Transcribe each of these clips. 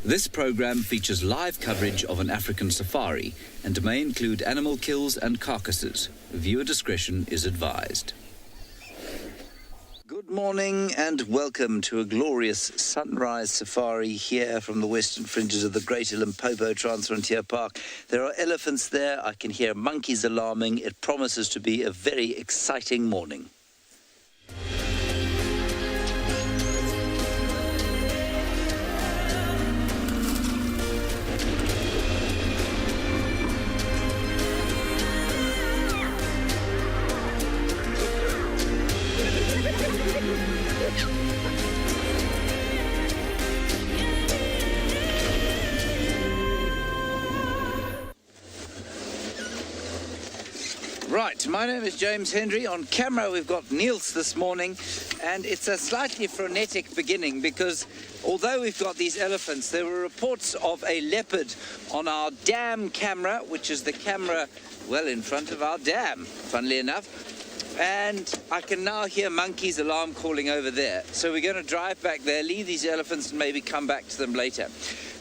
This program features live coverage of an African safari and may include animal kills and carcasses. Viewer discretion is advised. Good morning and welcome to a glorious sunrise safari here from the western fringes of the Greater Limpopo Transfrontier Park. There are elephants there. I can hear monkeys alarming. It promises to be a very exciting morning. Right, my name is James Hendry. On camera we've got Niels this morning, and it's a slightly frenetic beginning because although we've got these elephants, there were reports of a leopard on our dam camera, which is the camera well in front of our dam, funnily enough. And I can now hear monkeys alarm calling over there. So we're going to drive back there, leave these elephants and maybe come back to them later.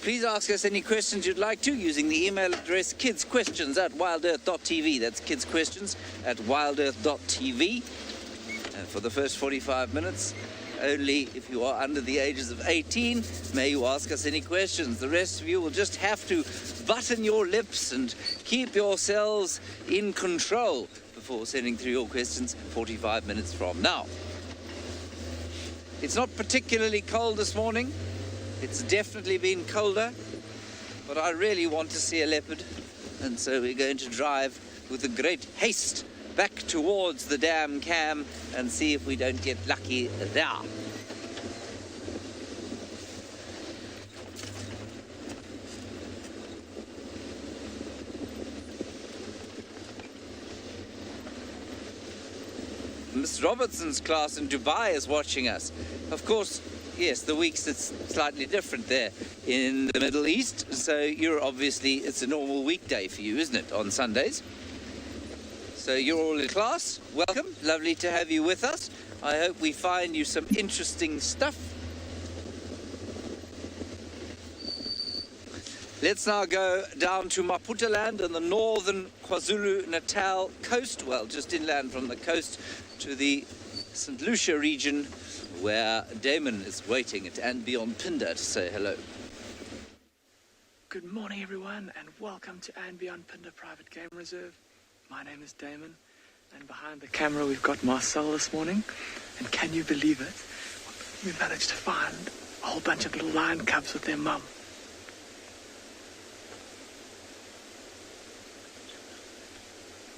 Please ask us any questions you'd like to using the email address kidquestions@wildearth.tv. That's kidsquestions@wildearth.tv. And for the first 45 minutes, only if you are under the ages of 18, may you ask us any questions. The rest of you will just have to button your lips and keep yourselves in control before sending through your questions 45 minutes from now. It's not particularly cold this morning. It's definitely been colder, but I really want to see a leopard, and so we're going to drive with a great haste back towards the dam cam and see if we don't get lucky there. Miss Robertson's class in Dubai is watching us. Of course, yes, the weeks it's slightly different there in the Middle East, so it's a normal weekday for you, isn't it, on Sundays? So you're all in class. Welcome. Lovely to have you with us. I hope we find you some interesting stuff. Let's now go down to Maputoland and the northern KwaZulu-Natal coast, well, just inland from the coast to the St. Lucia region, where Damon is waiting at and beyond Pinder to say hello. Good morning, everyone, and welcome to and beyond Pinder Private Game Reserve. My name is Damon, and behind the camera we've got Marcel this morning. And can you believe it? We managed to find a whole bunch of little lion cubs with their mum.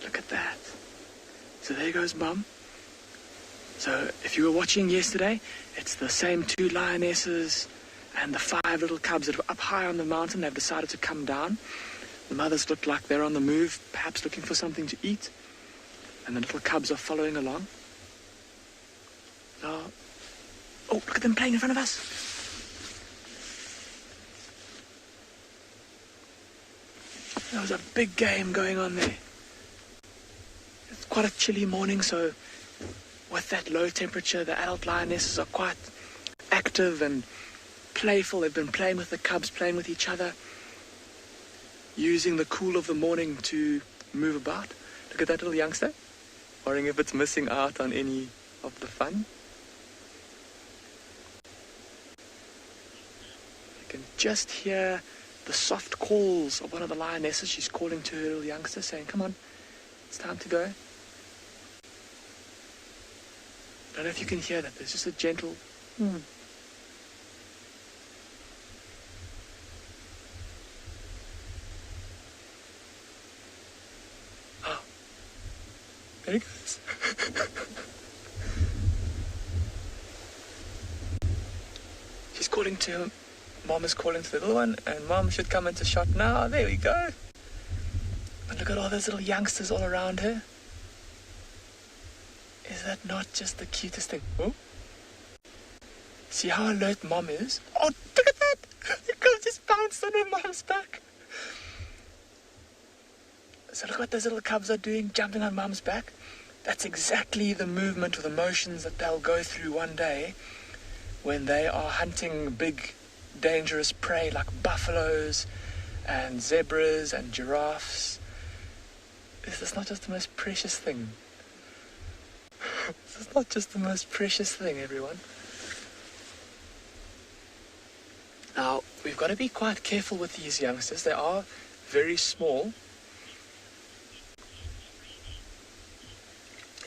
Look at that. So there goes mum. So if you were watching yesterday, it's the same 2 lionesses and the 5 little cubs that were up high on the mountain. They've decided to come down. The mothers look like they're on the move, perhaps looking for something to eat. And the little cubs are following along. So, oh, look at them playing in front of us. There was a big game going on there. It's quite a chilly morning, so with that low temperature, the adult lionesses are quite active and playful. They've been playing with the cubs, playing with each other, using the cool of the morning to move about. Look at that little youngster, worrying if it's missing out on any of the fun. You can just hear the soft calls of one of the lionesses. She's calling to her little youngster, saying, "Come on, it's time to go." I don't know if you can hear that. There's just a gentle... Oh. There he goes. She's calling to him. Mom is calling to the little one, and Mom should come into shot now. There we go. But look at all those little youngsters all around her. Is that not just the cutest thing? Oh. See how alert Mom is? Oh, look at that! The girl just bounced on her mom's back. So look what those little cubs are doing, jumping on Mom's back. That's exactly the movement or the motions that they'll go through one day when they are hunting big dangerous prey like buffaloes and zebras and giraffes. This is not just the most precious thing. This is not just the most precious thing, everyone. Now, we've got to be quite careful with these youngsters. They are very small.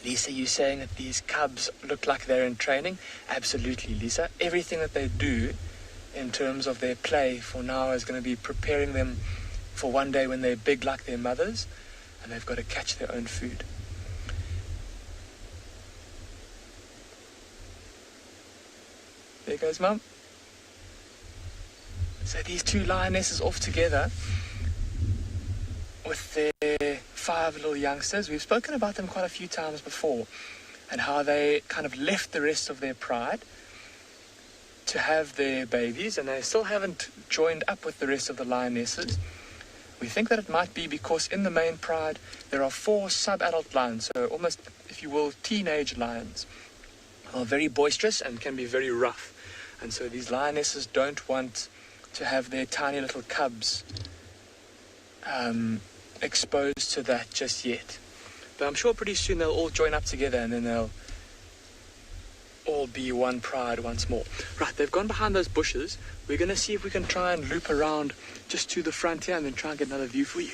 Lisa, you saying that these cubs look like they're in training? Absolutely, Lisa. Everything that they do in terms of their play for now is going to be preparing them for one day when they're big like their mothers and they've got to catch their own food. There goes Mum. So these two lionesses off together with their 5 little youngsters. We've spoken about them quite a few times before and how they kind of left the rest of their pride to have their babies, and they still haven't joined up with the rest of the lionesses. We think that it might be because in the main pride there are 4 sub-adult lions, so almost, if you will, teenage lions, who are very boisterous and can be very rough. And so these lionesses don't want to have their tiny little cubs exposed to that just yet. But I'm sure pretty soon they'll all join up together and then they'll all be one pride once more. Right, they've gone behind those bushes. We're going to see if we can try and loop around just to the front here and then try and get another view for you.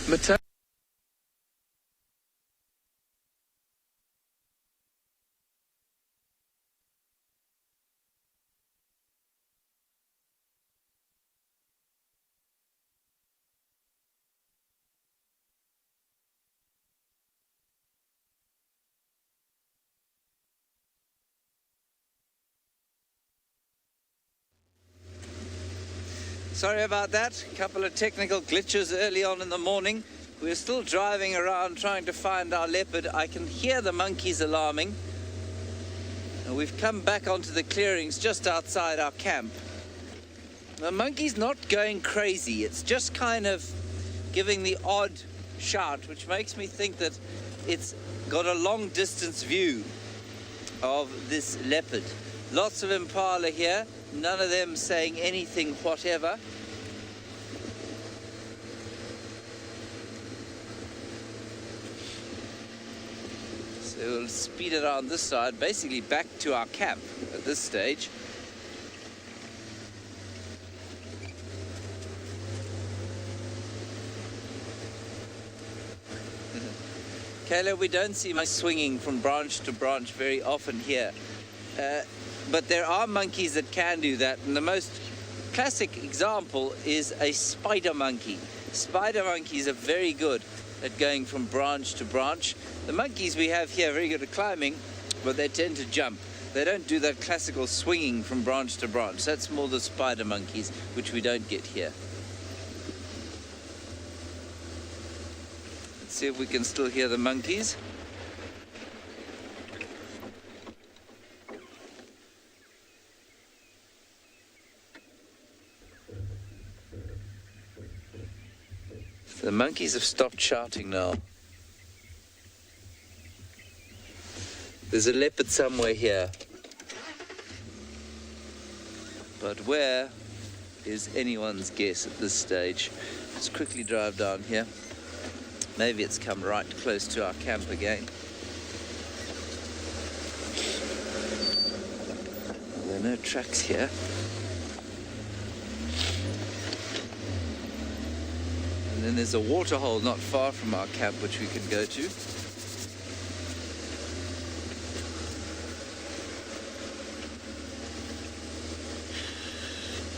Maternal. Sorry about that. A couple of technical glitches early on in the morning. We're still driving around trying to find our leopard. I can hear the monkeys alarming. And we've come back onto the clearings just outside our camp. The monkey's not going crazy. It's just kind of giving the odd shout, which makes me think that it's got a long distance view of this leopard. Lots of impala here. None of them saying anything whatever. So we'll speed around this side, basically back to our camp at this stage. Kayla, we don't see much swinging from branch to branch very often here. But there are monkeys that can do that, and the most classic example is a spider monkey. Spider monkeys are very good at going from branch to branch. The monkeys we have here are very good at climbing, but they tend to jump. They don't do that classical swinging from branch to branch. That's more the spider monkeys, which we don't get here. Let's see if we can still hear the monkeys. The monkeys have stopped shouting now. There's a leopard somewhere here. But where is anyone's guess at this stage? Let's quickly drive down here. Maybe it's come right close to our camp again. There are no tracks here. And then there's a waterhole not far from our camp which we can go to.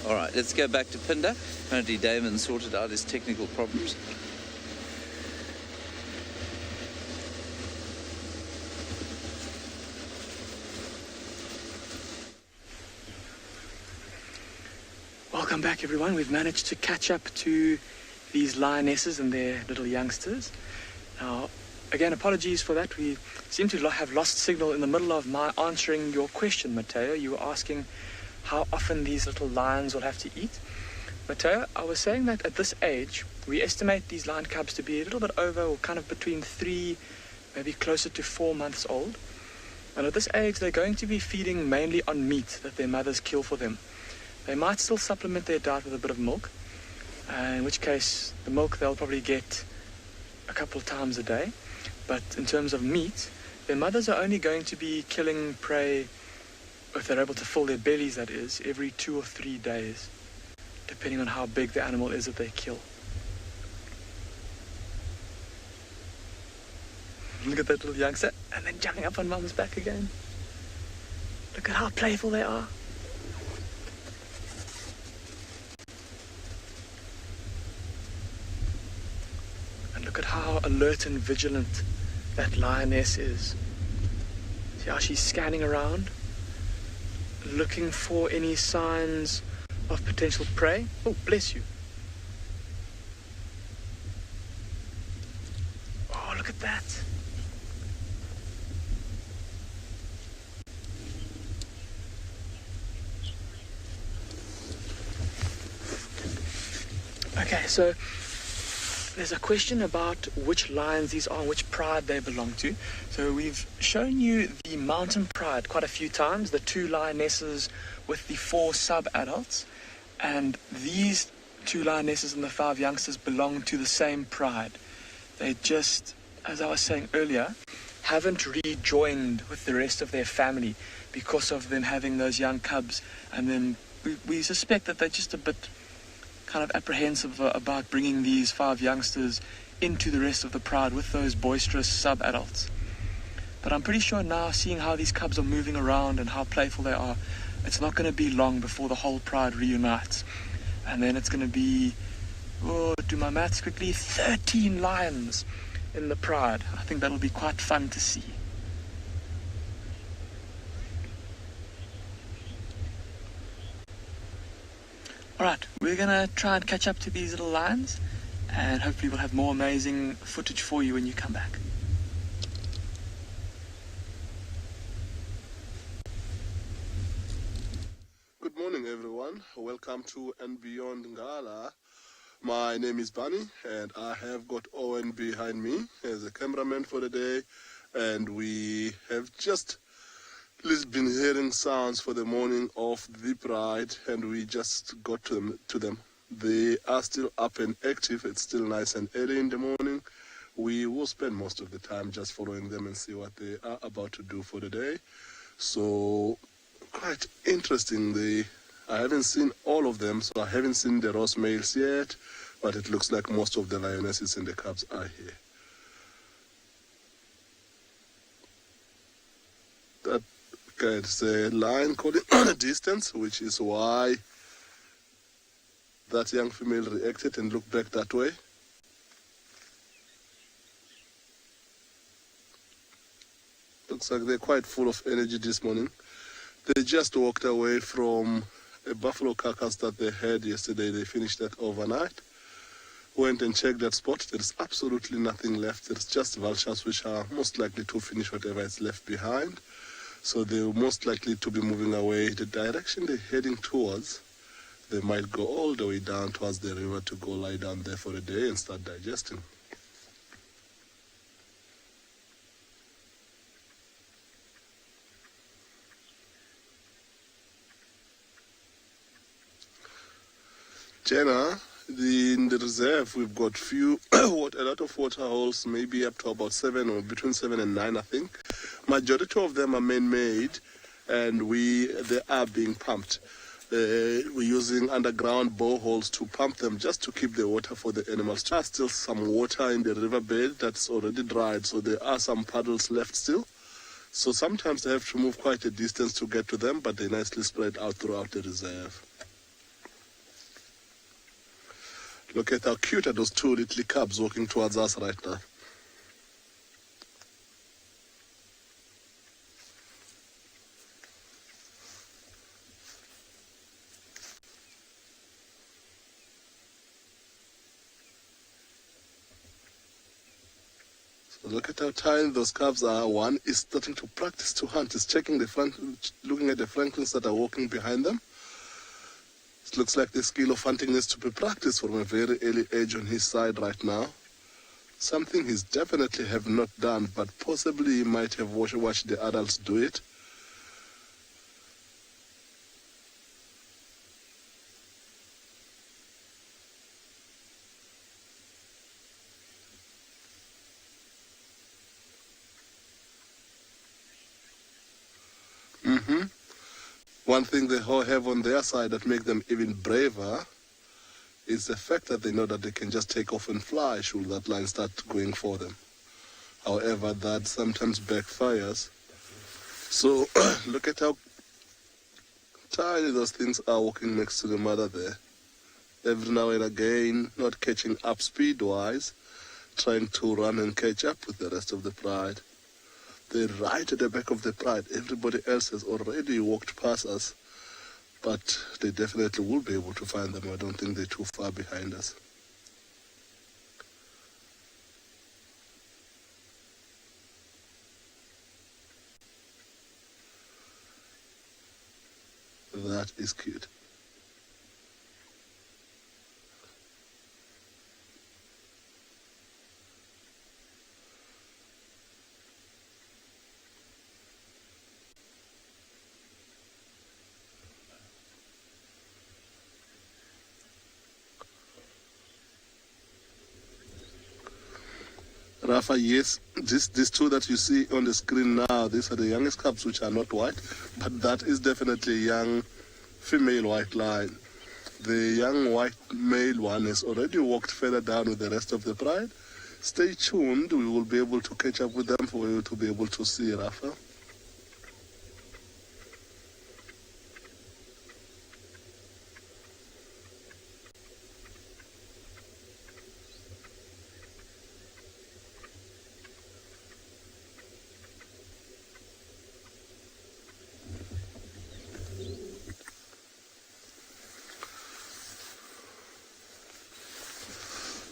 All right, let's go back to Phinda. Apparently Damon sorted out his technical problems. Welcome back, everyone. We've managed to catch up to these lionesses and their little youngsters. Now, Again, apologies for that. We seem to have lost signal in the middle of my answering your question, Matteo. You were asking how often these little lions will have to eat. Matteo, I was saying that at this age, we estimate these lion cubs to be a little bit over, or kind of between 3, maybe closer to 4 months old. And at this age, they're going to be feeding mainly on meat that their mothers kill for them. They might still supplement their diet with a bit of milk, in which case the milk they'll probably get a couple of times a day. But in terms of meat, their mothers are only going to be killing prey, if they're able to fill their bellies, that is, every 2 or 3 days, depending on how big the animal is that they kill. Look at that little youngster, and then jumping up on mum's back again. Look at how playful they are. And look at how alert and vigilant that lioness is. See how she's scanning around, looking for any signs of potential prey. Oh, bless you. Oh, look at that. Okay, so there's a question about which lions these are and which pride they belong to. So we've shown you the mountain pride quite a few times, the 2 lionesses with the 4 sub-adults. And these 2 lionesses and the 5 youngsters belong to the same pride. They just, as I was saying earlier, haven't rejoined with the rest of their family because of them having those young cubs. And then we suspect that they're just a bit kind of apprehensive about bringing these 5 youngsters into the rest of the pride with those boisterous sub-adults. But I'm pretty sure now, seeing how these cubs are moving around and how playful they are, it's not going to be long before the whole pride reunites. And then it's going to be, do my maths quickly, 13 lions in the pride. I think that'll be quite fun to see. Alright, we're going to try and catch up to these little lions, and hopefully we'll have more amazing footage for you when you come back. Good morning, everyone. Welcome to And Beyond Ngala. My name is Barney, and I have got Owen behind me as a cameraman for the day, and we have just been hearing sounds for the morning of the pride, and we just got to them. They are still up and active. It's still nice and early in the morning. We will spend most of the time just following them and see what they are about to do for the day. So quite interesting. I haven't seen all of them, so I haven't seen the Ross males yet, but it looks like most of the lionesses and the cubs are here. It's a lion calling on a distance, which is why that young female reacted and looked back that way. Looks like they're quite full of energy this morning. They just walked away from a buffalo carcass that they had yesterday. They finished that overnight. Went and checked that spot. There's absolutely nothing left. There's just vultures, which are most likely to finish whatever is left behind. So they're most likely to be moving away. The direction they're heading towards, they might go all the way down towards the river to go lie down there for a day and start digesting. Jenna, in the reserve, we've got a lot of water holes, maybe up to about 7 or between 7 and 9, I think. Majority of them are man-made, and they are being pumped. We're using underground boreholes to pump them just to keep the water for the animals. There's still some water in the riverbed that's already dried, so there are some puddles left still. So sometimes they have to move quite a distance to get to them, but they're nicely spread out throughout the reserve. Look at how cute are those 2 little cubs walking towards us right now. Look at how tiny those cubs are. One is starting to practice to hunt. He's checking looking at the francolins that are walking behind them. It looks like the skill of hunting needs to be practiced from a very early age on his side right now. Something he's definitely have not done, but possibly he might have watched the adults do it. One thing they all have on their side that makes them even braver is the fact that they know that they can just take off and fly should that lion start going for them. However, that sometimes backfires. So look at how tiny those things are walking next to the mother there. Every now and again, not catching up speed-wise, trying to run and catch up with the rest of the pride. They're right at the back of the pride. Everybody else has already walked past us, but they definitely will be able to find them. I don't think they're too far behind us. That is cute. Rafa, yes, these two that you see on the screen now, these are the youngest cubs which are not white, but that is definitely a young female white lion. The young white male one has already walked further down with the rest of the pride. Stay tuned, we will be able to catch up with them for you to be able to see, Rafa.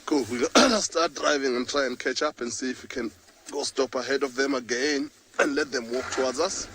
Cool, we're gonna start driving and try and catch up and see if we can go stop ahead of them again and let them walk towards us.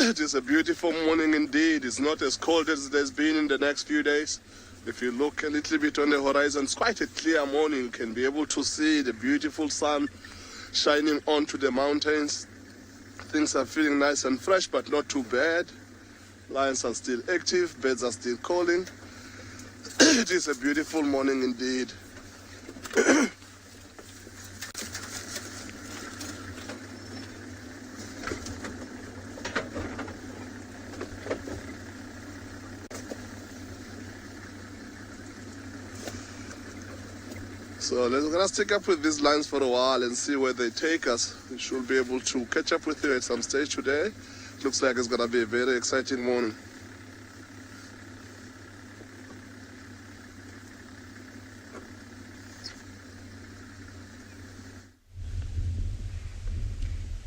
It is a beautiful morning indeed. It's not as cold as it has been in the next few days. If you look a little bit on the horizon, it's quite a clear morning. You can be able to see the beautiful sun shining onto the mountains. Things are feeling nice and fresh, but not too bad. Lions are still active, birds are still calling. It is a beautiful morning indeed. So we're gonna stick up with these lines for a while and see where they take us. We should be able to catch up with you at some stage today. Looks like it's gonna be a very exciting morning.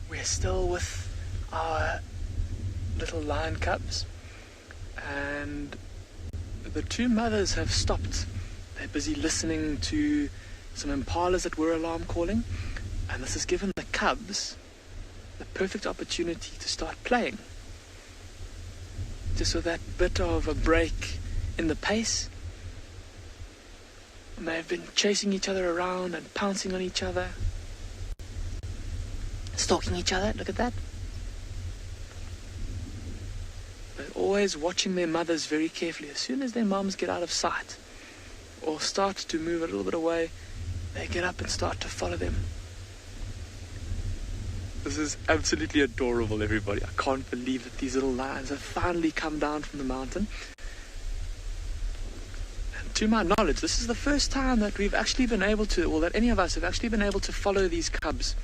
We're still with our little lion cubs, and the two mothers have stopped. They're busy listening to some impalas that were alarm calling, and this has given the cubs the perfect opportunity to start playing. Just with that bit of a break in the pace. And they've been chasing each other around and pouncing on each other, stalking each other. Look at that. They're always watching their mothers very carefully. As soon as their moms get out of sight or start to move a little bit away, they get up and start to follow them. This is absolutely adorable, everybody. I can't believe that these little lions have finally come down from the mountain. And to my knowledge, this is the first time that we've actually been able to, or that any of us have actually been able to follow these cubs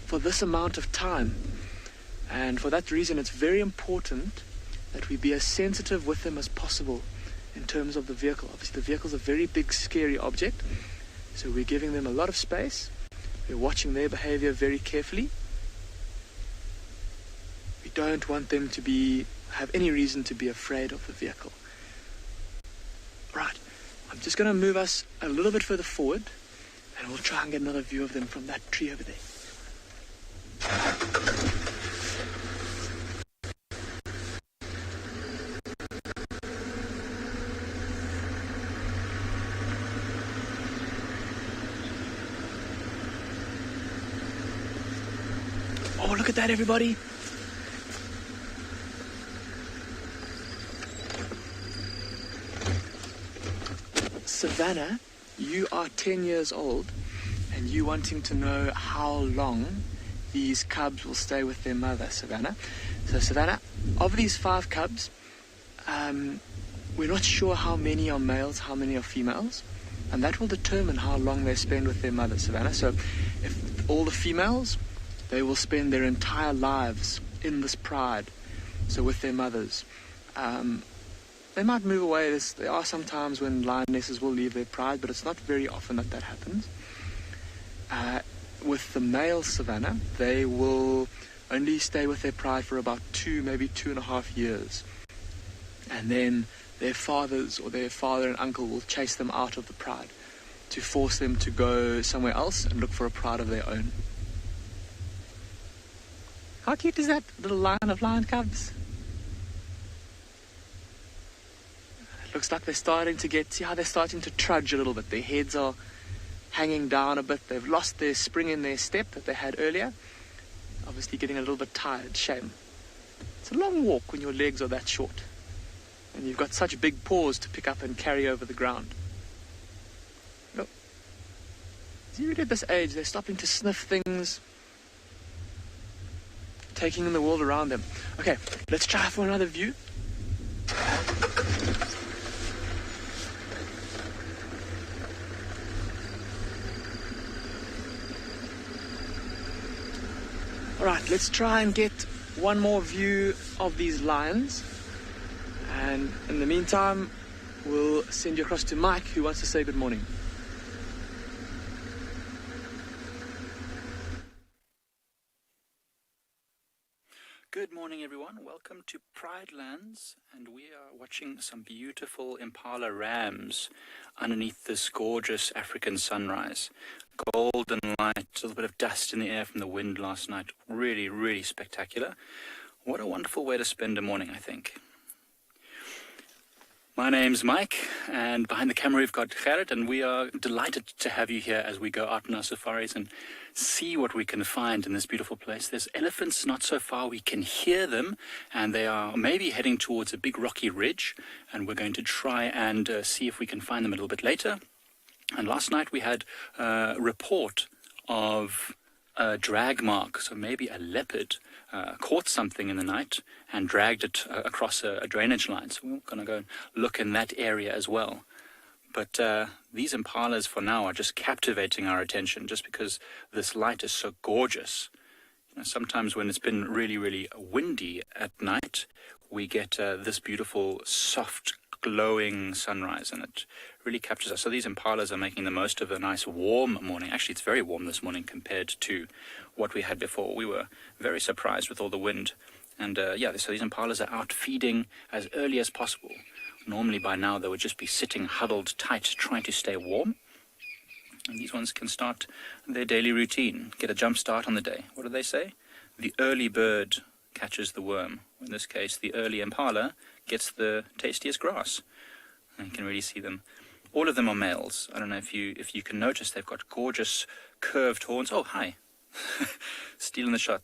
for this amount of time. And for that reason, it's very important that we be as sensitive with them as possible in terms of the vehicle. Obviously, the vehicle's a very big, scary object, so we're giving them a lot of space. We're watching their behavior very carefully. We don't want them to have any reason to be afraid of the vehicle. Right, I'm just going to move us a little bit further forward, and we'll try and get another view of them from that tree over there. Oh, look at that, everybody. Savannah, you are 10 years old, and you wanting to know how long these cubs will stay with their mother, Savannah. So, Savannah, of these 5 cubs, we're not sure how many are males, how many are females, and that will determine how long they spend with their mother, Savannah. So, if all the females, they will spend their entire lives in this pride, so with their mothers. They might move away. There are some times when lionesses will leave their pride, but it's not very often that happens. With the male Savannah, they will only stay with their pride for about 2, maybe 2.5 years. And then their fathers or their father and uncle will chase them out of the pride to force them to go somewhere else and look for a pride of their own. How cute is that little line of lion cubs? It looks like they're starting to see how they're starting to trudge a little bit. Their heads are hanging down a bit. They've lost their spring in their step that they had earlier. Obviously getting a little bit tired. Shame. It's a long walk when your legs are that short. And you've got such big paws to pick up and carry over the ground. Look. See, really at this age, they're stopping to sniff things, taking in the world around them. Okay, let's try for another view. Alright, let's try and get one more view of these lions. And in the meantime, we'll send you across to Mike, who wants to say good morning. Good morning, everyone. Welcome to Pride Lands, and we are watching some beautiful impala rams underneath this gorgeous African sunrise. Golden light, a little bit of dust in the air from the wind last night. Really, really spectacular. What a wonderful way to spend a morning, I think. My name's Mike, and behind the camera we've got Gerrit, and we are delighted to have you here as we go out on our safaris and see what we can find in this beautiful place. There's elephants not so far, we can hear them, and they are maybe heading towards a big rocky ridge, and we're going to try and see if we can find them a little bit later. And last night we had a report of a drag mark, so maybe a leopard caught something in the night and dragged it across a drainage line. So we're going to go and look in that area as well. But these impalas for now are just captivating our attention just because this light is so gorgeous. You know, sometimes when it's been really, really windy at night, we get this beautiful, soft, glowing sunrise, and it really captures us. So these impalas are making the most of a nice warm morning. Actually, it's very warm this morning compared to what we had before. We were very surprised with all the wind. And so these impalas are out feeding as early as possible. Normally by now they would just be sitting huddled tight trying to stay warm. And these ones can start their daily routine, get a jump start on the day. What do they say? The early bird catches the worm. In this case, the early impala gets the tastiest grass. And you can really see them. All of them are males. I don't know if you can notice they've got gorgeous curved horns. Oh, hi. Stealing the shot.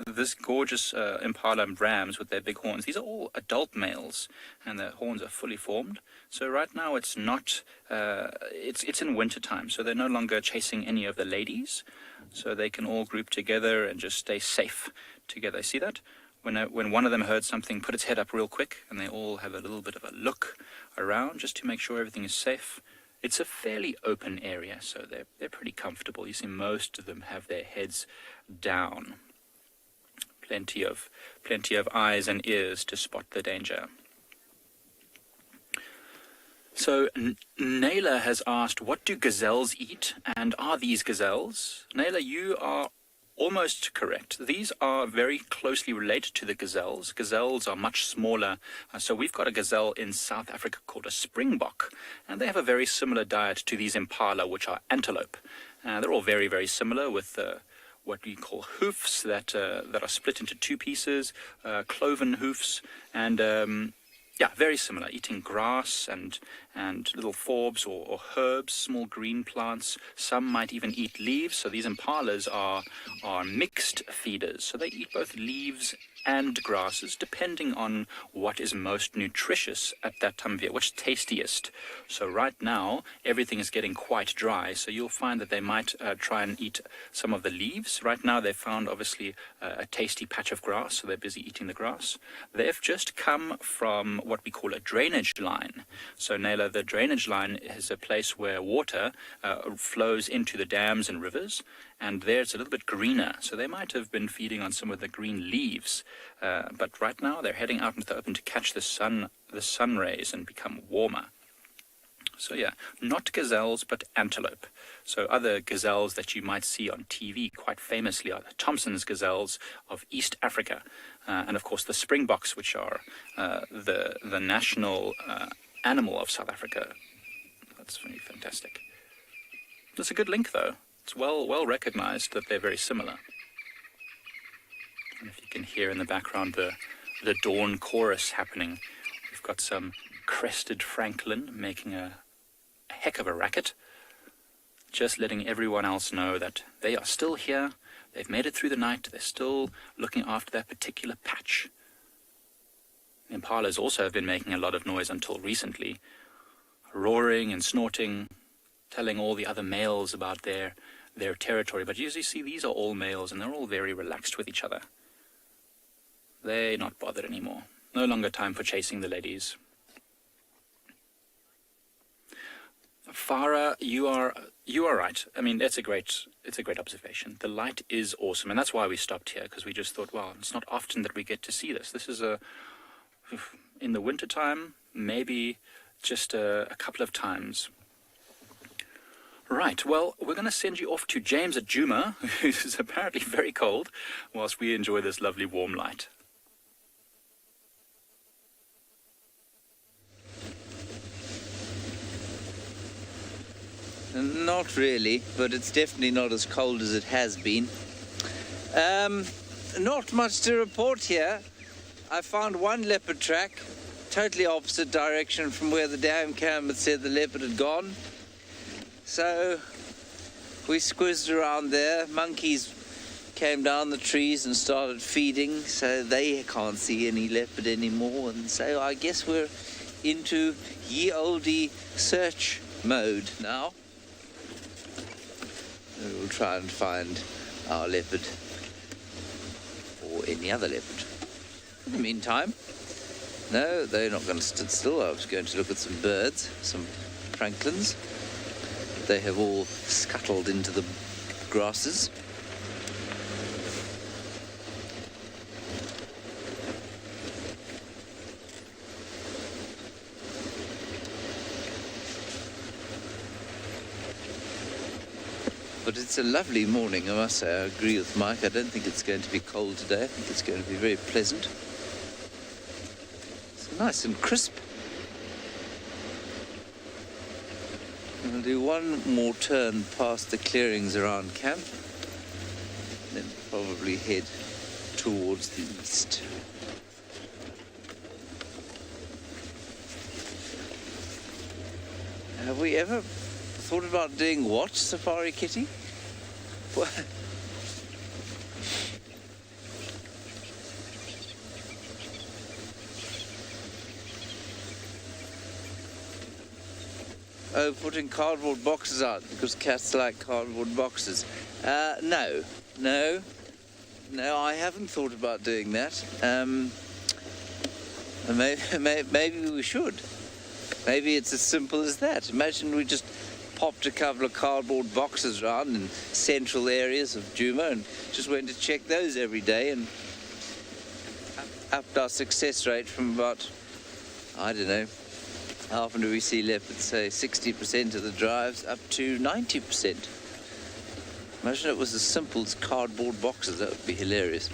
This gorgeous impala rams with their big horns, these are all adult males, and their horns are fully formed. So right now it's not, it's in winter time, so they're no longer chasing any of the ladies, so they can all group together and just stay safe together. See that? When one of them heard something, put its head up real quick, and they all have a little bit of a look around just to make sure everything is safe. It's a fairly open area, so they're pretty comfortable. You see most of them have their heads down. plenty of eyes and ears to spot the danger. So Naylor has asked, what do gazelles eat, and are these gazelles? Naylor, you are almost correct. These are very closely related to the gazelles. Gazelles are much smaller. So we've got a gazelle in South Africa called a springbok, and they have a very similar diet to these impala, which are antelope. They're all very, very similar with what we call hoofs that are split into two pieces, cloven hoofs, and yeah, very similar, eating grass and little forbs or herbs, small green plants. Some might even eat leaves. So these impalas are mixed feeders. So they eat both leaves and grasses, depending on what is most nutritious at that time of year, which is tastiest. So right now, everything is getting quite dry. So you'll find that they might try and eat some of the leaves. Right now, they've found, obviously, a tasty patch of grass, so they're busy eating the grass. They've just come from what we call a drainage line. So, Naylor, the drainage line is a place where water flows into the dams and rivers, and there it's a little bit greener. So they might have been feeding on some of the green leaves, but right now they're heading out into the open to catch the sun rays and become warmer. So yeah, not gazelles, but antelope. So other gazelles that you might see on TV quite famously are the Thompson's gazelles of East Africa, and of course the springboks, which are the national animal of South Africa. That's really fantastic. That's a good link, though. It's well recognized that they're very similar. And if you can hear in the background the dawn chorus happening, we've got some crested francolin making a heck of a racket, just letting everyone else know that they are still here. They've made it through the night. They're still looking after that particular patch. The impalas also have been making a lot of noise until recently, roaring and snorting, telling all the other males about their territory. But as you see, these are all males, and they're all very relaxed with each other. They're not bothered anymore. No longer time for chasing the ladies. Farah, you are right. I mean, it's a great observation. The light is awesome, and that's why we stopped here, because we just thought, wow, it's not often that we get to see this. This is in the wintertime, maybe just a couple of times. Right, well, we're going to send you off to James at Djuma, who's apparently very cold, whilst we enjoy this lovely warm light. Not really, but it's definitely not as cold as it has been. Not much to report here. I found one leopard track, totally opposite direction from where the dam cam had said the leopard had gone. So we squizzed around there. Monkeys came down the trees and started feeding, so they can't see any leopard anymore. And so I guess we're into ye olde search mode now. We'll try and find our leopard or any other leopard. In the meantime, no, they're not going to sit still. I was going to look at some birds, some francolins. They have all scuttled into the grasses. But it's a lovely morning, I must say. I agree with Mike. I don't think it's going to be cold today. I think it's going to be very pleasant. It's nice and crisp. We'll do one more turn past the clearings around camp, then probably head towards the east. Have we ever thought about doing what, Safari Kitty? What? Oh, putting cardboard boxes out because cats like cardboard boxes. No, I haven't thought about doing that. Maybe we should. Maybe it's as simple as that. Imagine we just popped a couple of cardboard boxes around in central areas of Djuma and just went to check those every day and upped our success rate from about, I don't know, how often do we see leopards, say 60% of the drives, up to 90%. Imagine it was as simple as cardboard boxes. That would be hilarious.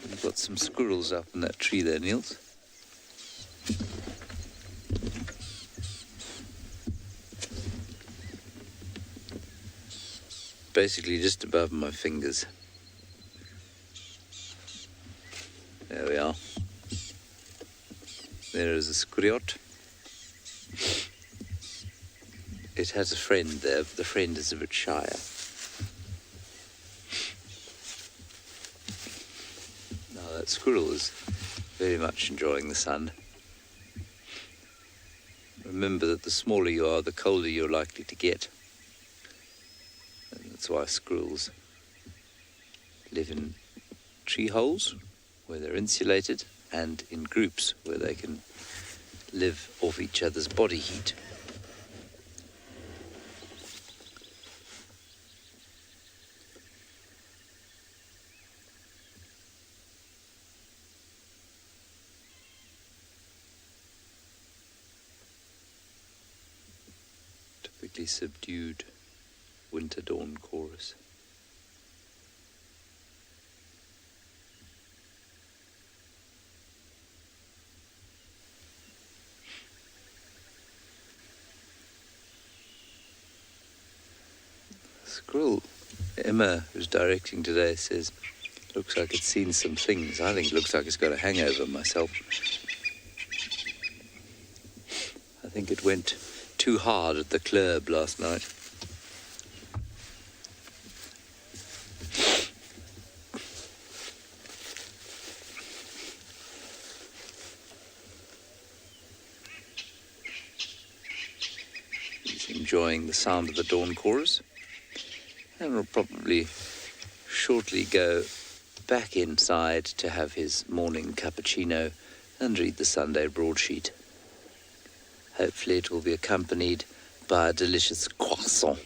We've got some squirrels up in that tree there, Niels. Basically just above my fingers. There we are. There is a squirrel. It has a friend there, but the friend is a bit shyer. Now that squirrel is very much enjoying the sun. Remember that the smaller you are, the colder you're likely to get. And that's why squirrels live in tree holes where they're insulated and in groups where they can live off each other's body heat. Typically subdued winter dawn chorus. Squirrel Emma, who's directing today, says, looks like it's seen some things. I think it looks like it's got a hangover myself. I think it went too hard at the club last night. He's enjoying the sound of the dawn chorus. And will probably shortly go back inside to have his morning cappuccino and read the Sunday broadsheet. Hopefully it will be accompanied by a delicious croissant.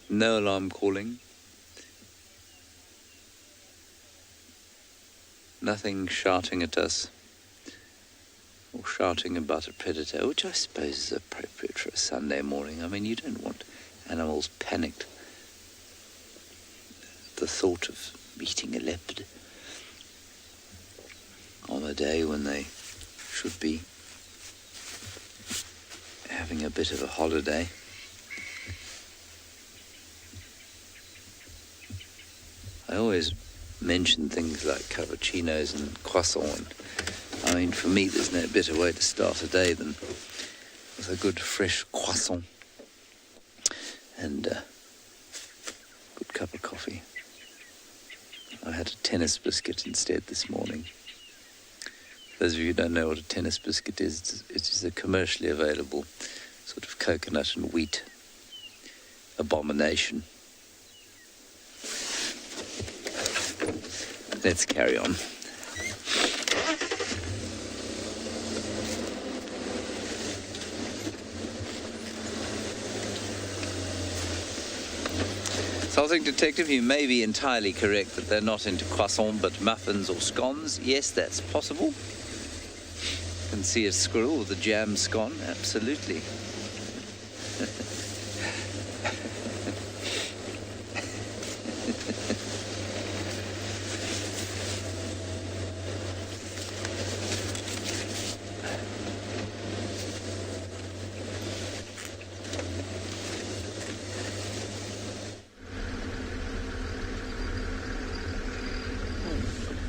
No alarm calling. Nothing shouting at us or shouting about a predator, which I suppose is appropriate for a Sunday morning. I mean, you don't want animals panicked at the thought of meeting a leopard on a day when they should be having a bit of a holiday. I always mention things like cappuccinos and croissant. I mean, for me, there's no better way to start a day than with a good fresh croissant and a good cup of coffee. I had a tennis biscuit instead this morning. Those of you who don't know what a tennis biscuit is, it is a commercially available sort of coconut and wheat abomination. Let's carry on. Salting Detective, you may be entirely correct that they're not into croissant but muffins or scones. Yes, that's possible. You can see a squirrel with a jam scone, absolutely.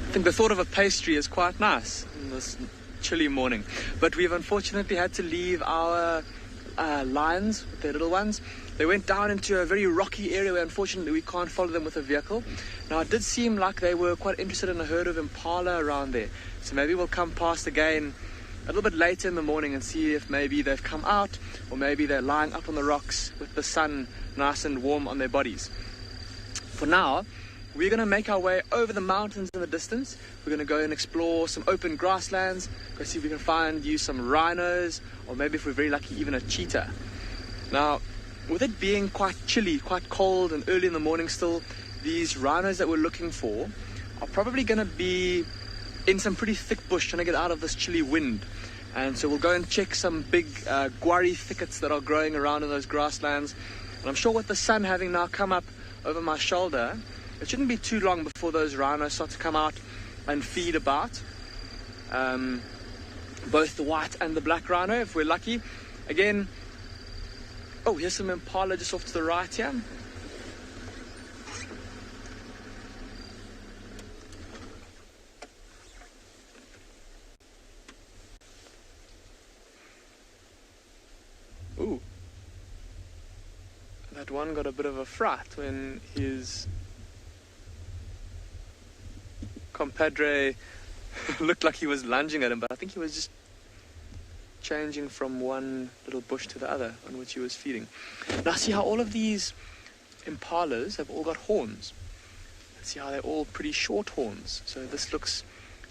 I think the thought of a pastry is quite nice in this chilly morning, but we've unfortunately had to leave our lions with their little ones. They went down into a very rocky area where unfortunately we can't follow them with a vehicle. Now it did seem like they were quite interested in a herd of impala around there. So maybe we'll come past again a little bit later in the morning and see if maybe they've come out, or maybe they're lying up on the rocks with the sun nice and warm on their bodies. For now, we're going to make our way over the mountains in the distance. We're going to go and explore some open grasslands, go see if we can use some rhinos, or maybe if we're very lucky, even a cheetah. Now, with it being quite chilly, quite cold and early in the morning still, these rhinos that we're looking for are probably going to be in some pretty thick bush trying to get out of this chilly wind. And so we'll go and check some big guarri thickets that are growing around in those grasslands. And I'm sure with the sun having now come up over my shoulder, it shouldn't be too long before those rhinos start to come out and feed about. Both the white and the black rhino, if we're lucky. Again, oh, here's some impala just off to the right here. Ooh. That one got a bit of a fright when his compadre looked like he was lunging at him, but I think he was just changing from one little bush to the other on which he was feeding. Now see how all of these impalas have all got horns. See how they're all pretty short horns. So this looks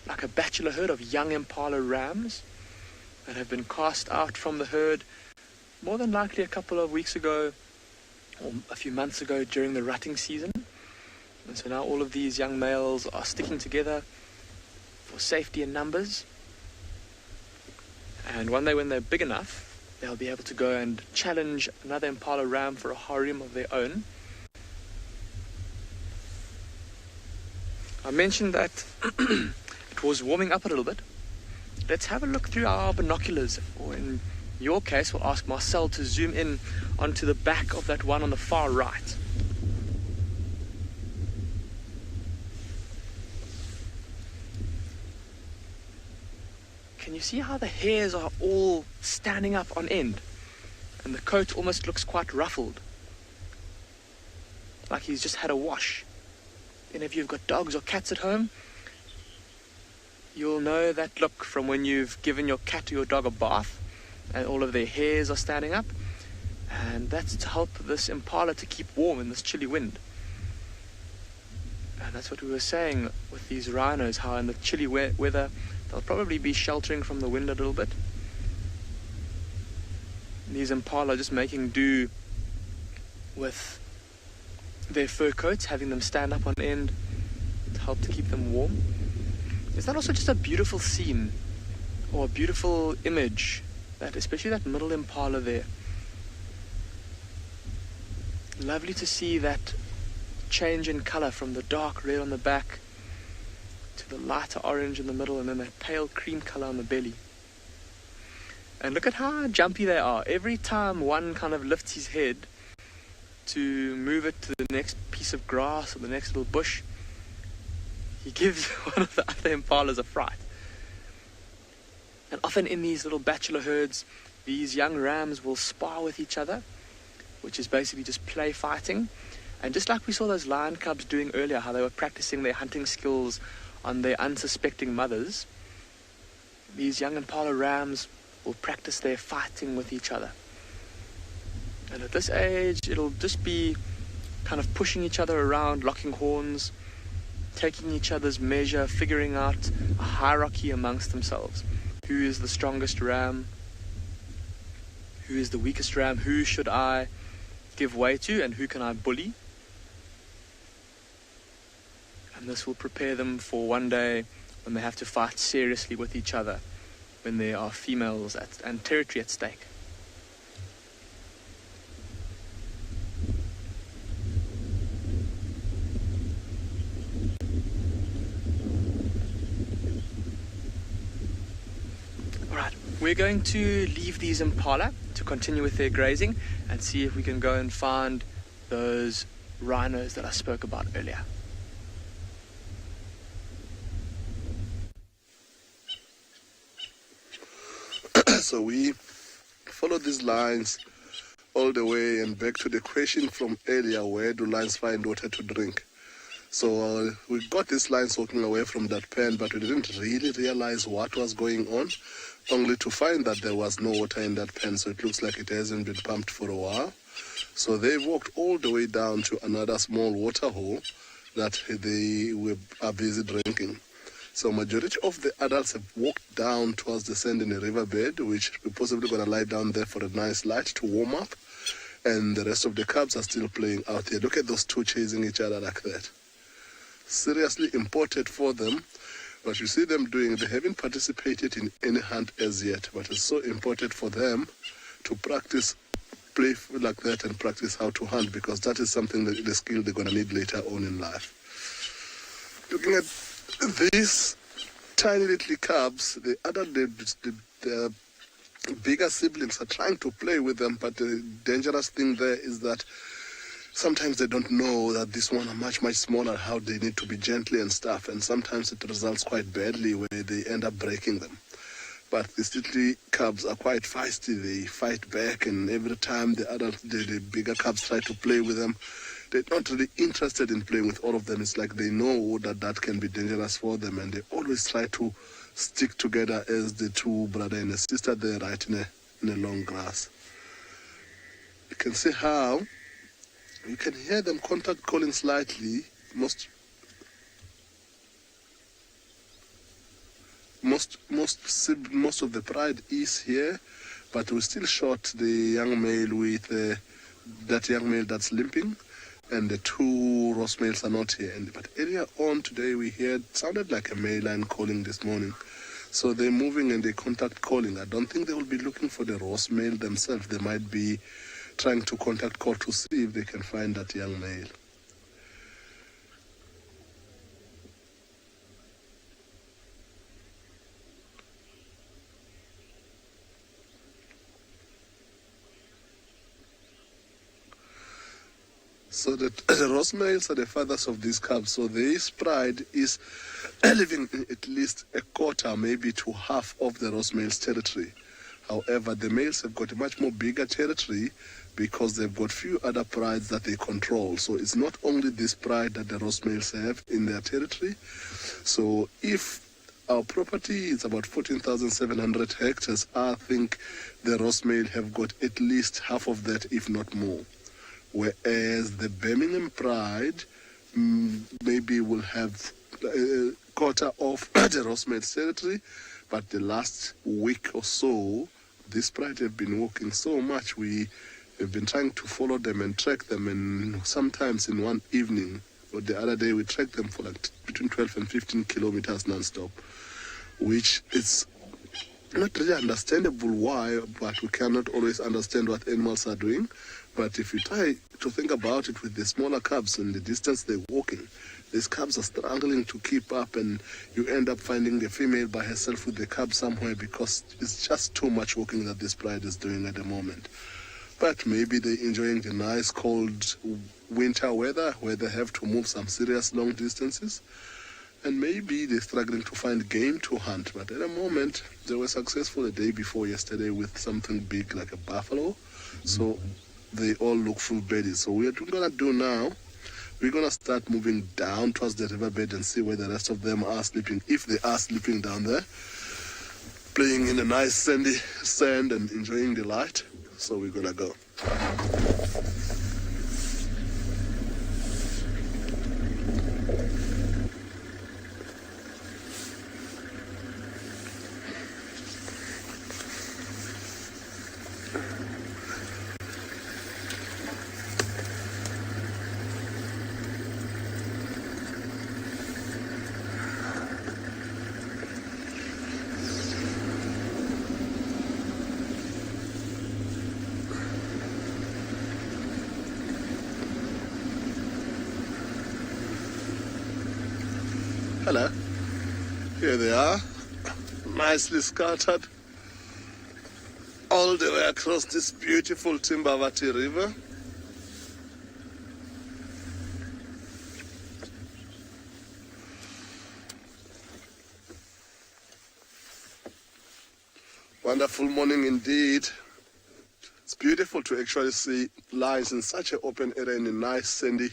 like a bachelor herd of young impala rams that have been cast out from the herd more than likely a couple of weeks ago or a few months ago during the rutting season. And so now all of these young males are sticking together for safety in numbers. And one day when they're big enough, they'll be able to go and challenge another impala ram for a harem of their own. I mentioned that it was warming up a little bit. Let's have a look through our binoculars, or in your case, we'll ask Marcel to zoom in onto the back of that one on the far right. Can you see how the hairs are all standing up on end? And the coat almost looks quite ruffled, like he's just had a wash. And if you've got dogs or cats at home, you'll know that look from when you've given your cat or your dog a bath and all of their hairs are standing up. And that's to help this impala to keep warm in this chilly wind. And that's what we were saying with these rhinos, how in the chilly weather they'll probably be sheltering from the wind a little bit. These impala are just making do with their fur coats, having them stand up on end to help to keep them warm. Is that also just a beautiful scene or a beautiful image, that especially that middle impala there? Lovely to see that change in color from the dark red on the back to the lighter orange in the middle, and then that pale cream color on the belly. And look at how jumpy they are. Every time one kind of lifts his head to move it to the next piece of grass or the next little bush, he gives one of the other impalas a fright. And often in these little bachelor herds, these young rams will spar with each other, which is basically just play fighting. And just like we saw those lion cubs doing earlier, how they were practicing their hunting skills on their unsuspecting mothers, these young impala rams will practice their fighting with each other. And at this age, it'll just be kind of pushing each other around, locking horns, taking each other's measure, figuring out a hierarchy amongst themselves. Who is the strongest ram? Who is the weakest ram? Who should I give way to, and who can I bully? And this will prepare them for one day when they have to fight seriously with each other, when there are females and territory at stake. Alright, we're going to leave these impala to continue with their grazing and see if we can go and find those rhinos that I spoke about earlier. So we follow these lines all the way and back to the question from earlier, where do lions find water to drink? So we got these lions walking away from that pen, but we didn't really realize what was going on, only to find that there was no water in that pen, so it looks like it hasn't been pumped for a while. So they walked all the way down to another small water hole that they are busy drinking. So majority of the adults have walked down towards the sand in the riverbed, which we're possibly going to lie down there for a nice light to warm up. And the rest of the cubs are still playing out there. Look at those two chasing each other like that. Seriously important for them. But you see them doing, they haven't participated in any hunt as yet. But it's so important for them to practice play like that and practice how to hunt, because that is something that the skill they're going to need later on in life. Looking at these tiny little cubs, the bigger siblings are trying to play with them, but the dangerous thing there is that sometimes they don't know that this one are much, much smaller, how they need to be gently and stuff, and sometimes it results quite badly where they end up breaking them. But these little cubs are quite feisty. They fight back, and every time the bigger cubs try to play with them, they're not really interested in playing with all of them. It's like they know that can be dangerous for them, and they always try to stick together as the two brother and a sister there right in the long grass. You can see how you can hear them contact calling slightly. Most of the pride is here, but we still shot the young male with that young male that's limping, and the two Ross males are not here. But earlier on today we heard, sounded like a male lion calling this morning. So they're moving and they contact calling. I don't think they will be looking for the Ross male themselves. They might be trying to contact call to see if they can find that young male. So the Ross males are the fathers of these cubs. So this pride is living in at least a quarter, maybe to half of the Ross males' territory. However, the males have got a much more bigger territory because they've got few other prides that they control. So it's not only this pride that the Ross males have in their territory. So if our property is about 14,700 hectares, I think the Ross male have got at least half of that, if not more. Whereas the Birmingham pride maybe will have a quarter of the Ross male's territory, but the last week or so, this pride have been walking so much. We have been trying to follow them and track them, and sometimes in one evening or the other day we tracked them for like between 12 and 15 kilometers non-stop, which is not really understandable why, but we cannot always understand what animals are doing. But if you try to think about it with the smaller cubs and the distance they're walking, these cubs are struggling to keep up, and you end up finding the female by herself with the cub somewhere because it's just too much walking that this pride is doing at the moment. But maybe they're enjoying the nice cold winter weather where they have to move some serious long distances. And maybe they're struggling to find game to hunt. But at the moment, they were successful the day before yesterday with something big like a buffalo. So they all look full bedded. So what we're going to do now, we're going to start moving down towards the riverbed and see where the rest of them are sleeping, if they are sleeping down there, playing in the nice sandy sand and enjoying the light. So we're going to go. Hello. Here they are, nicely scattered all the way across this beautiful Timbavati River. Wonderful morning indeed. It's beautiful to actually see lions in such an open area in a nice sandy,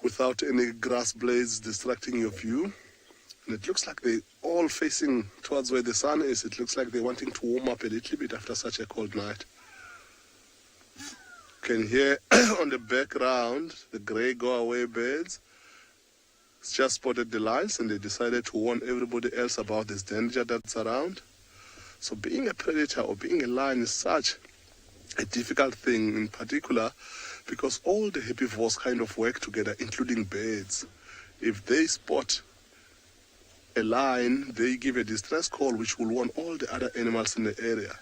without any grass blades distracting your view. And it looks like they're all facing towards where the sun is. It looks like they're wanting to warm up a little bit after such a cold night. You can hear on the background the grey go-away birds. It's just spotted the lions and they decided to warn everybody else about this danger that's around. So being a predator or being a lion is such a difficult thing, in particular because all the herbivores kind of work together, including birds. If they spot a lion, they give a distress call which will warn all the other animals in the area.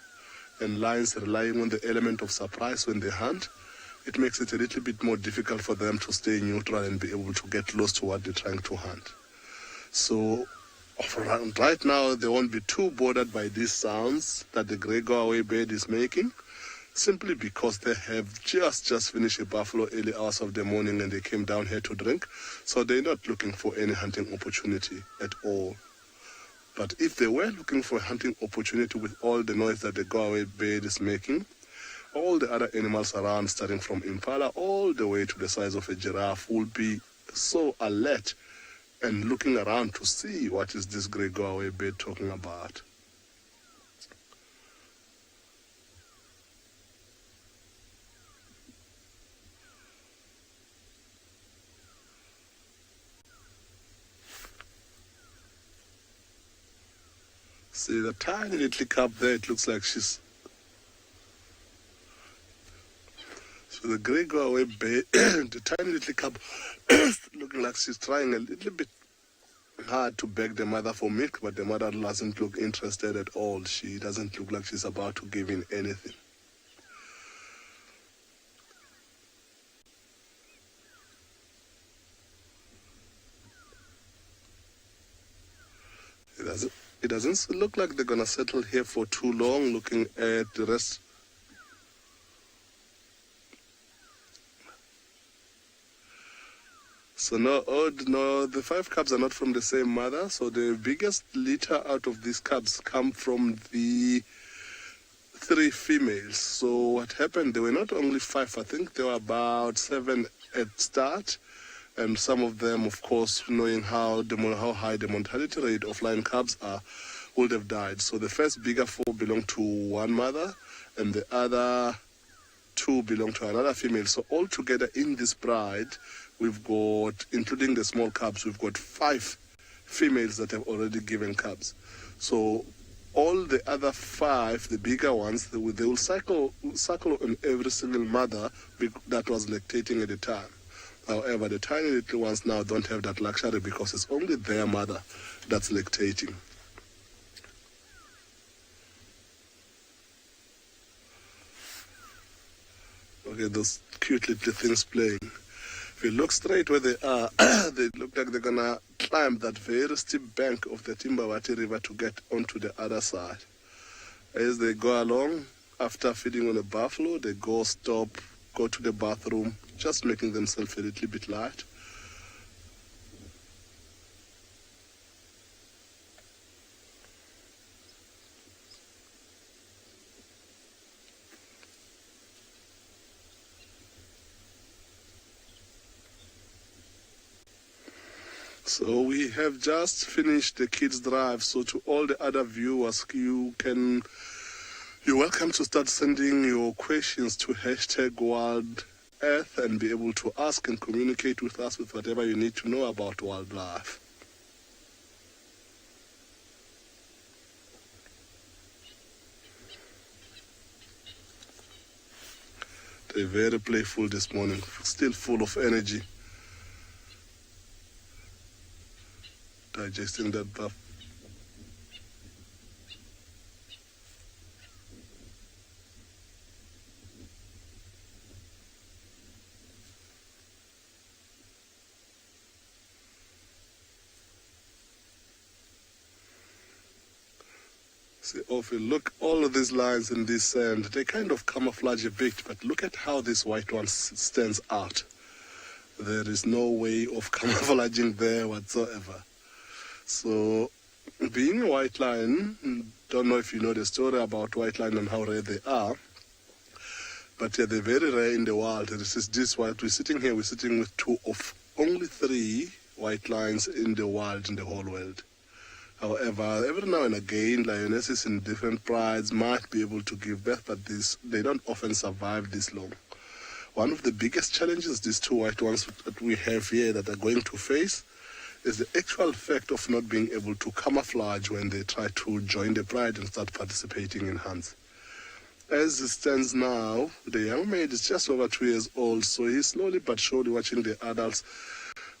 And lions relying on the element of surprise when they hunt, it makes it a little bit more difficult for them to stay neutral and be able to get close to what they're trying to hunt. So right now, they won't be too bothered by these sounds that the grey go-away bird is making, simply because they have just finished a buffalo early hours of the morning and they came down here to drink. So they're not looking for any hunting opportunity at all. But if they were looking for a hunting opportunity with all the noise that the go-away bird is making, all the other animals around, starting from impala all the way to the size of a giraffe, will be so alert and looking around to see what is this grey go-away bird talking about. See the tiny little cub there, it looks like she's... So the grey go-away bird, the tiny little cub, looking like she's trying a little bit hard to beg the mother for milk, but the mother doesn't look interested at all. She doesn't look like she's about to give in anything. It doesn't look like they're gonna settle here for too long, looking at the rest. So no, the 5 cubs are not from the same mother. So the biggest litter out of these cubs come from the 3 females. So what happened, there were not only 5, I think there were about 7 at start. And some of them, of course, knowing how high the mortality rate of lion cubs are, would have died. So the first bigger 4 belong to one mother, and the other 2 belong to another female. So altogether in this bride, we've got, including the small cubs, we've got 5 females that have already given cubs. So all the other 5, the bigger ones, they will cycle on every single mother that was lactating at the time. However, the tiny little ones now don't have that luxury because it's only their mother that's lactating. Okay, those cute little things playing. If you look straight where they are, they look like they're gonna climb that very steep bank of the Timbawati River to get onto the other side. As they go along, after feeding on a buffalo, they go stop, go to the bathroom, just making themselves a little bit light. So we have just finished the kids' drive. So to all the other viewers, you're welcome to start sending your questions to #WildEarth and be able to ask and communicate with us with whatever you need to know about wildlife. They're very playful this morning, still full of energy. Digesting that buff. See, if you look, all of these lines in this sand, they kind of camouflage a bit, but look at how this white one stands out. There is no way of camouflaging there whatsoever. So, being a white lion, don't know if you know the story about white lion and how rare they are, But yeah, they're very rare in the wild. And this what we're sitting here, we're sitting with two of only 3 white lions in the wild, in the whole world. However, every now and again, lionesses in different prides might be able to give birth, but they don't often survive this long. One of the biggest challenges these 2 white ones that we have here that are going to face is the actual fact of not being able to camouflage when they try to join the pride and start participating in hunts. As it stands now, the young male is just over 2 years old, so he's slowly but surely watching the adults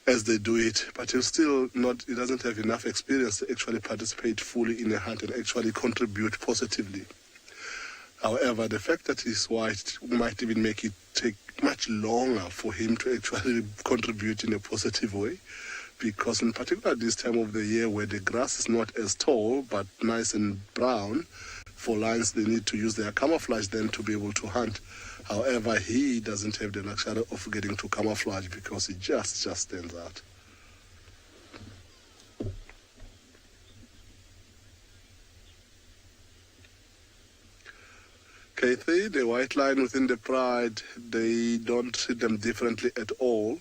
as they do it, but he doesn't have enough experience to actually participate fully in a hunt and actually contribute positively. However, the fact that he's white might even make it take much longer for him to actually contribute in a positive way, because in particular this time of the year where the grass is not as tall but nice and brown, for lions they need to use their camouflage then to be able to hunt. However, he doesn't have the luxury of getting to camouflage because he just stands out. Kathy, the white lion within the pride, they don't treat them differently at all.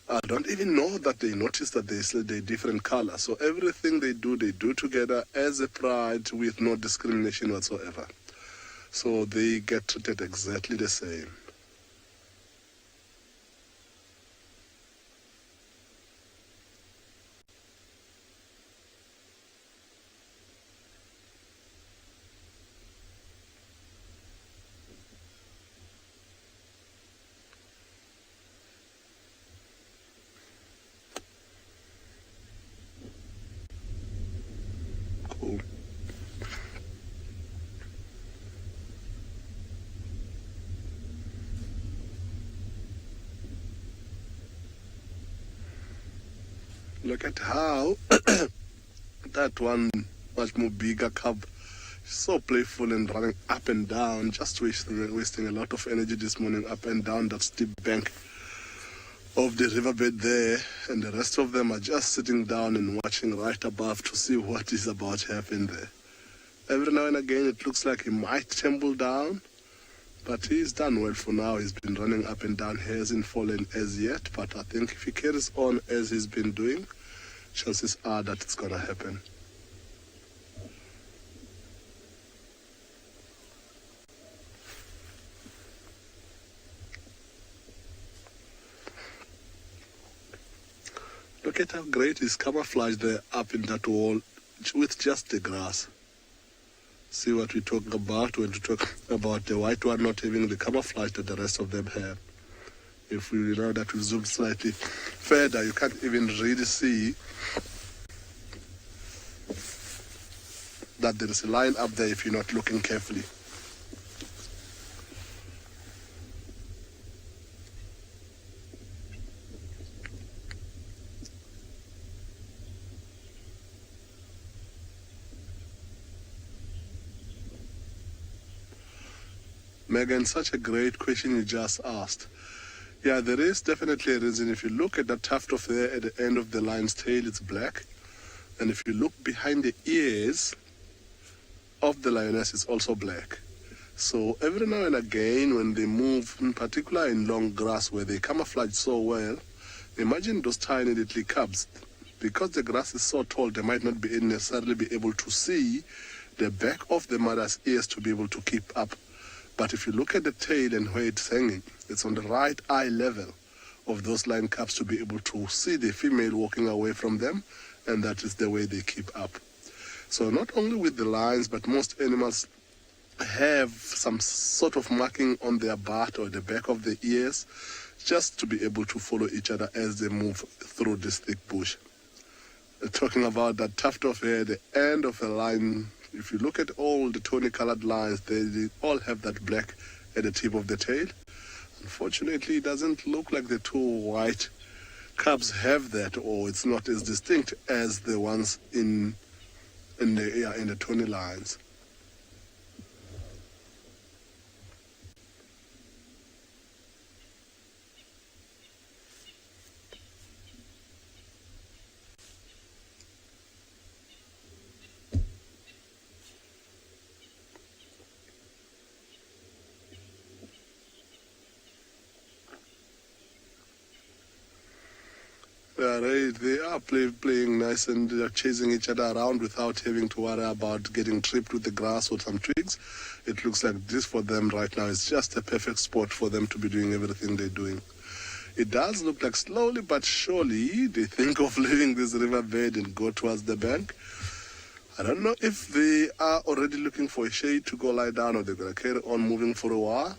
I don't even know that they notice that they're different colors. So everything they do together as a pride with no discrimination whatsoever. So they get treated exactly the same. Cool. Look at how that one much more bigger cub is so playful and running up and down, just wasting a lot of energy this morning up and down that steep bank of the riverbed there, and the rest of them are just sitting down and watching right above to see what is about to happen there. Every now and again it looks like he might tumble down, but he's done well for now. He's been running up and down. He hasn't fallen as yet, but I think if he carries on as he's been doing, chances are that it's going to happen. Look at how great his camouflage there up in that wall with just the grass. See what we talk about when we talk about the white one not having the camouflage that the rest of them have. If we know that we zoom slightly further, you can't even really see that there is a line up there if you're not looking carefully. Megan, such a great question you just asked. Yeah, there is definitely a reason. If you look at that tuft of hair at the end of the lion's tail, it's black. And if you look behind the ears of the lioness, it's also black. So every now and again when they move, in particular in long grass where they camouflage so well, imagine those tiny little cubs. Because the grass is so tall, they might not be necessarily be able to see the back of the mother's ears to be able to keep up. But if you look at the tail and where it's hanging, it's on the right eye level of those lion cubs to be able to see the female walking away from them, and that is the way they keep up. So not only with the lions, but most animals have some sort of marking on their butt or the back of the ears, just to be able to follow each other as they move through this thick bush. Talking about that tuft of hair, the end of a lion, if you look at all the tawny-colored lines, they all have that black at the tip of the tail. Unfortunately, it doesn't look like the two white cubs have that, or it's not as distinct as the ones in the tawny lines. They are playing nice and chasing each other around without having to worry about getting tripped with the grass or some twigs. It looks like this for them right now is just a perfect spot for them to be doing everything they're doing. It does look like slowly but surely they think of leaving this riverbed and go towards the bank. I don't know if they are already looking for a shade to go lie down or they're going to carry on moving for a while.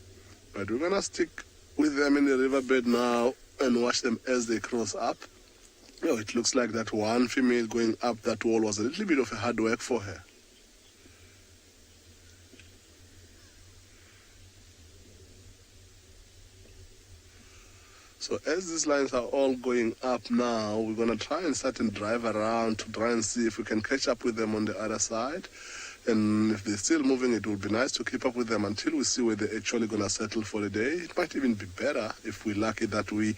But we're going to stick with them in the riverbed now and watch them as they cross up. Oh, it looks like that one female going up that wall was a little bit of a hard work for her. So as these lines are all going up now, we're going to try and start and drive around to try and see if we can catch up with them on the other side. And if they're still moving, it would be nice to keep up with them until we see where they're actually going to settle for the day. It might even be better if we're lucky that we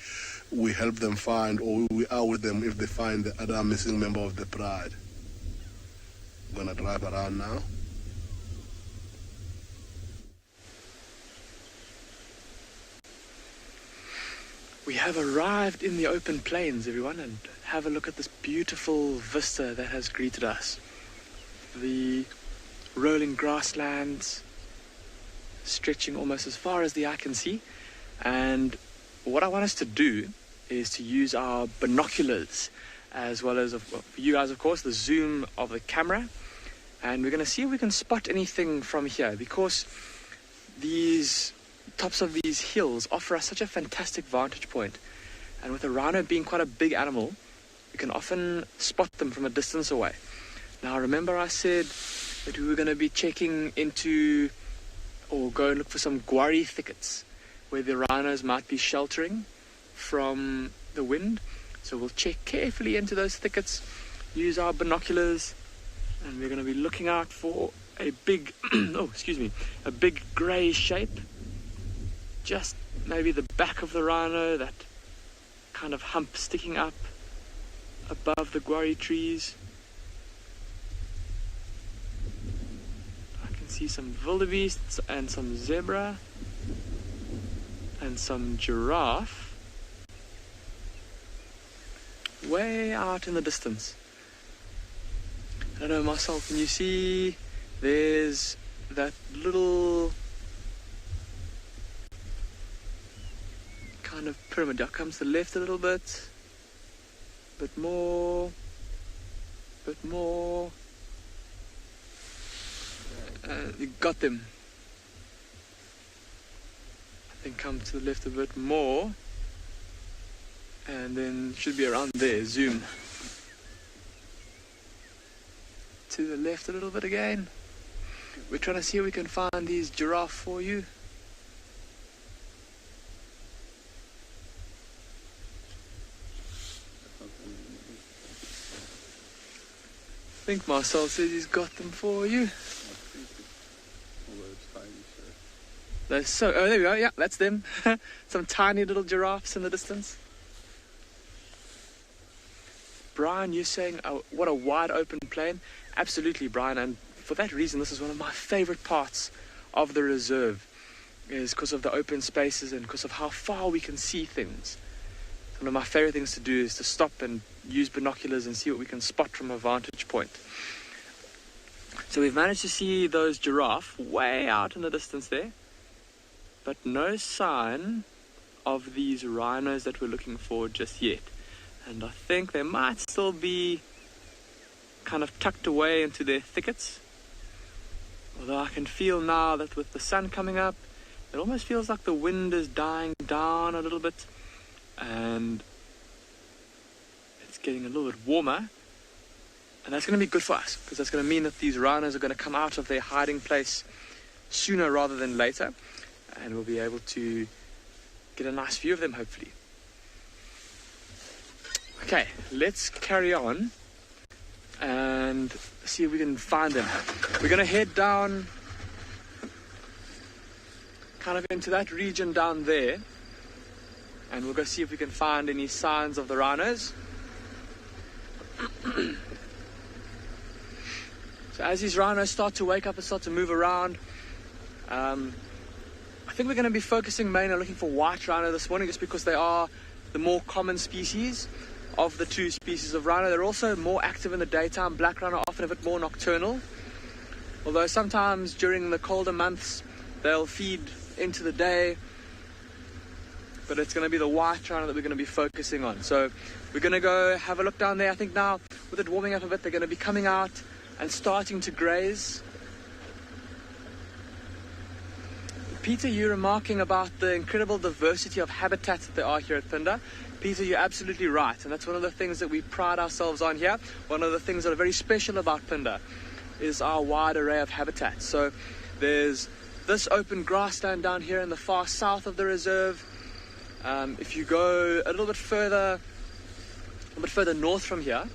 help them find, or we are with them if they find the other missing member of the pride. I'm going to drive around now. We have arrived in the open plains, everyone, and have a look at this beautiful vista that has greeted us. The rolling grasslands stretching almost as far as the eye can see. And what I want us to do is to use our binoculars, as well as, for you guys, of course, the zoom of the camera. And we're going to see if we can spot anything from here, because these tops of these hills offer us such a fantastic vantage point. And with a rhino being quite a big animal, we can often spot them from a distance away. Now, remember I said that we were going to be checking into, or go and look for some guarri thickets where the rhinos might be sheltering from the wind. So we'll check carefully into those thickets, use our binoculars, and we're going to be looking out for a big, a big grey shape. Just maybe the back of the rhino, that kind of hump sticking up above the guarri trees. I can see some wildebeests and some zebra and some giraffe way out in the distance. I don't know, Marcel, can you see there's that little kind of pyramid? Up comes to the left a little bit more. You got them. I think come to the left a bit more, and then should be around there. Zoom to the left a little bit again. We're trying to see if we can find these giraffe for you. I think Marcel says he's got them for you. They're so, oh, there we go, yeah, that's them. Some tiny little giraffes in the distance. Brian, you're saying, oh, what a wide open plain. Absolutely, Brian, and for that reason, this is one of my favorite parts of the reserve, is because of the open spaces and because of how far we can see things. One of my favorite things to do is to stop and use binoculars and see what we can spot from a vantage point. So we've managed to see those giraffe way out in the distance there, but no sign of these rhinos that we're looking for just yet. And I think they might still be kind of tucked away into their thickets. Although I can feel now that with the sun coming up, it almost feels like the wind is dying down a little bit, and it's getting a little bit warmer. And that's going to be good for us, because that's going to mean that these rhinos are going to come out of their hiding place sooner rather than later, and we'll be able to get a nice view of them, hopefully. Okay, let's carry on and see if we can find them. We're going to head down kind of into that region down there, and we'll go see if we can find any signs of the rhinos. So as these rhinos start to wake up and start to move around, I think we're going to be focusing mainly on looking for white rhino this morning, just because they are the more common species of the two species of rhino. They're also more active in the daytime. Black rhino are often a bit more nocturnal, although sometimes during the colder months they'll feed into the day. But it's going to be the white rhino that we're going to be focusing on. So we're going to go have a look down there. I think now, with it warming up a bit, they're going to be coming out and starting to graze. Peter, you're remarking about the incredible diversity of habitats that there are here at Phinda. Peter, you're absolutely right, and that's one of the things that we pride ourselves on here. One of the things that are very special about Phinda is our wide array of habitats. So there's this open grassland down here in the far south of the reserve. If you go a little bit further north from here,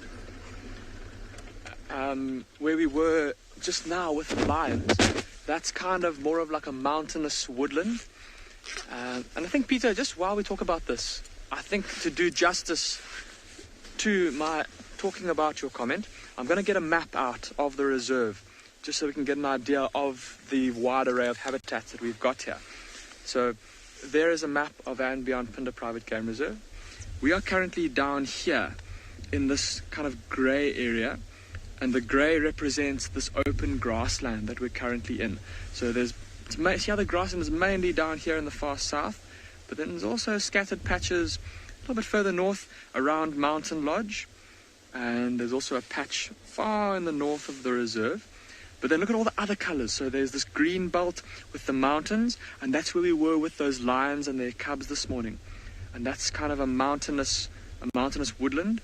where we were just now with the lions, that's kind of more of like a mountainous woodland. And I think, Peter, just while we talk about this, I think to do justice to my talking about your comment, I'm going to get a map out of the reserve just so we can get an idea of the wide array of habitats that we've got here. So there is a map of and beyond Phinda Private Game Reserve. We are currently down here in this kind of grey area, and the grey represents this open grassland that we're currently in. So see how the grassland is mainly down here in the far south, but then there's also scattered patches a little bit further north around Mountain Lodge, and there's also a patch far in the north of the reserve. But then look at all the other colours. So there's this green belt with the mountains, and that's where we were with those lions and their cubs this morning. And that's kind of a mountainous woodland.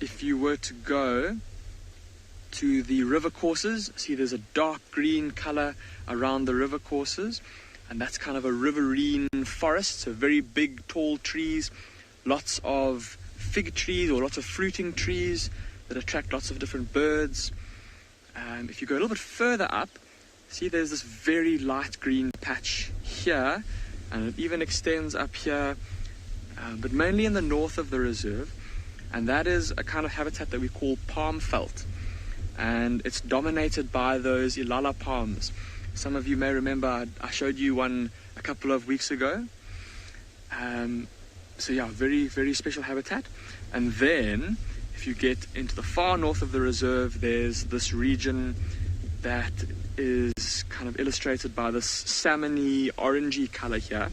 If you were to go to the river courses, see there's a dark green colour around the river courses, and that's kind of a riverine forest, so very big tall trees, lots of fig trees or lots of fruiting trees that attract lots of different birds. If you go a little bit further up, see there's this very light green patch here, and it even extends up here, but mainly in the north of the reserve, and that is a kind of habitat that we call palm felt, and it's dominated by those ilala palms. Some of you may remember I showed you one a couple of weeks ago. So yeah, very, very special habitat. And then if you get into the far north of the reserve, there's this region that is kind of illustrated by this salmony orangey color here,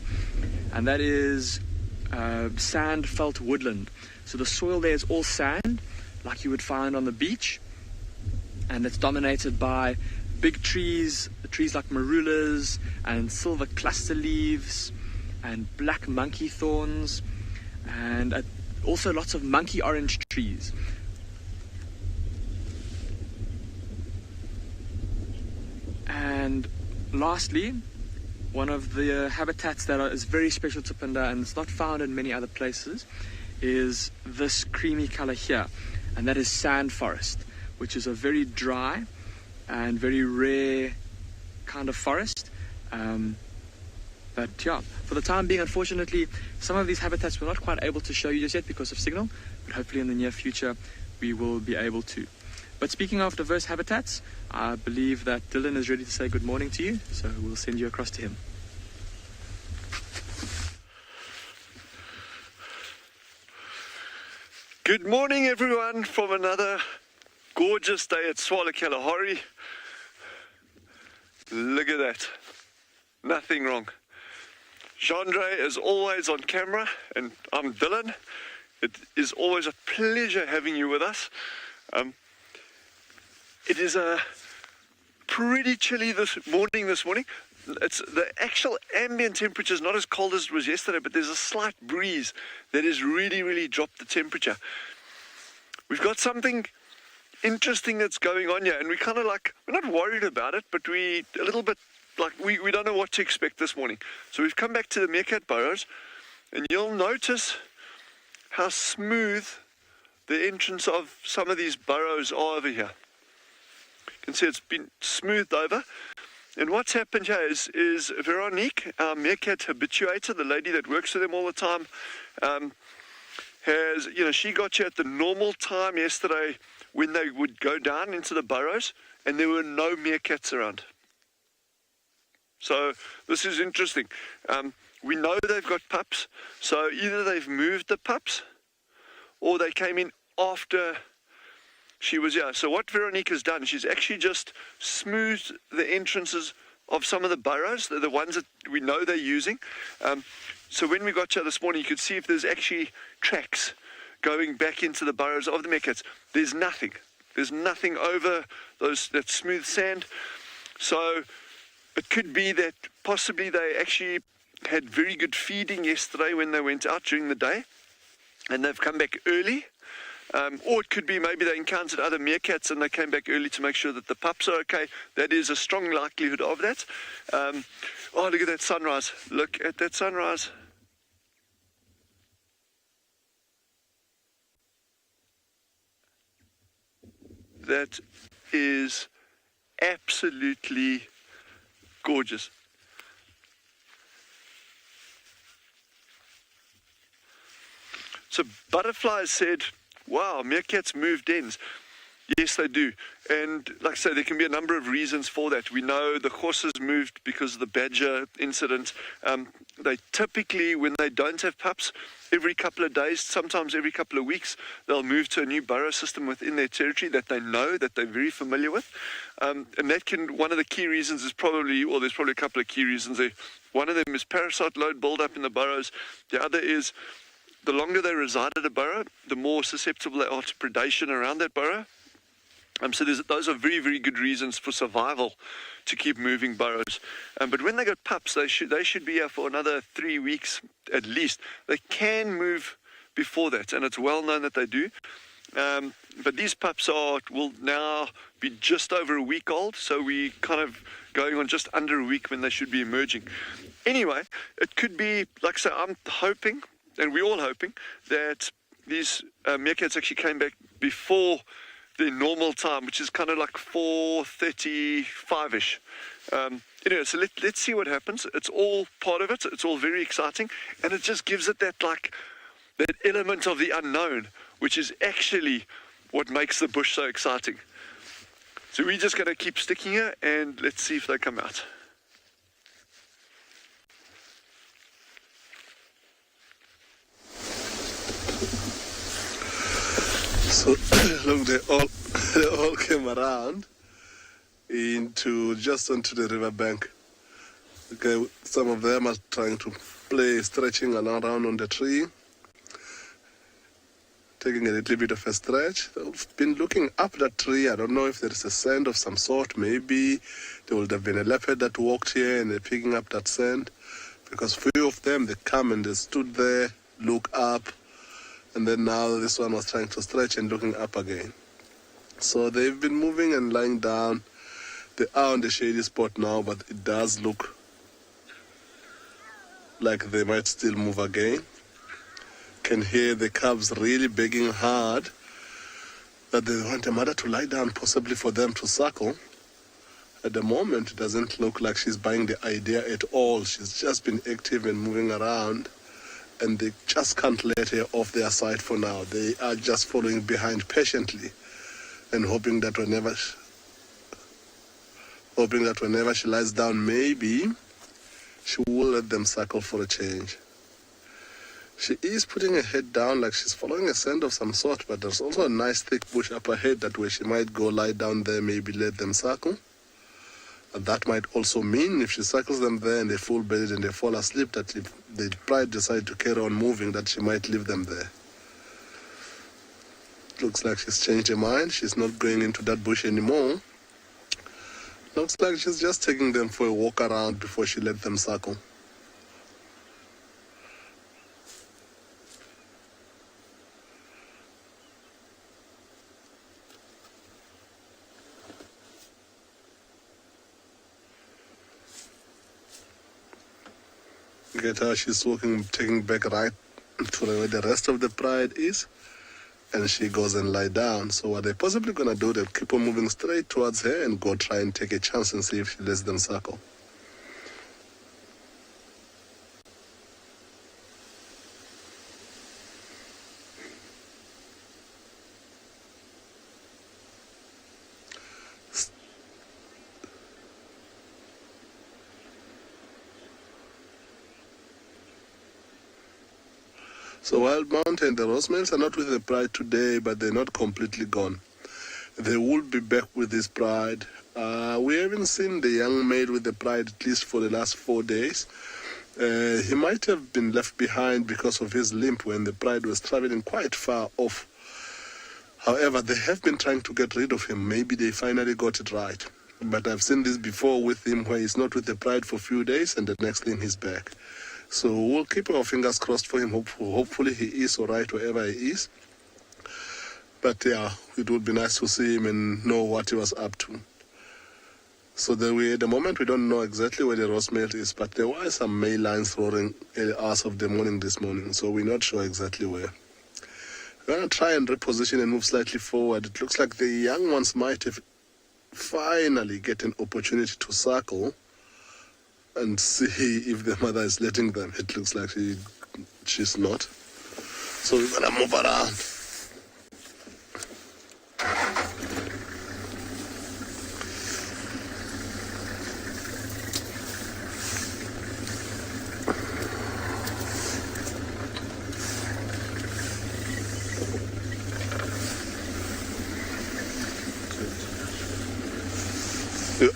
and that is sand felt woodland. So the soil there is all sand, like you would find on the beach, and it's dominated by big trees like marulas and silver cluster leaves and black monkey thorns, and also lots of monkey orange trees. And lastly, one of the habitats that is very special to Phinda, and it's not found in many other places, is this creamy color here, and that is sand forest, which is a very dry and very rare kind of forest. But yeah, for the time being, unfortunately, some of these habitats we're not quite able to show you just yet because of signal, but hopefully in the near future we will be able to. But speaking of diverse habitats, I believe that Dylan is ready to say good morning to you, so we'll send you across to him. Good morning, everyone, from another gorgeous day at Swala Kalahari. Look at that. Nothing wrong. Gendry is always on camera, and I'm Dylan. It is always a pleasure having you with us. It is a pretty chilly this morning. It's the actual ambient temperature is not as cold as it was yesterday, but there's a slight breeze that has really, really dropped the temperature. We've got something interesting that's going on here, and we're kind of like, we're not worried about it, but we a little bit like we don't know what to expect this morning. So we've come back to the meerkat burrows, and you'll notice how smooth the entrance of some of these burrows are over here. You can see it's been smoothed over. And what's happened here is Veronique, our meerkat habituator, the lady that works with them all the time, she got here at the normal time yesterday when they would go down into the burrows, and there were no meerkats around. So this is interesting. We know they've got pups, so either they've moved the pups or they came in after she was here. So what Veronica's done, she's actually just smoothed the entrances of some of the burrows, the ones that we know they're using. So when we got here this morning, you could see if there's actually tracks going back into the burrows of the meerkats. There's nothing. There's nothing over that smooth sand. So it could be that possibly they actually had very good feeding yesterday when they went out during the day, and they've come back early. Or it could be maybe they encountered other meerkats and they came back early to make sure that the pups are okay. That is a strong likelihood of that. Oh, look at that sunrise. Look at that sunrise. That is absolutely gorgeous. So butterflies said, wow, meerkats move dens. Yes, they do. And like I say, there can be a number of reasons for that. We know the horses moved because of the badger incident. They typically, when they don't have pups, every couple of days, sometimes every couple of weeks, they'll move to a new burrow system within their territory that they know, that they're very familiar with. And that can, one of the key reasons is probably, or there's probably a couple of key reasons there. One of them is parasite load build-up in the burrows. The other is the longer they reside at a burrow, the more susceptible they are to predation around that burrow. So those are very, very good reasons for survival to keep moving burrows. But when they got pups, they should be here for another 3 weeks at least. They can move before that, and it's well known that they do. But these pups will now be just over a week old, so we kind of going on just under a week when they should be emerging. Anyway, it could be, like I say, I'm hoping, and we're all hoping, that these meerkats actually came back before the normal time, which is kind of like 4:35ish. Anyway, so let's see what happens. It's all part of it. It's all very exciting, and it just gives it that element of the unknown, which is actually what makes the bush so exciting. So we're just going to keep sticking here, and let's see if they come out. So look, they all came around just onto the riverbank. Okay, some of them are trying to play, stretching around on the tree, taking a little bit of a stretch. They've been looking up that tree. I don't know if there is a scent of some sort. Maybe there would have been a leopard that walked here and they're picking up that scent, because few of them, they come and they stood there, look up, and then now this one was trying to stretch and looking up again. So they've been moving and lying down. They are on the shady spot now, but it does look like they might still move again. Can hear the cubs really begging hard that they want a mother to lie down, possibly for them to suckle. At the moment, it doesn't look like she's buying the idea at all. She's just been active and moving around, and they just can't let her off their side for now. They are just following behind patiently and hoping that whenever she lies down, maybe she will let them suckle for a change. She is putting her head down like she's following a scent of some sort, but there's also a nice thick bush up ahead that way she might go lie down there, maybe let them suckle. And that might also mean if she suckles them there and they're full bellied and they fall asleep, that if the pride decide to carry on moving, that she might leave them there. Looks like she's changed her mind. She's not going into that bush anymore. Looks like she's just taking them for a walk around before she let them suckle. Get how she's walking, taking back right to where the rest of the pride is, and she goes and lie down. So what they're possibly going to do, they'll keep on moving straight towards her and go try and take a chance and see if she lets them suckle. So Wild Mountain, the Rosemales are not with the pride today, but they're not completely gone. They will be back with this pride. We haven't seen the young male with the pride at least for the last 4 days. He might have been left behind because of his limp when the pride was traveling quite far off. However, they have been trying to get rid of him. Maybe they finally got it right. But I've seen this before with him where he's not with the pride for a few days and the next thing he's back. So we'll keep our fingers crossed for him. Hopefully he is all right wherever he is. But yeah, it would be nice to see him and know what he was up to. So at the moment we don't know exactly where the Rosemale is, but there were some male lions roaring early hours of the morning this morning, so we're not sure exactly where. We're going to try and reposition and move slightly forward. It looks like the young ones might have finally get an opportunity to circle and see if the mother is letting them. It looks like she's not. So we're going to move around.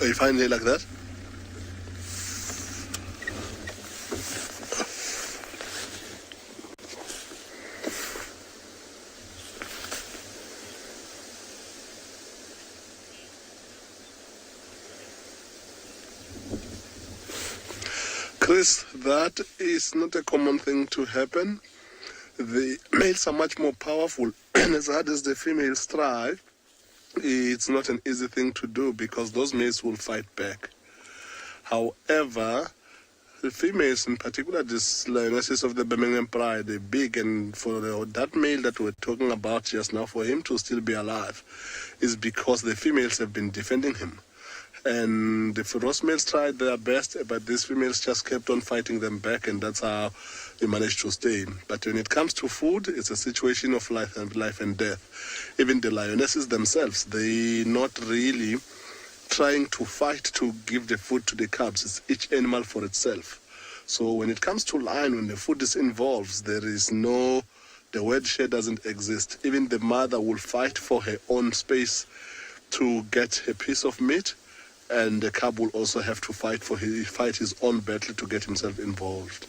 Are you finding it like that? Chris, that is not a common thing to happen. The males are much more powerful, and as hard as the females try, it's not an easy thing to do because those males will fight back. However, the females, in particular this lionesses of the Birmingham Pride, they're big, and for that male that we're talking about just now, for him to still be alive is because the females have been defending him. And the feroz males tried their best, but these females just kept on fighting them back, and that's how they managed to stay. But when it comes to food, it's a situation of life and death. Even the lionesses themselves, they're not really trying to fight to give the food to the cubs. It's each animal for itself. So when it comes to lion, when the food is involved, there is the word share doesn't exist. Even the mother will fight for her own space to get a piece of meat, and the cub will also have to fight his own battle to get himself involved.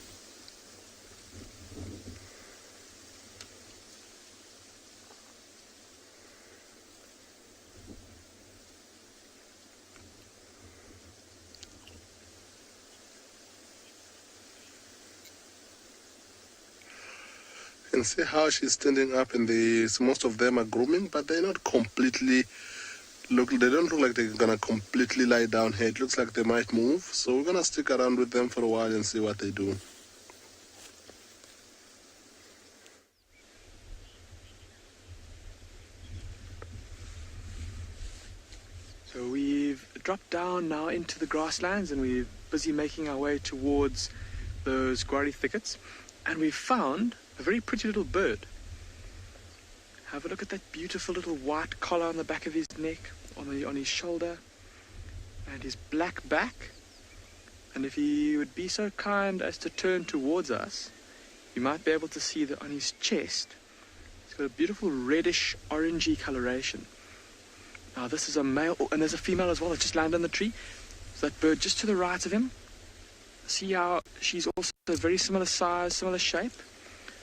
And see how she's standing up, and most of them are grooming, but they're not completely they don't look like they're gonna completely lie down here. It looks like they might move, so we're gonna stick around with them for a while and see what they do. So we've dropped down now into the grasslands, and we're busy making our way towards those guarri thickets, and we've found a very pretty little bird. Have a look at that beautiful little white collar on the back of his neck, on his shoulder, and his black back. And if he would be so kind as to turn towards us, you might be able to see that on his chest, he's got a beautiful reddish orangey coloration. Now this is a male, and there's a female as well that just landed on the tree. So that bird just to the right of him. See how she's also very similar size, similar shape,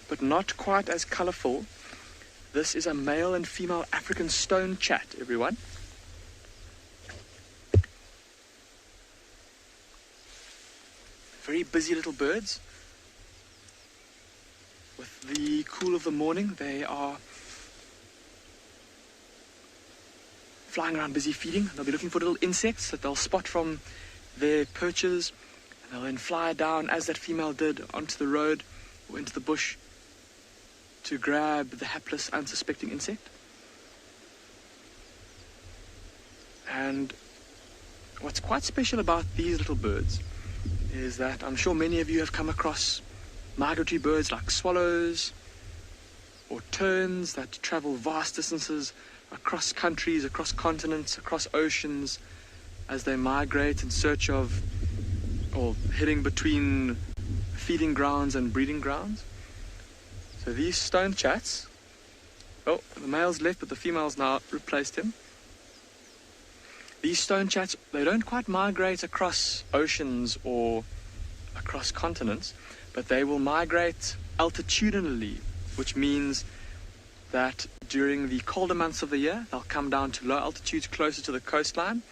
but not quite as colorful. This is a male and female African stone chat, everyone. Very busy little birds. With the cool of the morning, they are flying around busy feeding. They'll be looking for little insects that they'll spot from their perches, and they'll then fly down, as that female did, onto the road or into the bush to grab the hapless, unsuspecting insect. And what's quite special about these little birds is that I'm sure many of you have come across migratory birds like swallows or terns that travel vast distances across countries, across continents, across oceans as they migrate in search of, or heading between feeding grounds and breeding grounds. So these stone chats, oh, the male's left, but the female's now replaced him. These stone chats, they don't quite migrate across oceans or across continents, but they will migrate altitudinally, which means that during the colder months of the year, they'll come down to low altitudes closer to the coastline,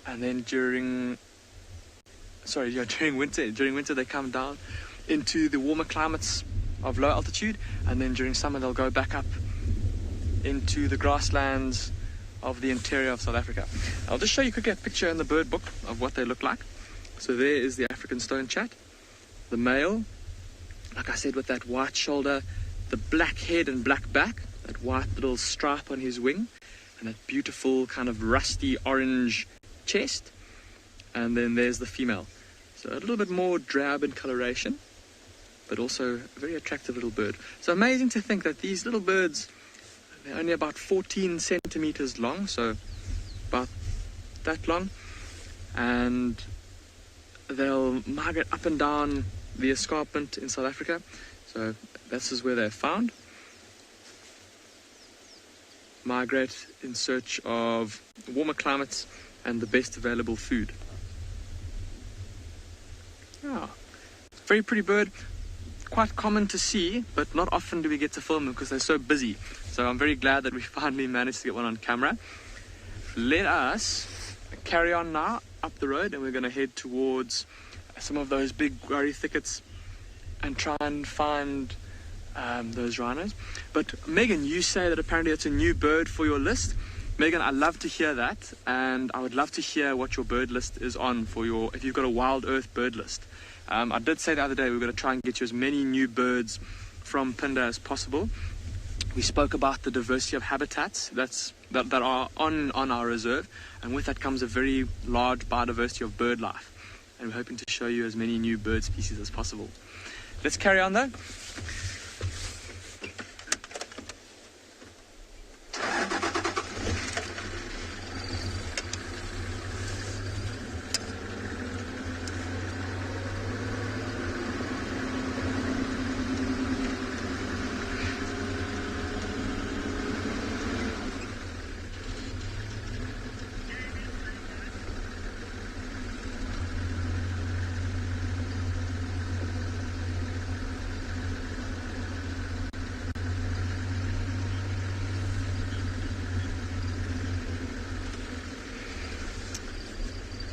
and then during winter they come down into the warmer climates of low altitude, and then during summer they'll go back up into the grasslands of the interior of South Africa. I'll just show you quickly a picture in the bird book of what they look like. So there is the African stone chat, the male, like I said, with that white shoulder, the black head and black back, that white little stripe on his wing, and that beautiful kind of rusty orange chest. And then there's the female. So a little bit more drab in coloration, but also a very attractive little bird. So amazing to think that these little birds, they're only about 14 centimeters long, so about that long, and they'll migrate up and down the escarpment in South Africa. So this is where they're found. Migrate in search of warmer climates and the best available food. Yeah, very pretty bird. Quite common to see, but not often do we get to film them because they're so busy. So I'm very glad that we finally managed to get one on camera. Let us carry on now up the road, and we're going to head towards some of those big guarri thickets and try and find those rhinos. But Megan, you say that apparently it's a new bird for your list. Megan, I'd love to hear that, and I would love to hear what your bird list is on for if you've got a wild earth bird list. I did say the other day we were going to try and get you as many new birds from Phinda as possible. We spoke about the diversity of habitats that are on our reserve, and with that comes a very large biodiversity of bird life. And we're hoping to show you as many new bird species as possible. Let's carry on though.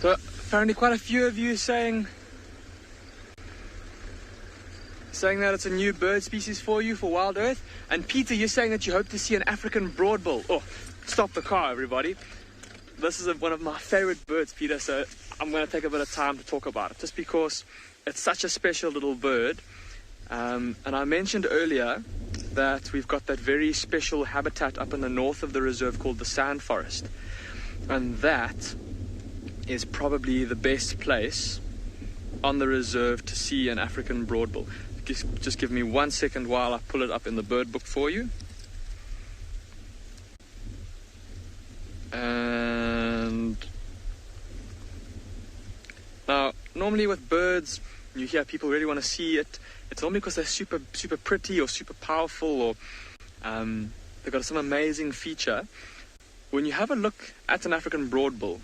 So apparently quite a few of you saying that it's a new bird species for you for wild earth. And Peter, you're saying that you hope to see an African broadbill. Oh, stop the car, everybody. This is one of my favorite birds, Peter, so I'm going to take a bit of time to talk about it, just because it's such a special little bird. And I mentioned earlier that we've got that very special habitat up in the north of the reserve called the sand forest. And that is probably the best place on the reserve to see an African broadbill. Just give me 1 second while I pull it up in the bird book for you. And now, normally with birds, you hear people really want to see it. It's normally because they're super pretty or super powerful, or they've got some amazing feature. When you have a look at an African broadbill,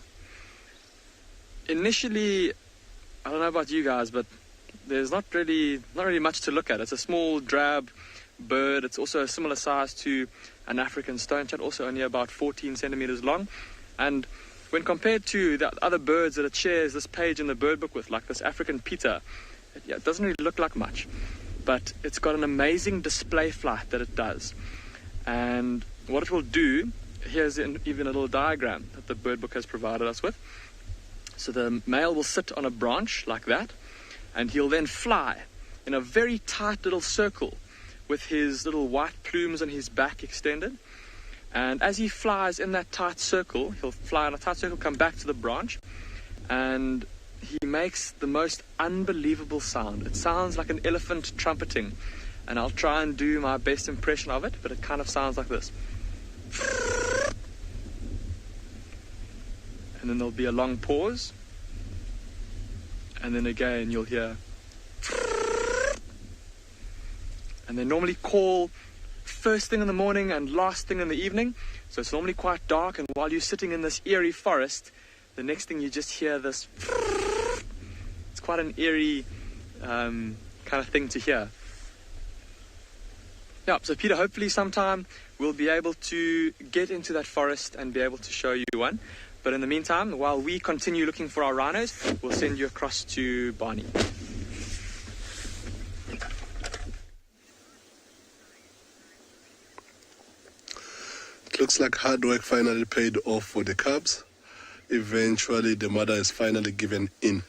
initially, I don't know about you guys, but there's not really much to look at. It's a small, drab bird. It's also a similar size to an African stone chat, also only about 14 centimeters long. And when compared to the other birds that it shares this page in the bird book with, like this African pita, it doesn't really look like much. But it's got an amazing display flight that it does. And what it will do, here's even a little diagram that the bird book has provided us with. So the male will sit on a branch like that, and he'll then fly in a very tight little circle with his little white plumes on his back extended. And as he flies in that tight circle, he'll fly in a tight circle, come back to the branch, and he makes the most unbelievable sound. It sounds like an elephant trumpeting, and I'll try and do my best impression of it, but it kind of sounds like this. And then there'll be a long pause, and then again you'll hear, and and they normally call first thing in the morning and last thing in the evening. So it's normally quite dark, and while you're sitting in this eerie forest, the next thing you just hear this. It's quite an eerie kind of thing to hear. Yeah, so Peter, hopefully sometime we'll be able to get into that forest and be able to show you one. But in the meantime, while we continue looking for our rhinos, we'll send you across to Barney. It looks like hard work finally paid off for the cubs. Eventually, the mother is finally given in.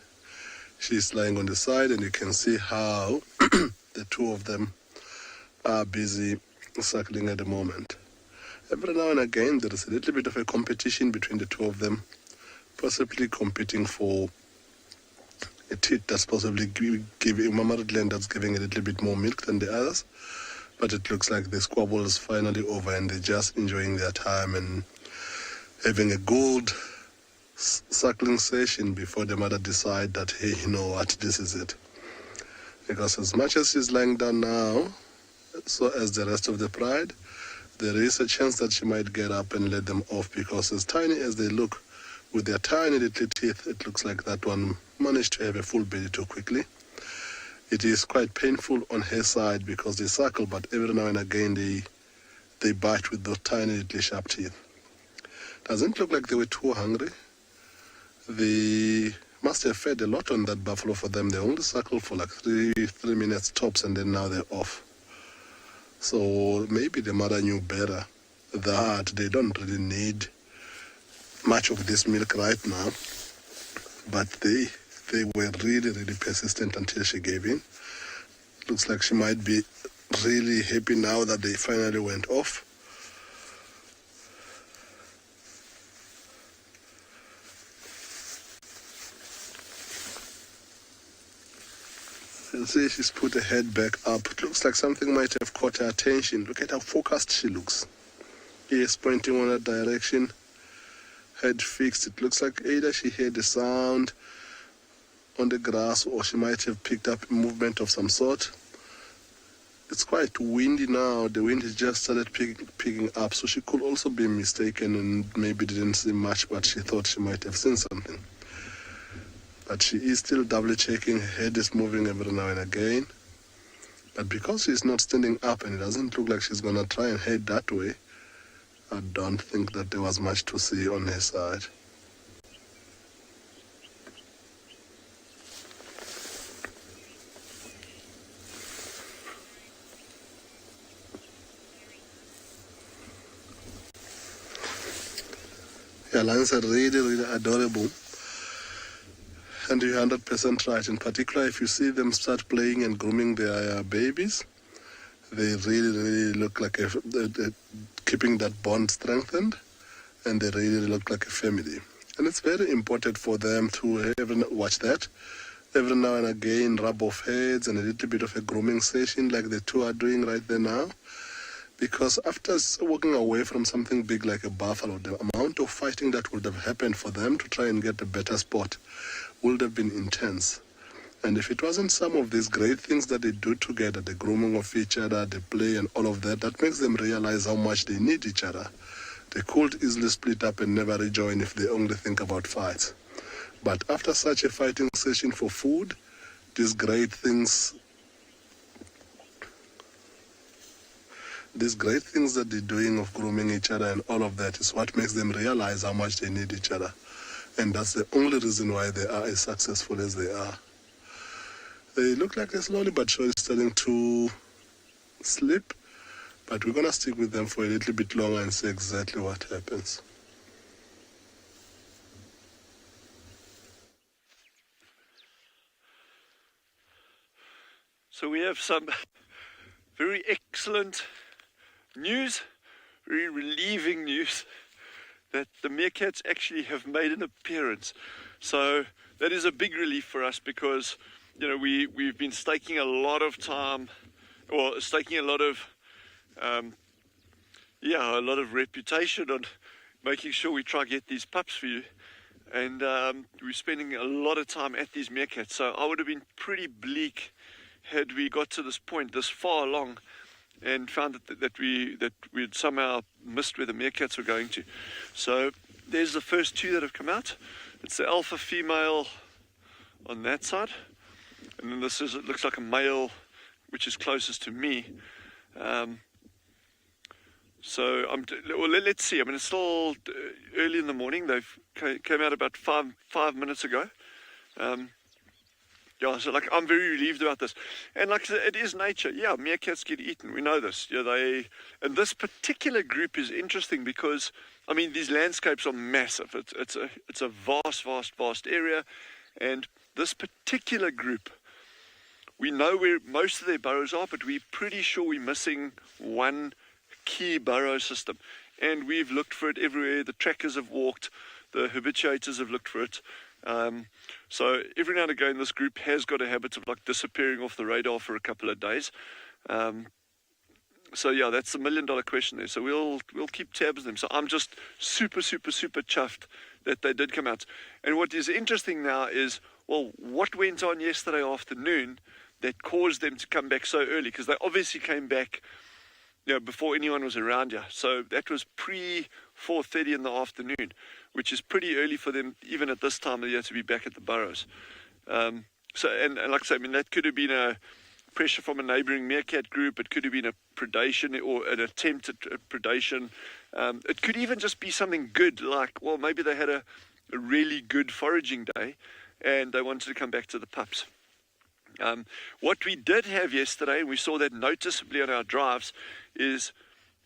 She's lying on the side, and you can see how the two of them are busy suckling at the moment. Every now and again, there is a little bit of a competition between the two of them, possibly competing for a teat that's possibly giving mama gland that's giving a little bit more milk than the others. But it looks like the squabble is finally over, and they're just enjoying their time and having a good suckling session before the mother decide that, hey, you know what, this is it. Because as much as she's lying down now, so as the rest of the pride, there is a chance that she might get up and let them off, because as tiny as they look, with their tiny little teeth, it looks like that one managed to have a full belly too quickly. It is quite painful on her side because they suckle, but every now and again they bite with those tiny little sharp teeth. Doesn't look like they were too hungry. They must have fed a lot on that buffalo for them. They only suckled for like three minutes tops, and then now they're off. So maybe the mother knew better that they don't really need much of this milk right now. But they were really, really persistent until she gave in. Looks like she might be really happy now that they finally went off. You see, she's put her head back up. It looks like something might have caught her attention. Look at how focused she looks. Ears pointing on that direction. Head fixed. It looks like either she heard a sound on the grass, or she might have picked up a movement of some sort. It's quite windy now. The wind has just started picking up, so she could also be mistaken and maybe didn't see much, but she thought she might have seen something. But she is still doubly checking. Her head is moving every now and again. But because she's not standing up and it doesn't look like she's going to try and head that way, I don't think that there was much to see on her side. Yeah, lions are really, really adorable. And you're 100% right. In particular, if you see them start playing and grooming their babies, they really, really look like they're keeping that bond strengthened, and they really look like a family. And it's very important for them to watch that. Every now and again, rub off heads and a little bit of a grooming session like the two are doing right there now. Because after walking away from something big like a buffalo, the amount of fighting that would have happened for them to try and get a better spot would have been intense. And if it wasn't some of these great things that they do together, the grooming of each other, the play and all of that, that makes them realize how much they need each other. They could easily split up and never rejoin if they only think about fights. But after such a fighting session for food, these great things that they're doing of grooming each other and all of that is what makes them realize how much they need each other. And that's the only reason why they are as successful as they are. They look like they're slowly but surely starting to sleep, but we're going to stick with them for a little bit longer and see exactly what happens. So we have some very excellent news, very relieving news, that the meerkats actually have made an appearance. So that is a big relief for us, because we've been staking a lot of time, or staking a lot of reputation on making sure we try to get these pups for you, and we're spending a lot of time at these meerkats. So I would have been pretty bleak had we got to this point this far along and found that we had somehow missed where the meerkats were going to. So there's the first two that have come out. It's the alpha female on that side, and then it looks like a male, which is closest to me. So let's see. I mean, it's still early in the morning. They've came out about five minutes ago. Yeah, so like I'm very relieved about this, and like I said, it is nature. Yeah, meerkats get eaten. We know this. Yeah, and this particular group is interesting because I mean these landscapes are massive. It's a vast area, and this particular group, we know where most of their burrows are, but we're pretty sure we're missing one key burrow system, and we've looked for it everywhere. The trackers have walked, the habituators have looked for it. So every now and again this group has got a habit of like disappearing off the radar for a couple of days. So yeah, that's the $1 million question there. So we'll keep tabs on them. So I'm just super chuffed that they did come out. And what is interesting now is, well, what went on yesterday afternoon that caused them to come back so early? Because they obviously came back, you know, before anyone was around here. So that was pre 4:30 in the afternoon, which is pretty early for them, even at this time of the year, to be back at the burrows. So and like I say, I mean, that could have been a pressure from a neighbouring meerkat group. It could have been a predation or an attempt at predation. It could even just be something good, like, well, maybe they had a really good foraging day and they wanted to come back to the pups. What we did have yesterday, and we saw that noticeably on our drives, is,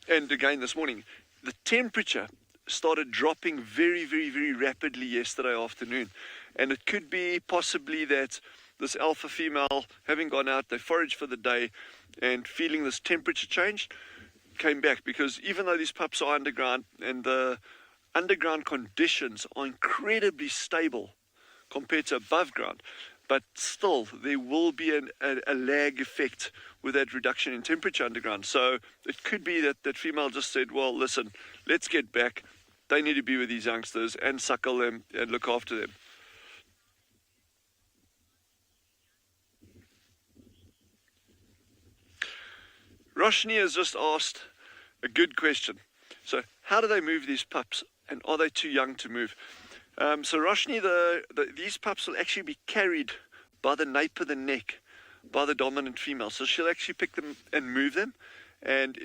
and again this morning, the temperature started dropping very rapidly yesterday afternoon. And it could be possibly that this alpha female, having gone out, they foraged for the day and feeling this temperature change, came back. Because even though these pups are underground and the underground conditions are incredibly stable compared to above ground, but still there will be a lag effect with that reduction in temperature underground. So it could be that female just said, well, listen, let's get back. They need to be with these youngsters and suckle them and look after them. Roshni has just asked a good question. So how do they move these pups, and are they too young to move? So Roshni, these pups will actually be carried by the nape of the neck by the dominant female. So she'll actually pick them and move them. And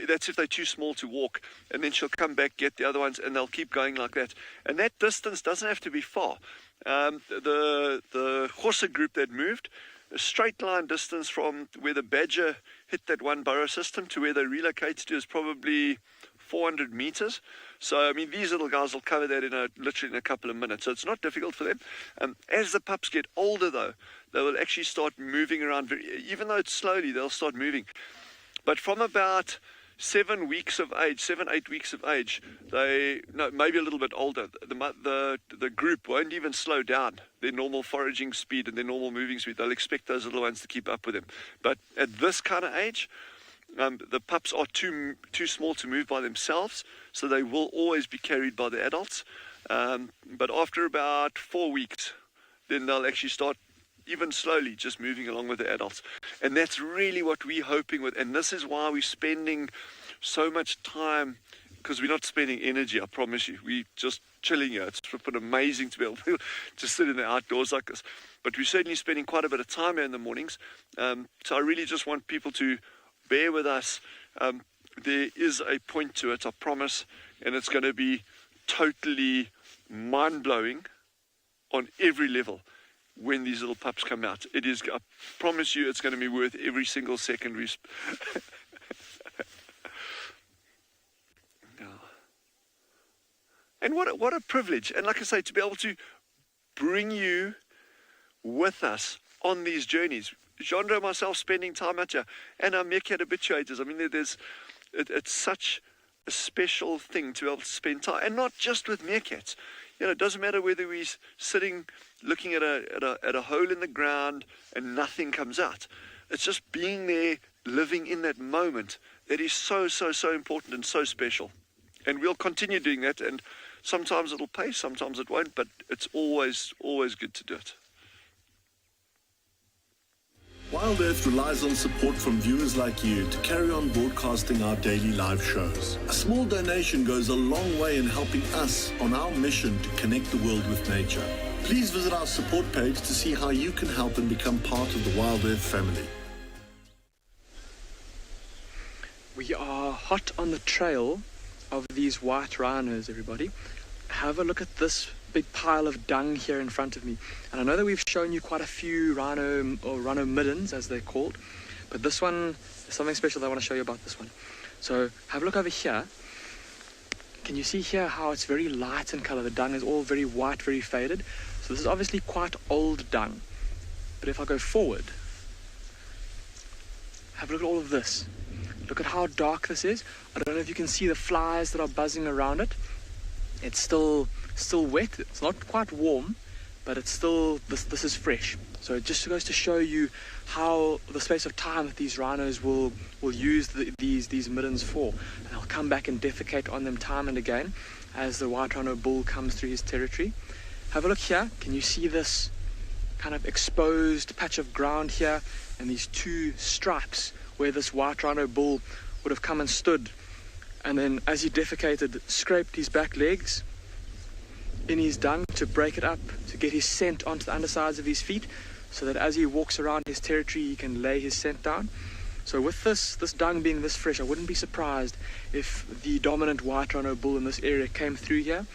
that's if they're too small to walk. And then she'll come back, get the other ones, and they'll keep going like that. And that distance doesn't have to be far. The KHOZA group that moved, a straight line distance from where the badger hit that one burrow system to where they relocated to is probably 400 meters. So, I mean, these little guys will cover that literally in a couple of minutes. So it's not difficult for them. As the pups get older, though, they will actually start moving around. Even though it's slowly, they'll start moving. But from about 7 weeks of age, 7-8 weeks of age, maybe a little bit older, the group won't even slow down their normal foraging speed and their normal moving speed. They'll expect those little ones to keep up with them. But at this kind of age, the pups are too small to move by themselves, so they will always be carried by the adults. But after about 4 weeks, then they'll actually start even slowly just moving along with the adults. And that's really what we're hoping with. And this is why we're spending so much time, because we're not spending energy, I promise you. We're just chilling here. It's been amazing to be able to sit in the outdoors like this. But we're certainly spending quite a bit of time here in the mornings. So I really just want people to bear with us. There is a point to it, I promise. And it's going to be totally mind-blowing on every level when these little pups come out. It is, I promise you, it's going to be worth every single second we And what a privilege. And like I say, to be able to bring you with us on these journeys. Jandro and myself spending time out here, and our meerkat habituators. I mean, it's such a special thing to be able to spend time, and not just with meerkats. You know, it doesn't matter whether we're sitting looking at a hole in the ground and nothing comes out. It's just being there, living in that moment, that is so important and so special. And we'll continue doing that, and sometimes it'll pay, sometimes it won't, but it's always good to do it. Wild Earth relies on support from viewers like you to carry on broadcasting our daily live shows. A small donation goes a long way in helping us on our mission to connect the world with nature. Please visit our support page to see how you can help and become part of the Wild Earth family. We are hot on the trail of these white rhinos, everybody. Have a look at this big pile of dung here in front of me. And I know that we've shown you quite a few rhino or rhino middens, as they're called, but this one, there's something special that I want to show you about this one. So have a look over here. Can you see here how it's very light in color? The dung is all very white, very faded. So this is obviously quite old dung. But if I go forward, have a look at all of this. Look at how dark this is. I don't know if you can see the flies that are buzzing around it. It's still wet. It's not quite warm, but it's still, this is fresh. So it just goes to show you how the space of time that these rhinos will use these middens for. And they'll come back and defecate on them time and again as the white rhino bull comes through his territory. Have a look here. Can you see this kind of exposed patch of ground here and these two stripes where this white rhino bull would have come and stood, and then as he defecated, scraped his back legs in his dung to break it up, to get his scent onto the undersides of his feet, so that as he walks around his territory, he can lay his scent down. So with this dung being this fresh, I wouldn't be surprised if the dominant white rhino bull in this area came through here,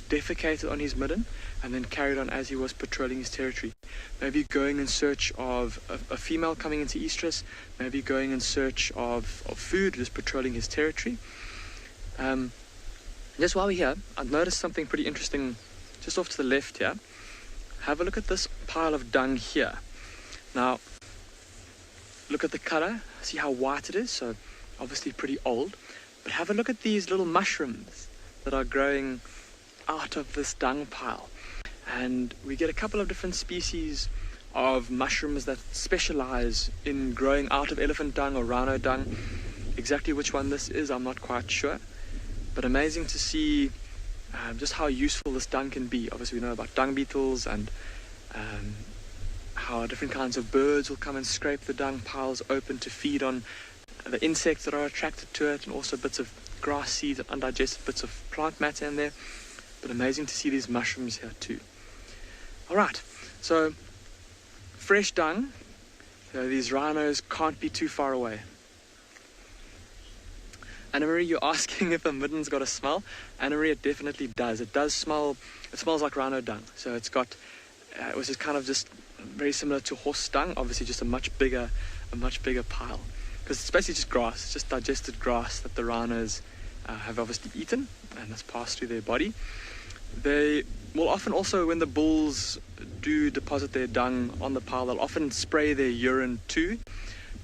defecated on his midden, and then carried on as he was patrolling his territory. Maybe going in search of a female coming into estrus, maybe going in search of food, just patrolling his territory. Just while we're here, I've noticed something pretty interesting just off to the left here. Have a look at this pile of dung here. Now, look at the color, see how white it is, so obviously pretty old. But have a look at these little mushrooms that are growing out of this dung pile. And we get a couple of different species of mushrooms that specialize in growing out of elephant dung or rhino dung. Exactly which one this is, I'm not quite sure. But amazing to see just how useful this dung can be. Obviously we know about dung beetles and how different kinds of birds will come and scrape the dung piles open to feed on the insects that are attracted to it, and also bits of grass seeds and undigested bits of plant matter in there. But amazing to see these mushrooms here too. Alright, so fresh dung. So these rhinos can't be too far away. Anna-Marie, you're asking if the midden's got a smell. Anna-Marie, it definitely does. It does smell, it smells like rhino dung. So it's got, it was just kind of just very similar to horse dung, obviously just a much bigger pile. Because it's basically just grass, it's just digested grass that the rhinos have obviously eaten and that's passed through their body. They will often also, when the bulls do deposit their dung on the pile, they'll often spray their urine too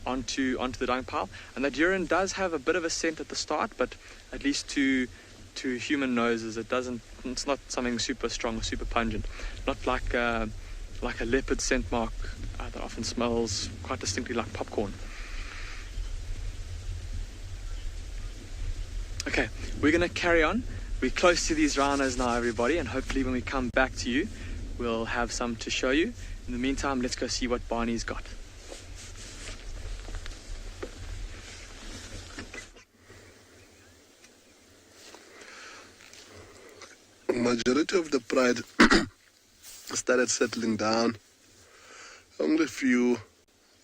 onto the dung pile, and that urine does have a bit of a scent at the start, but at least to human noses it's not something super strong or super pungent, not like a leopard scent mark that often smells quite distinctly like popcorn. Okay, we're going to carry on. We're close to these rhinos now, everybody, and hopefully when we come back to you we'll have some to show you. In the meantime, let's go see what Barney's got. Majority of the pride started settling down. Only a few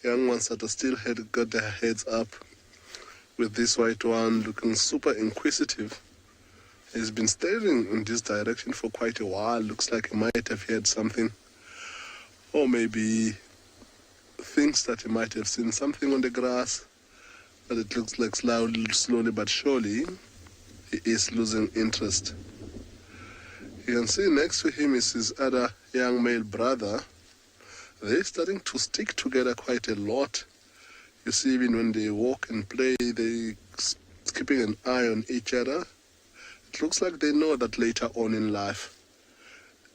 young ones that are still got their heads up, with this white one looking super inquisitive. He's been staring in this direction for quite a while. Looks like he might have heard something, or maybe thinks that he might have seen something on the grass, but it looks like slowly but surely he is losing interest. You can see next to him is his other young male brother. They're starting to stick together quite a lot. You see, even when they walk and play, they're keeping an eye on each other. It looks like they know that later on in life,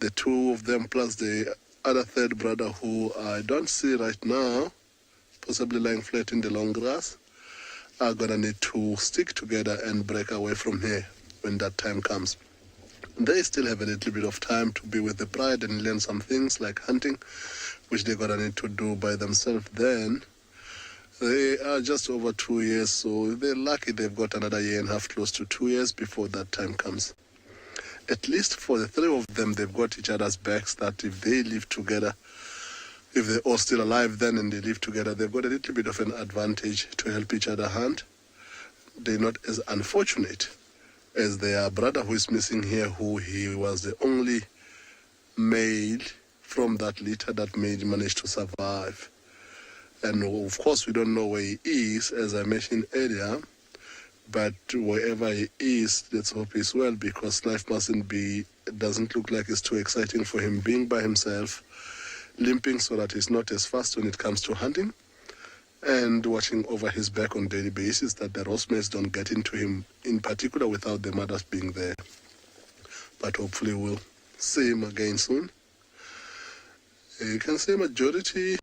the two of them plus the other third brother, who I don't see right now, possibly lying flat in the long grass, are going to need to stick together and break away from here when that time comes. They still have a little bit of time to be with the bride and learn some things like hunting, which they're gonna need to do by themselves then. They are just over 2 years, so they're lucky they've got another year and a half, close to 2 years before that time comes. At least for the three of them, they've got each other's backs, that if they live together, if they're all still alive then and they live together, they've got a little bit of an advantage to help each other hunt. They're not as unfortunate as their brother who is missing here, who he was the only male from that litter that managed to survive. And of course, we don't know where he is, as I mentioned earlier, but wherever he is, let's hope he's well, because life doesn't look like it's too exciting for him being by himself, limping so that he's not as fast when it comes to hunting, and watching over his back on a daily basis that the housemates don't get into him, in particular without the mothers being there. But hopefully we'll see him again soon. You can see majority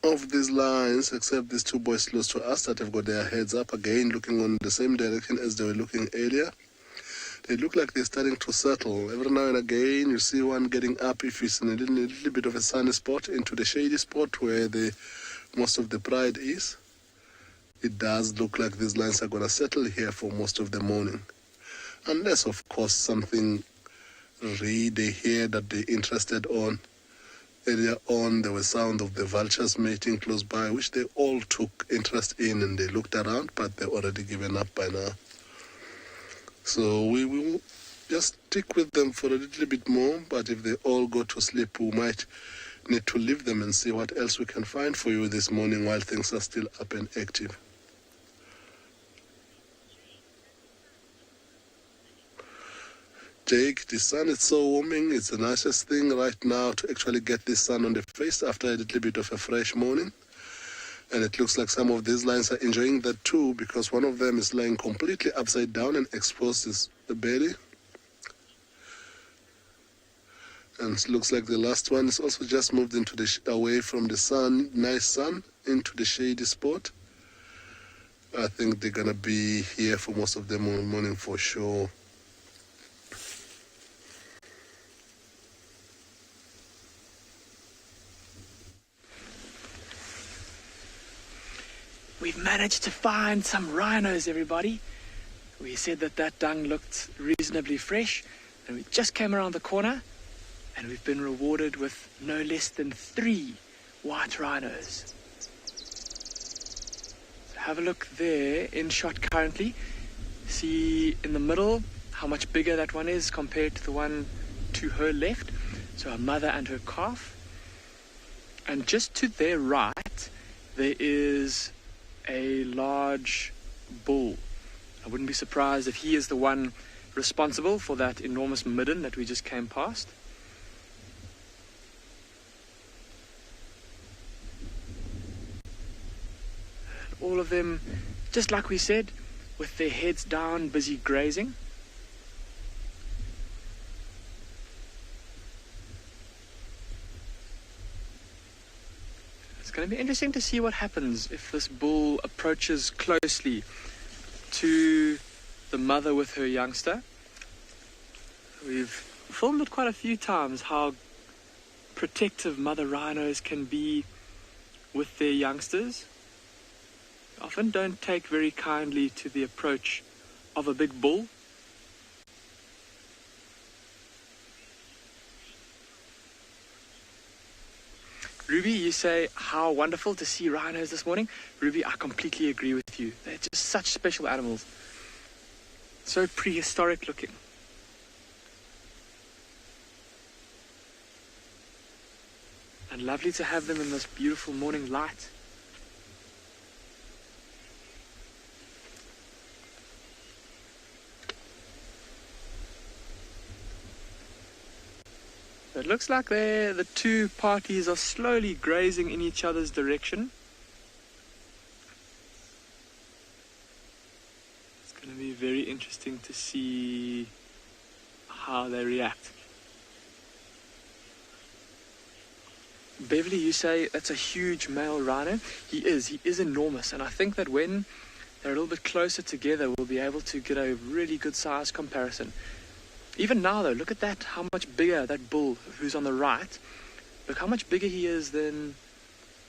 of these lines, except these two boys close to us that have got their heads up again, looking on the same direction as they were looking earlier. They look like they're starting to settle. Every now and again, you see one getting up if it's in a little bit of a sunny spot into the shady spot where most of the pride is. It does look like these lines are going to settle here for most of the morning. Unless, of course, something they hear that they're interested on. Earlier on, there was sound of the vultures mating close by, which they all took interest in, and they looked around, but they're already given up by now. So we will just stick with them for a little bit more, but if they all go to sleep, we might need to leave them and see what else we can find for you this morning while things are still up and active. Jake, the sun is so warming. It's the nicest thing right now to actually get this sun on the face after a little bit of a fresh morning. And it looks like some of these lines are enjoying that too, because one of them is lying completely upside down and exposes the belly. And it looks like the last one is also just moved into away from the sun, nice sun, into the shady spot. I think they're gonna be here for most of the morning for sure. We've managed to find some rhinos, everybody. We said that dung looked reasonably fresh, and we just came around the corner, and we've been rewarded with no less than 3 white rhinos. So have a look there, in shot currently. See in the middle how much bigger that one is compared to the one to her left. So a mother and her calf. And just to their right, there is a large bull. I wouldn't be surprised if he is the one responsible for that enormous midden that we just came past. And all of them, just like we said, with their heads down, busy grazing. It's going to be interesting to see what happens if this bull approaches closely to the mother with her youngster. We've filmed it quite a few times how protective mother rhinos can be with their youngsters. They often don't take very kindly to the approach of a big bull. Ruby, you say, how wonderful to see rhinos this morning. Ruby, I completely agree with you. They're just such special animals. So prehistoric looking. And lovely to have them in this beautiful morning light. It looks like the two parties are slowly grazing in each other's direction. It's going to be very interesting to see how they react. Beverly, you say that's a huge male rhino. He is enormous, and I think that when they're a little bit closer together, we'll be able to get a really good size comparison. even now though, look at that, how much bigger that bull who's on the right, look how much bigger he is than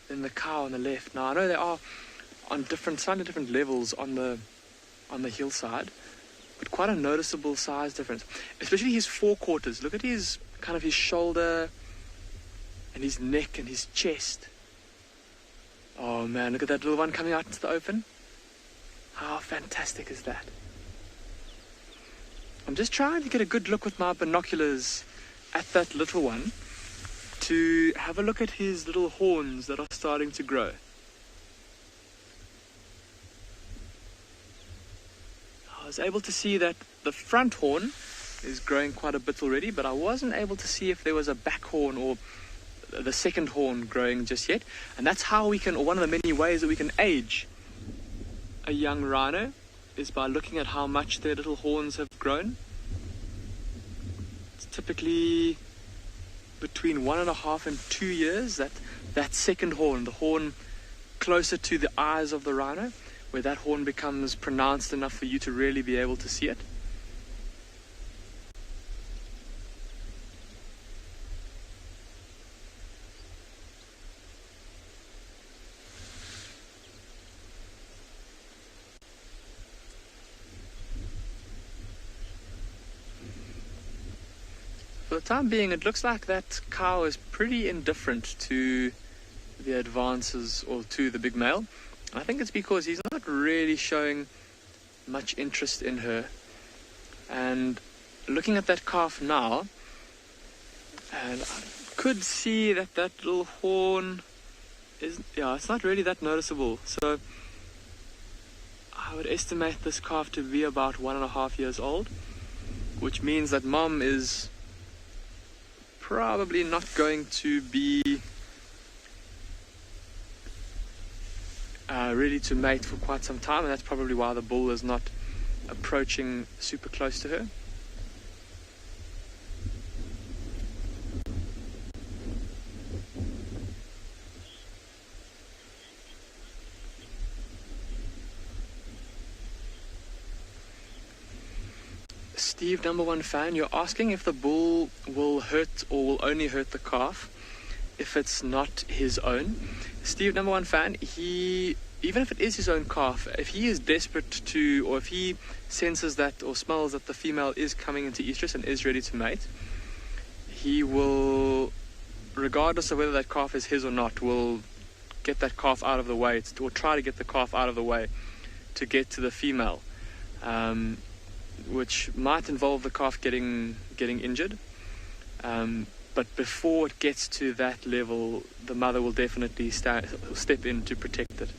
the cow on the left. Now I know they are on slightly different levels on the hillside, but quite a noticeable size difference, especially his forequarters. Look at his shoulder and his neck and his chest. Oh man, look at that little one coming out into the open. How fantastic is that? I'm just trying to get a good look with my binoculars at that little one to have a look at his little horns that are starting to grow. I was able to see that the front horn is growing quite a bit already, but I wasn't able to see if there was a back horn or the second horn growing just yet. And that's how we can, or one of the many ways that we can age a young rhino, is by looking at how much their little horns have grown. It's typically between 1.5 and 2 years that second horn, the horn closer to the eyes of the rhino, where that horn becomes pronounced enough for you to really be able to see it. For the time being, it looks like that cow is pretty indifferent to the advances or to the big male. I think it's because he's not really showing much interest in her. And looking at that calf now, and I could see that little horn is, it's not really that noticeable. So I would estimate this calf to be about 1.5 years old, which means that mom is probably not going to be ready to mate for quite some time, and that's probably why the bull is not approaching super close to her. Steve, number one fan, you're asking if the bull will hurt or will only hurt the calf if it's not his own. Steve, number one fan, even if it is his own calf, if he is desperate to, or if he senses that or smells that the female is coming into estrus and is ready to mate, he will, regardless of whether that calf is his or not, will get that calf out of the way, or try to get the calf out of the way to get to the female, which might involve the calf getting injured. But before it gets to that level, the mother will definitely step in to protect it.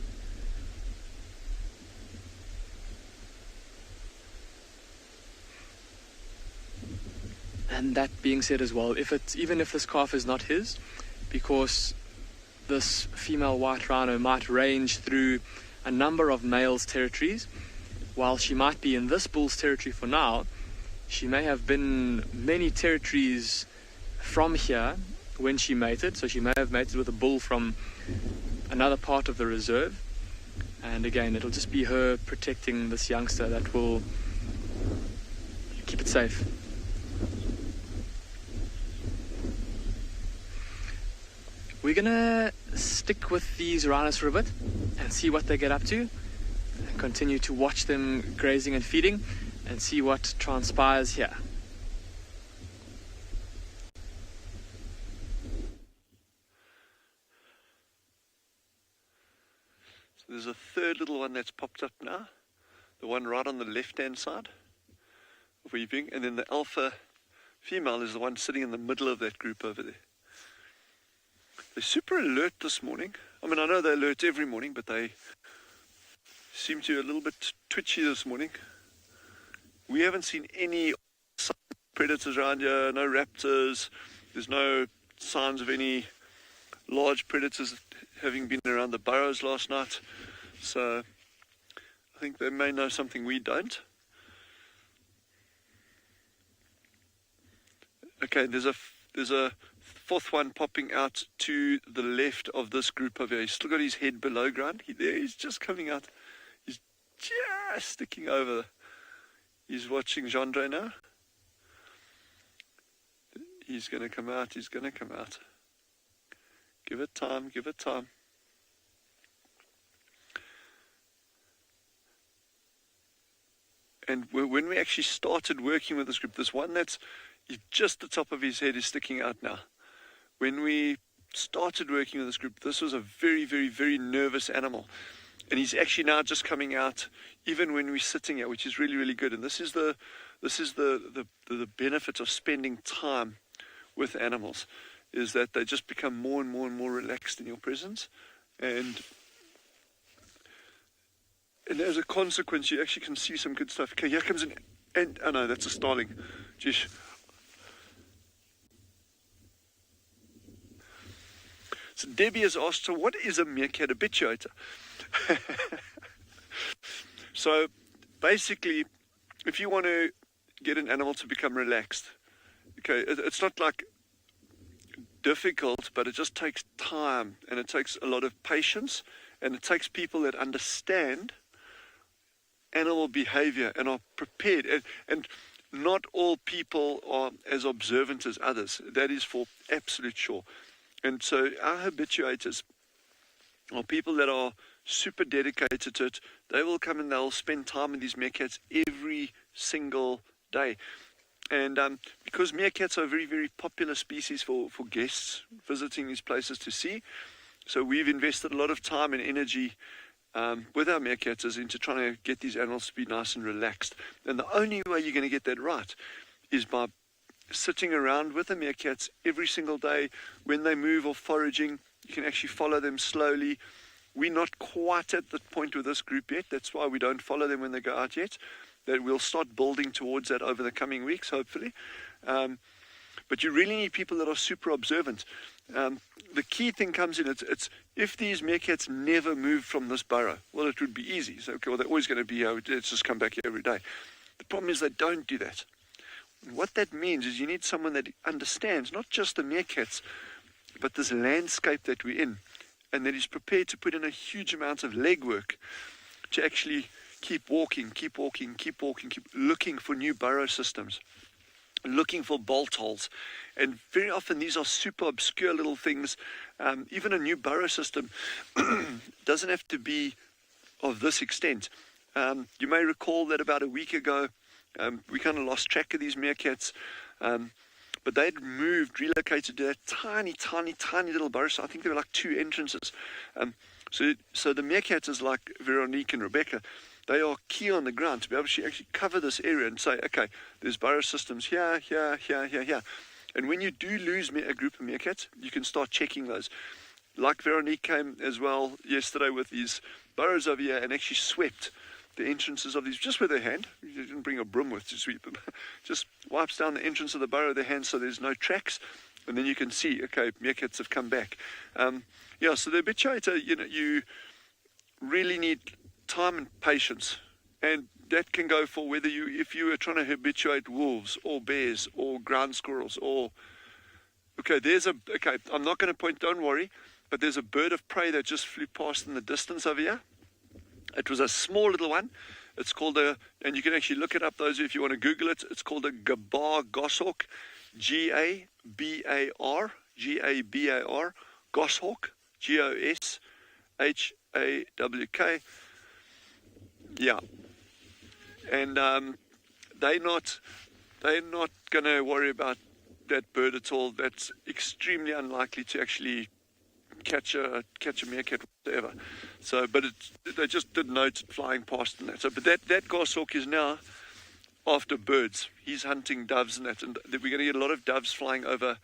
And that being said as well, even if this calf is not his, because this female white rhino might range through a number of males' territories, while she might be in this bull's territory for now, she may have been many territories from here when she mated. So she may have mated with a bull from another part of the reserve, and again, it'll just be her protecting this youngster that will keep it safe. We're gonna stick with these rhinos for a bit and see what they get up to, and continue to watch them grazing and feeding and see what transpires here. So there's a third little one that's popped up now, the one right on the left-hand side of weaving, and then the alpha female is the one sitting in the middle of that group over there. They're super alert this morning. I mean, I know they're alert every morning, but they seem to be a little bit twitchy this morning. We haven't seen any predators around here, no raptors. There's no signs of any large predators having been around the burrows last night. So I think they may know something we don't. Okay, there's a fourth one popping out to the left of this group over here. He's still got his head below ground. He's just coming out. He's just sticking over. He's watching Gendre now. He's going to come out. He's going to come out. Give it time. Give it time. And when we actually started working with this group, this one that's just the top of his head is sticking out now. When we started working with this group, this was a very, very, very nervous animal. And he's actually now just coming out, even when we're sitting here, which is really, really good. And this is the benefit of spending time with animals, is that they just become more and more and more relaxed in your presence. And as a consequence, you actually can see some good stuff. Okay, here comes oh no, that's a starling. Jeez. So Debbie has asked, so what is a meerkat habituator? So basically, if you want to get an animal to become relaxed, okay, it's not like difficult, but it just takes time, and it takes a lot of patience, and it takes people that understand animal behavior and are prepared. And not all people are as observant as others. That is for absolute sure. And so our habituators are people that are super dedicated to it. They will come and they'll spend time with these meerkats every single day. And because meerkats are a very, very popular species for guests visiting these places to see, so we've invested a lot of time and energy with our meerkats into trying to get these animals to be nice and relaxed. And the only way you're going to get that right is by sitting around with the meerkats every single day. When they move or foraging, you can actually follow them slowly. We're not quite at the point with this group yet. That's why we don't follow them when they go out yet. That we'll start building towards that over the coming weeks, hopefully. But you really need people that are super observant. The key thing comes in, it's if these meerkats never move from this burrow, well, it would be easy. So, okay, well, they're always going to be here. Let's just come back here every day. The problem is they don't do that. What that means is you need someone that understands not just the meerkats, but this landscape that we're in, and that is prepared to put in a huge amount of legwork to actually keep walking, keep looking for new burrow systems, looking for bolt holes. And very often these are super obscure little things. Even a new burrow system doesn't have to be of this extent. You may recall that about a week ago, we kind of lost track of these meerkats, but they'd relocated to that tiny little burrow. So I think there were like 2 entrances. So the meerkats is like Veronique and Rebecca. They are key on the ground to be able to actually cover this area and say, okay, there's burrow systems here. And when you do lose a group of meerkats, you can start checking those. Like Veronique came as well yesterday with these burrows over here and actually swept the entrances of these just with her hand. She didn't bring a broom with to sweep them. Just wipes down the entrance of the burrow with her hand so there's no tracks. And then you can see, okay, meerkats have come back. So the habituator, you really need time and patience. And that can go for whether if you are trying to habituate wolves or bears or ground squirrels or... I'm not going to point, don't worry, but there's a bird of prey that just flew past in the distance over here. It was a small little one. It's called and you can actually look it up, those if you want to Google it. It's called a gabar goshawk, Gabar, goshawk, Goshawk. Yeah. And they're not going to worry about that bird at all. That's extremely unlikely to actually catch a meerkat whatever. So, but they just didn't note it flying past and that. So, but that goshawk is now after birds. He's hunting doves and that, and we're going to get a lot of doves flying over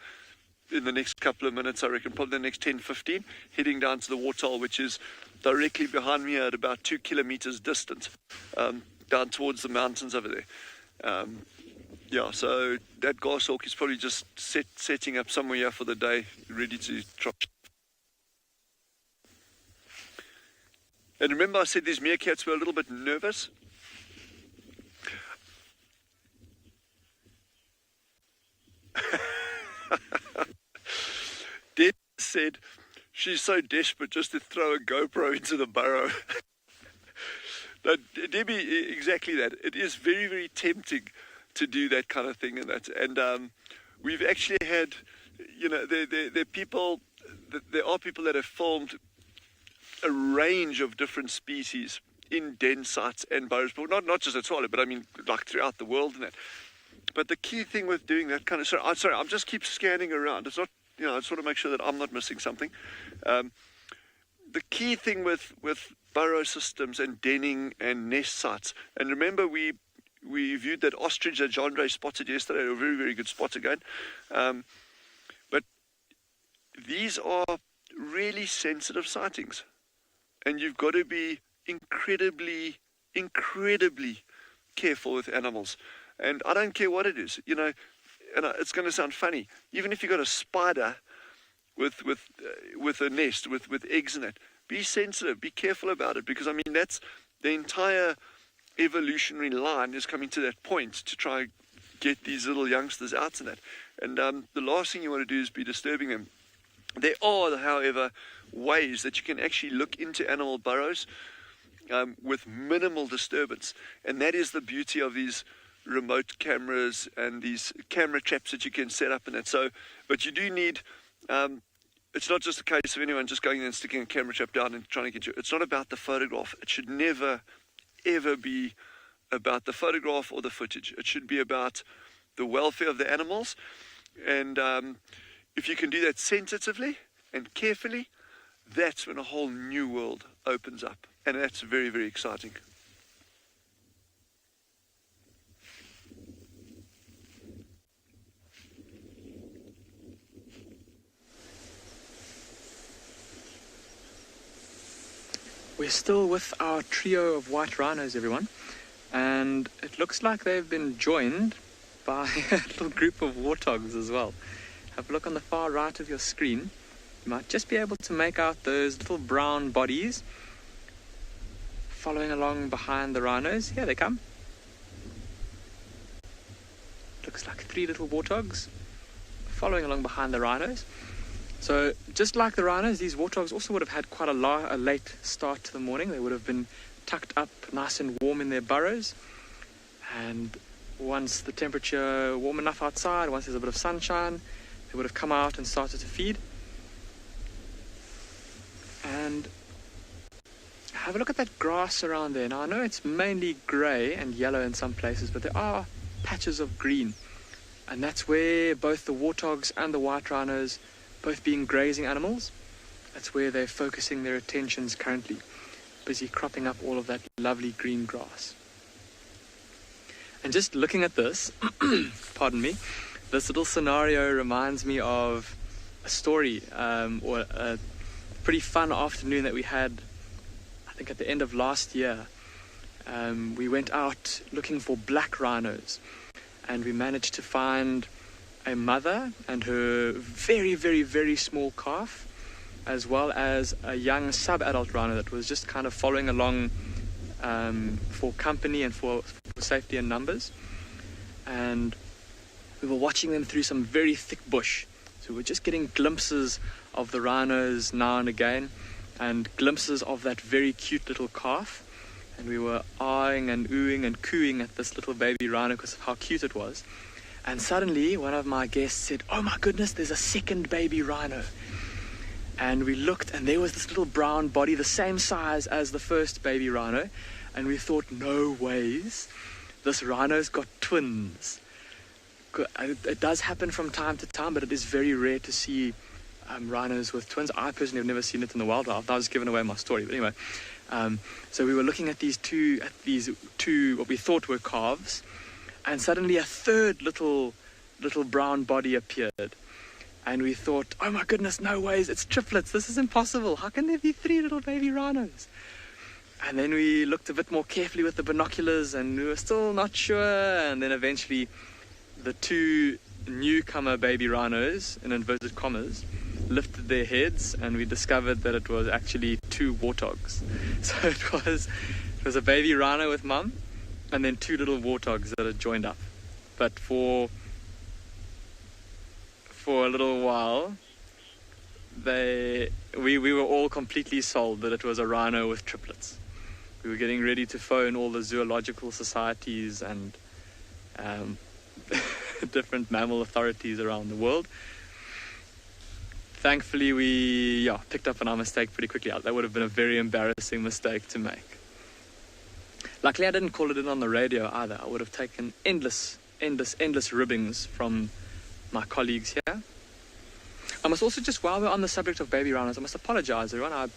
in the next couple of minutes, I reckon, probably the next 10-15, heading down to the waterhole, which is directly behind me at about 2 kilometers distant, down towards the mountains over there. So that goshawk is probably just setting up somewhere here for the day, ready to drop. And remember I said these meerkats were a little bit nervous? Deb said she's so desperate just to throw a GoPro into the burrow. No, Debbie, exactly that. It is very, very tempting to do that kind of thing and that. And we've actually had, there are people that have filmed a range of different species in den sites and burrows, but not just at Swallow, but I mean like throughout the world and that. But the key thing with doing that kind of, sorry, I'm just keep scanning around. It's not, I just want to make sure that I'm not missing something. The key thing with burrow systems and denning and nest sites, and remember we viewed that ostrich that John Ray spotted yesterday, a very, very good spot again. But these are really sensitive sightings, and you've got to be incredibly careful with animals. And I don't care what it is, and it's going to sound funny. Even if you've got a spider with a nest, with eggs in it, be sensitive, be careful about it, because I mean that's the entire evolutionary line is coming to that point to try get these little youngsters out in that. And the last thing you want to do is be disturbing them. There are, however, ways that you can actually look into animal burrows with minimal disturbance, and that is the beauty of these remote cameras and these camera traps that you can set up in it. So, but you do need, it's not just a case of anyone just going and sticking a camera trap down and trying to get you. It's not about the photograph. It should never, ever be about the photograph or the footage. It should be about the welfare of the animals. And if you can do that sensitively and carefully, that's when a whole new world opens up. And that's very, very exciting. We're still with our trio of white rhinos, everyone, and it looks like they've been joined by a little group of warthogs as well. Have a look on the far right of your screen. You might just be able to make out those little brown bodies following along behind the rhinos. Here they come. Looks like 3 little warthogs following along behind the rhinos. So just like the rhinos, these warthogs also would have had quite a late start to the morning. They would have been tucked up nice and warm in their burrows, and once the temperature warm enough outside, once there's a bit of sunshine, they would have come out and started to feed. And have a look at that grass around there. Now I know it's mainly grey and yellow in some places, but there are patches of green, and that's where both the warthogs and the white rhinos, both being grazing animals, that's where they're focusing their attentions currently, busy cropping up all of that lovely green grass. And just looking at this, pardon me, this little scenario reminds me of a story or a pretty fun afternoon that we had, I think at the end of last year. We went out looking for black rhinos, and we managed to find a mother and her very, very, very small calf, as well as a young sub-adult rhino that was just kind of following along for company and for safety in numbers. And we were watching them through some very thick bush. So we're just getting glimpses of the rhinos now and again, and glimpses of that very cute little calf. And we were eyeing and oohing and cooing at this little baby rhino because of how cute it was. And suddenly one of my guests said, "Oh my goodness, there's a second baby rhino." And we looked, and there was this little brown body, the same size as the first baby rhino. And we thought, no ways, this rhino's got twins. It does happen from time to time, but it is very rare to see rhinos with twins. I personally have never seen it in the wild. I was giving away my story, but anyway. So we were looking at these two, what we thought were calves, and suddenly a third little brown body appeared. And we thought, oh my goodness, no ways, it's triplets, this is impossible. How can there be 3 little baby rhinos? And then we looked a bit more carefully with the binoculars, and we were still not sure. And then eventually the 2 newcomer baby rhinos, in inverted commas, lifted their heads, and we discovered that it was actually 2 warthogs. So it was a baby rhino with mum, and then 2 little warthogs that had joined up. But for a little while, we were all completely sold that it was a rhino with triplets. We were getting ready to phone all the zoological societies and different mammal authorities around the world. Thankfully, we picked up on our mistake pretty quickly. That would have been a very embarrassing mistake to make. Luckily, I didn't call it in on the radio either. I would have taken endless ribbings from my colleagues here. I must also just, while we're on the subject of baby rhinos, I must apologize, everyone. I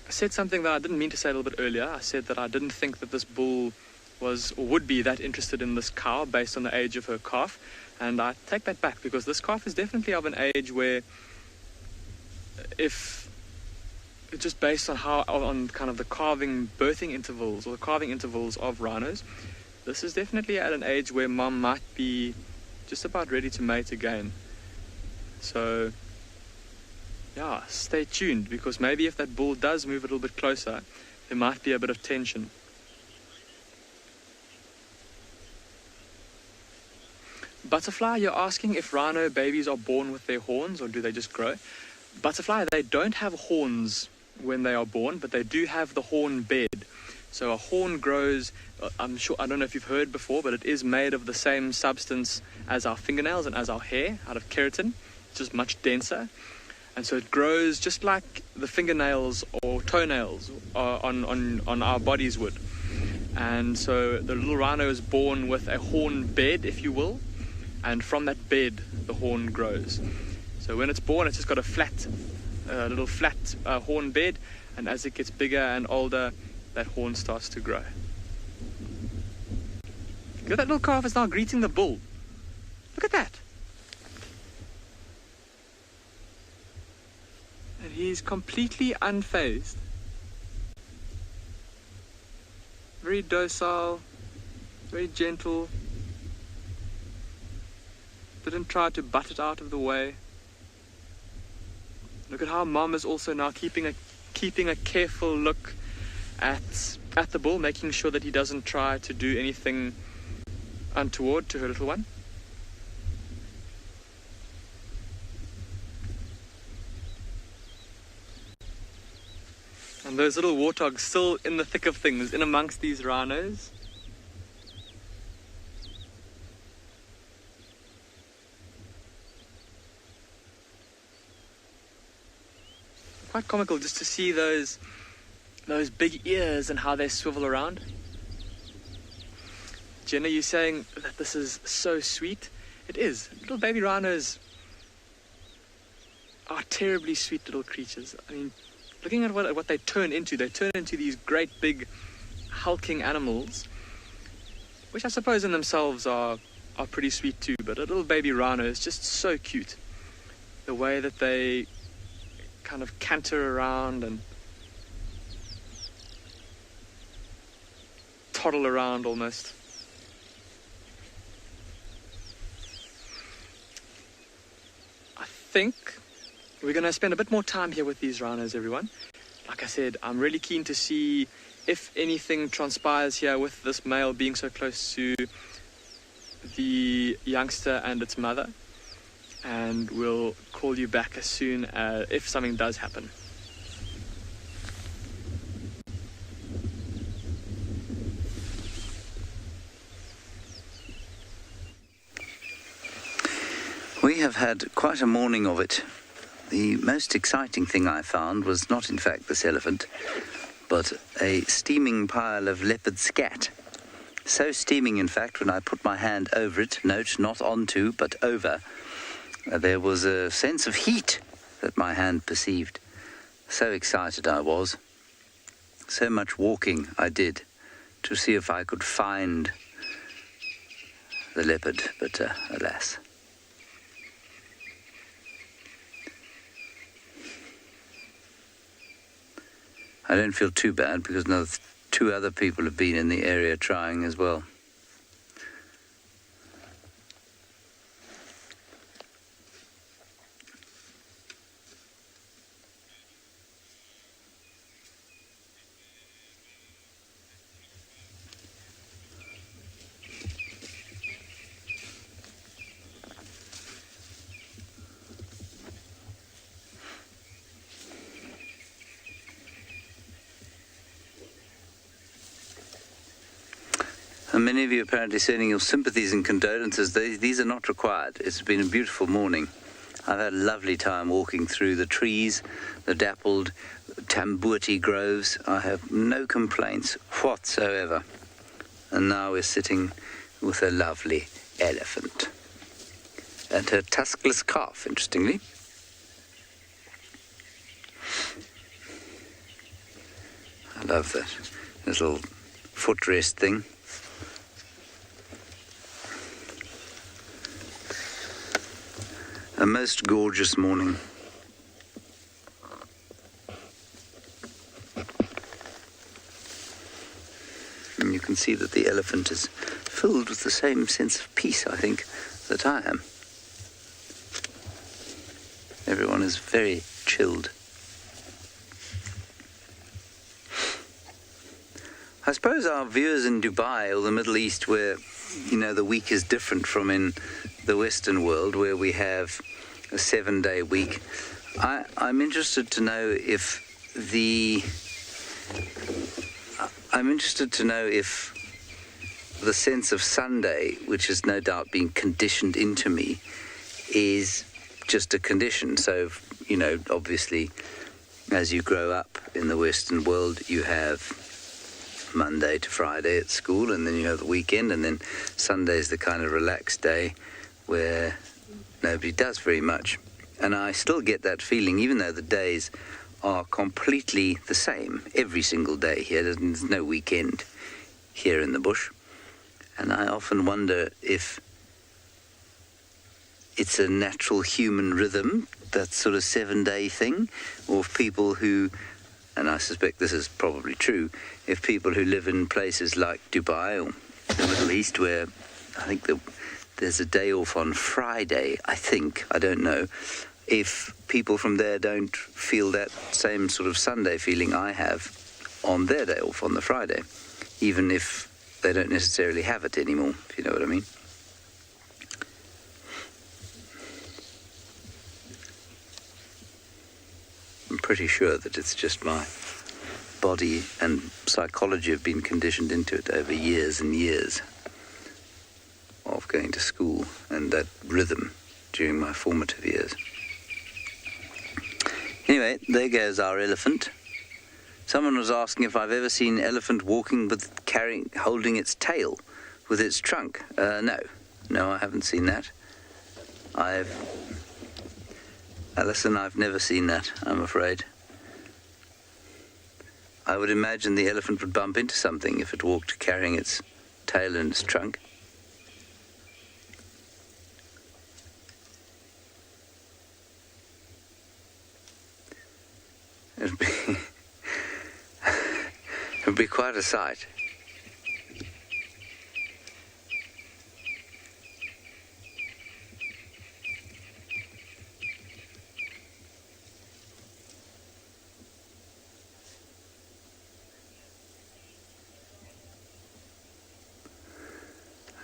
said something that I didn't mean to say a little bit earlier. I said that I didn't think that this bull was or would be that interested in this cow based on the age of her calf. And I take that back, because this calf is definitely of an age where, if just based on kind of the birthing intervals or the calving intervals of rhinos, this is definitely at an age where mom might be just about ready to mate again. So yeah, stay tuned, because maybe if that bull does move a little bit closer, there might be a bit of tension. Butterfly, you're asking if rhino babies are born with their horns or do they just grow? Butterfly, they don't have horns when they are born, but they do have the horn bed. So a horn grows, I don't know if you've heard before, but it is made of the same substance as our fingernails and as our hair, out of keratin, just much denser. And so it grows just like the fingernails or toenails on our bodies would. And so the little rhino is born with a horn bed, if you will, and from that bed the horn grows. So when it's born, it's just got a little flat horn bed, and as it gets bigger and older, that horn starts to grow. Look at that little calf is now greeting the bull. Look at that. And he's completely unfazed. Very docile, very gentle. Didn't try to butt it out of the way. Look at how mom is also now keeping a careful look at the bull, making sure that he doesn't try to do anything untoward to her little one. And those little warthogs still in the thick of things, in amongst these rhinos. Quite comical just to see those big ears and how they swivel around. Jenna, you're saying that this is so sweet? It is. Little baby rhinos are terribly sweet little creatures. I mean, looking at what they turn into these great big hulking animals, which I suppose in themselves are pretty sweet too, but a little baby rhino is just so cute. The way that they kind of canter around and toddle around almost. I think we're going to spend a bit more time here with these rhinos, everyone. Like I said, I'm really keen to see if anything transpires here with this male being so close to the youngster and its mother. And we'll call you back as soon as if something does happen. We have had quite a morning of it. The most exciting thing I found was not in fact this elephant, but a steaming pile of leopard scat. So steaming, in fact, when I put my hand over it, note not onto, but over, there was a sense of heat that my hand perceived. So excited I was. So much walking I did to see if I could find the leopard, but alas. I don't feel too bad because now 2 other people have been in the area trying as well. And many of you apparently sending your sympathies and condolences. These are not required. It's been a beautiful morning. I've had a lovely time walking through the trees, the dappled tambuti groves. I have no complaints whatsoever. And now we're sitting with a lovely elephant. And her tuskless calf, interestingly. I love that little footrest thing. A most gorgeous morning. And you can see that the elephant is filled with the same sense of peace, I think, that I am. Everyone is very chilled. I suppose our viewers in Dubai or the Middle East, where, the week is different from in the Western world, where we have a 7-day week, I'm interested to know if the sense of Sunday, which has no doubt been conditioned into me, is just a condition. So, obviously, as you grow up in the Western world, you have Monday to Friday at school, and then you have the weekend, and then Sunday is the kind of relaxed day where nobody does very much. And I still get that feeling, even though the days are completely the same every single day here. There's no weekend here in the bush. And I often wonder if it's a natural human rhythm, that sort of 7-day thing, or if people who, and I suspect this is probably true, if people who live in places like Dubai or the Middle East, where I think there's a day off on Friday, I don't know, if people from there don't feel that same sort of Sunday feeling I have on their day off on the Friday, even if they don't necessarily have it anymore, if you know what I mean. I'm pretty sure that it's just my body and psychology have been conditioned into it over years and years of going to school and that rhythm during my formative years. Anyway, there goes our elephant. Someone was asking if I've ever seen an elephant walking holding its tail with its trunk. No, I haven't seen that. Alison, I've never seen that, I'm afraid. I would imagine the elephant would bump into something if it walked carrying its tail and its trunk. It would be quite a sight.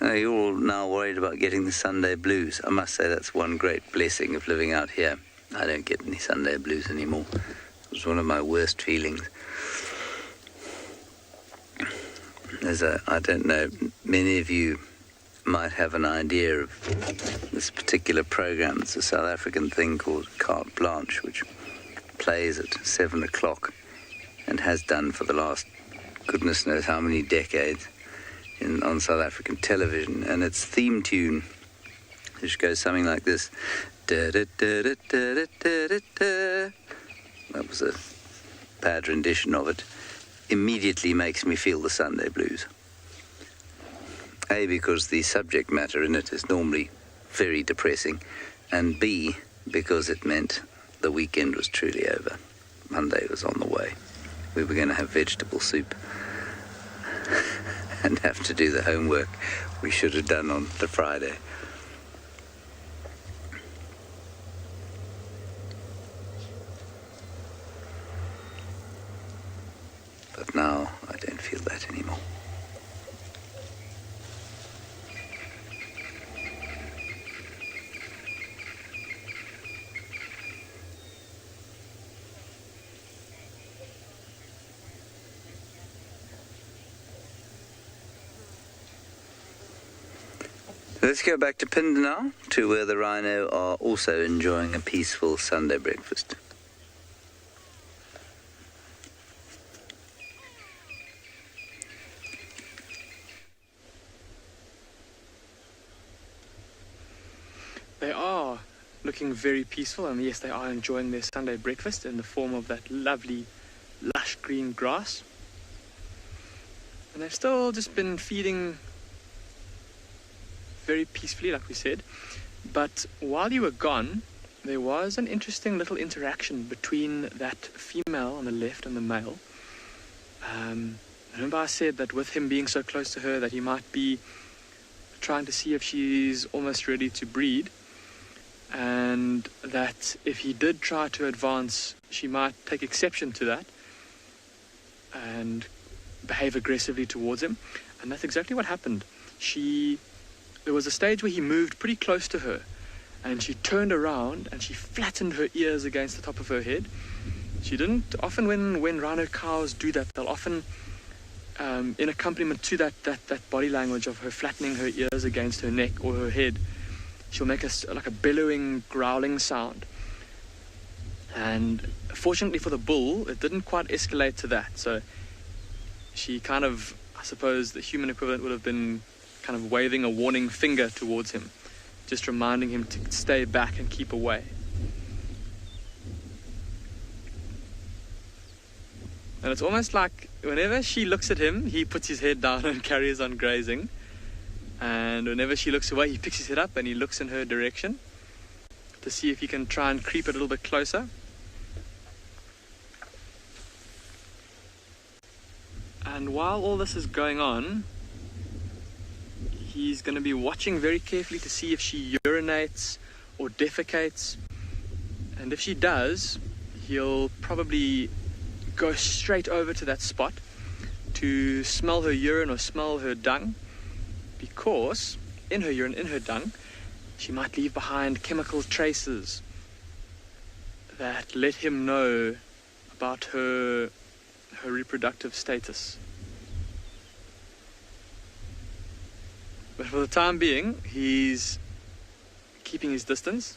You're all now worried about getting the Sunday blues. I must say that's one great blessing of living out here. I don't get any Sunday blues anymore. It was one of my worst feelings. I don't know, many of you might have an idea of this particular program. It's a South African thing called Carte Blanche, which plays at 7 o'clock and has done for the last goodness knows how many decades on South African television. And its theme tune, which goes something like this. Da, da, da, da, da, da, da, da. That was a bad rendition of it. Immediately makes me feel the Sunday blues. A, because the subject matter in it is normally very depressing, and B, because it meant the weekend was truly over. Monday was on the way. We were going to have vegetable soup and have to do the homework we should have done on the Friday. But now I don't feel that anymore. Let's go back to Pinde now, to where the rhino are also enjoying a peaceful Sunday breakfast. They are looking very peaceful, and yes, they are enjoying their Sunday breakfast in the form of that lovely, lush green grass. And they've still just been feeding very peacefully, like we said. But while you were gone, there was an interesting little interaction between that female on the left and the male. Remember I said that with him being so close to her that he might be trying to see if she's almost ready to breed, and that if he did try to advance, she might take exception to that and behave aggressively towards him. And that's exactly what happened. There was a stage where he moved pretty close to her, and she turned around and she flattened her ears against the top of her head. She didn't often, when rhino cows do that, they'll often in accompaniment to that body language of her flattening her ears against her neck or her head, she'll make like a bellowing, growling sound. And fortunately for the bull, it didn't quite escalate to that. So she kind of, I suppose the human equivalent would have been kind of waving a warning finger towards him, just reminding him to stay back and keep away. And it's almost like whenever she looks at him, he puts his head down and carries on grazing. And whenever she looks away, he picks his head up and he looks in her direction to see if he can try and creep a little bit closer. And while all this is going on, he's going to be watching very carefully to see if she urinates or defecates. And if she does, he'll probably go straight over to that spot to smell her urine or smell her dung, because in her urine, in her dung, she might leave behind chemical traces that let him know about her reproductive status. But for the time being, he's keeping his distance.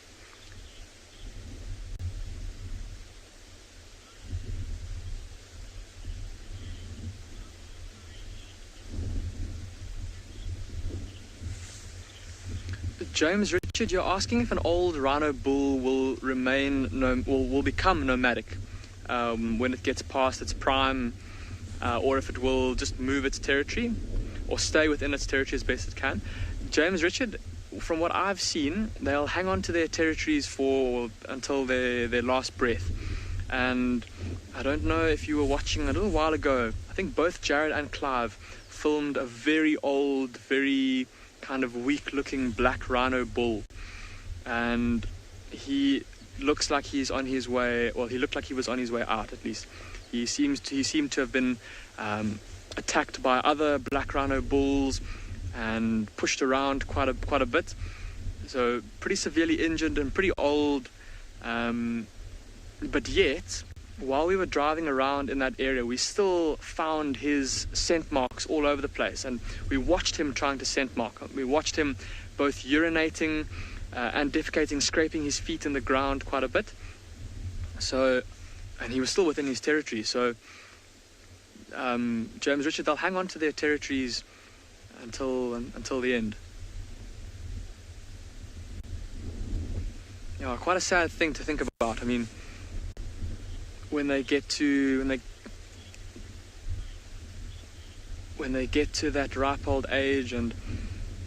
James Richard, you're asking if an old rhino bull will will become nomadic when it gets past its prime, or if it will just move its territory or stay within its territory as best it can. James Richard, from what I've seen, they'll hang on to their territories until their last breath. And I don't know if you were watching a little while ago, I think both Jared and Clive filmed a very old, very kind of weak-looking black rhino bull, and he looks like he's on his way. Well, he looked like he was on his way out. At least he seemed to have been attacked by other black rhino bulls and pushed around quite a bit. So pretty severely injured and pretty old. But yet, while we were driving around in that area, we still found his scent marks all over the place, and we watched him trying to scent mark. We watched him both urinating and defecating, scraping his feet in the ground quite a bit. So, and he was still within his territory. So, James Richard, they'll hang on to their territories until the end. Yeah, quite a sad thing to think about. I mean, when they get to that ripe old age and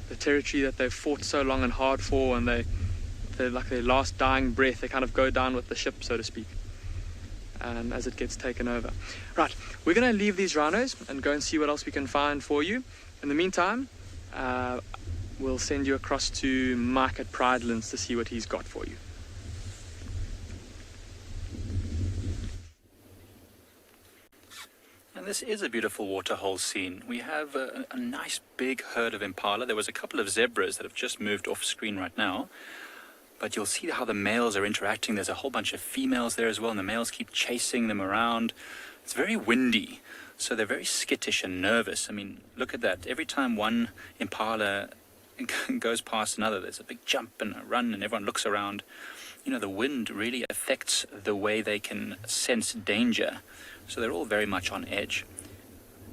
the territory that they've fought so long and hard for, and they're like their last dying breath, they kind of go down with the ship, so to speak, as it gets taken over. Right, we're going to leave these rhinos and go and see what else we can find for you. In the meantime, we'll send you across to Mike at Pridelands to see what he's got for you. And this is a beautiful waterhole scene. We have a nice big herd of impala. There was a couple of zebras that have just moved off screen right now, but you'll see how the males are interacting. There's a whole bunch of females there as well, and the males keep chasing them around. It's very windy, so they're very skittish and nervous. I mean, look at that. Every time one impala goes past another, there's a big jump and a run, and everyone looks around. The wind really affects the way they can sense danger, so they're all very much on edge.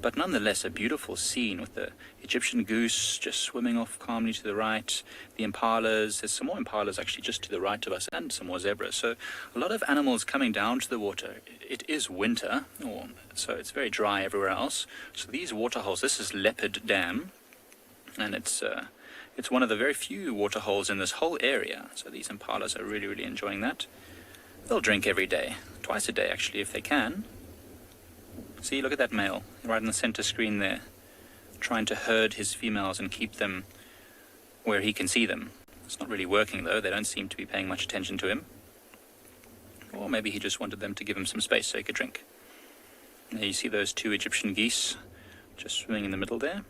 But nonetheless, a beautiful scene with the Egyptian goose just swimming off calmly to the right, the impalas. There's some more impalas actually just to the right of us, and some more zebras. So a lot of animals coming down to the water. It is winter, so it's very dry everywhere else. So these water holes, this is Leopard Dam, and it's one of the very few water holes in this whole area. So these impalas are really, really enjoying that. They'll drink every day, twice a day actually if they can. See, look at that male, right in the center screen there, trying to herd his females and keep them where he can see them. It's not really working though, they don't seem to be paying much attention to him. Or maybe he just wanted them to give him some space so he could drink. And there you see those two Egyptian geese just swimming in the middle there.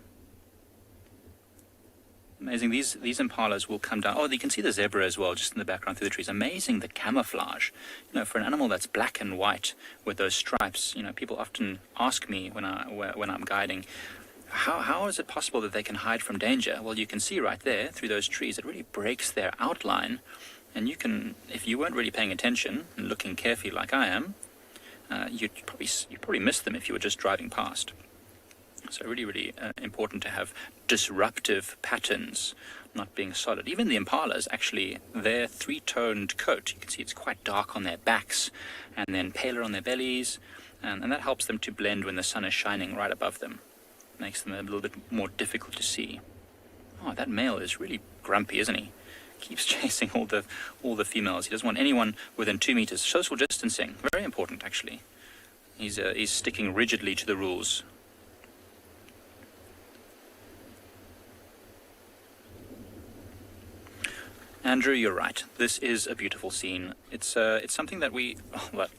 Amazing, these impalas will come down. Oh, you can see the zebra as well, just in the background through the trees. Amazing, the camouflage. For an animal that's black and white with those stripes, people often ask me when I'm guiding, how is it possible that they can hide from danger? Well, you can see right there through those trees, it really breaks their outline. And you can, if you weren't really paying attention and looking carefully like I am, you'd probably miss them if you were just driving past. So really, really important to have disruptive patterns, not being solid. Even the impalas, actually, their three-toned coat, you can see it's quite dark on their backs and then paler on their bellies, and that helps them to blend when the sun is shining right above them. Makes them a little bit more difficult to see. Oh, that male is really grumpy, isn't he? Keeps chasing all the females. He doesn't want anyone within 2 meters. Social distancing, very important, actually. He's sticking rigidly to the rules. Andrew, you're right. This is a beautiful scene. It's something that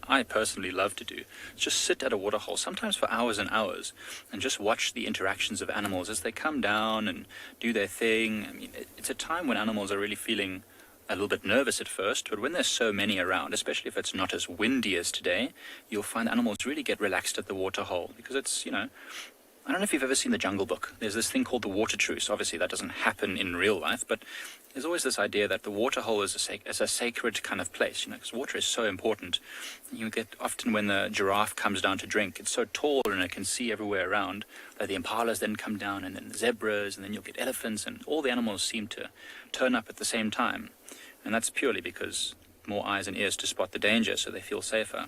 I personally love to do. Just sit at a waterhole, sometimes for hours and hours, and just watch the interactions of animals as they come down and do their thing. I mean, it's a time when animals are really feeling a little bit nervous at first, but when there's so many around, especially if it's not as windy as today, you'll find animals really get relaxed at the waterhole, because it's, I don't know if you've ever seen The Jungle Book. There's this thing called the water truce. Obviously, that doesn't happen in real life, but there's always this idea that the waterhole is a sacred kind of place, because water is so important. You get often when the giraffe comes down to drink, it's so tall and it can see everywhere around that the impalas then come down, and then the zebras, and then you'll get elephants, and all the animals seem to turn up at the same time. And that's purely because more eyes and ears to spot the danger, so they feel safer.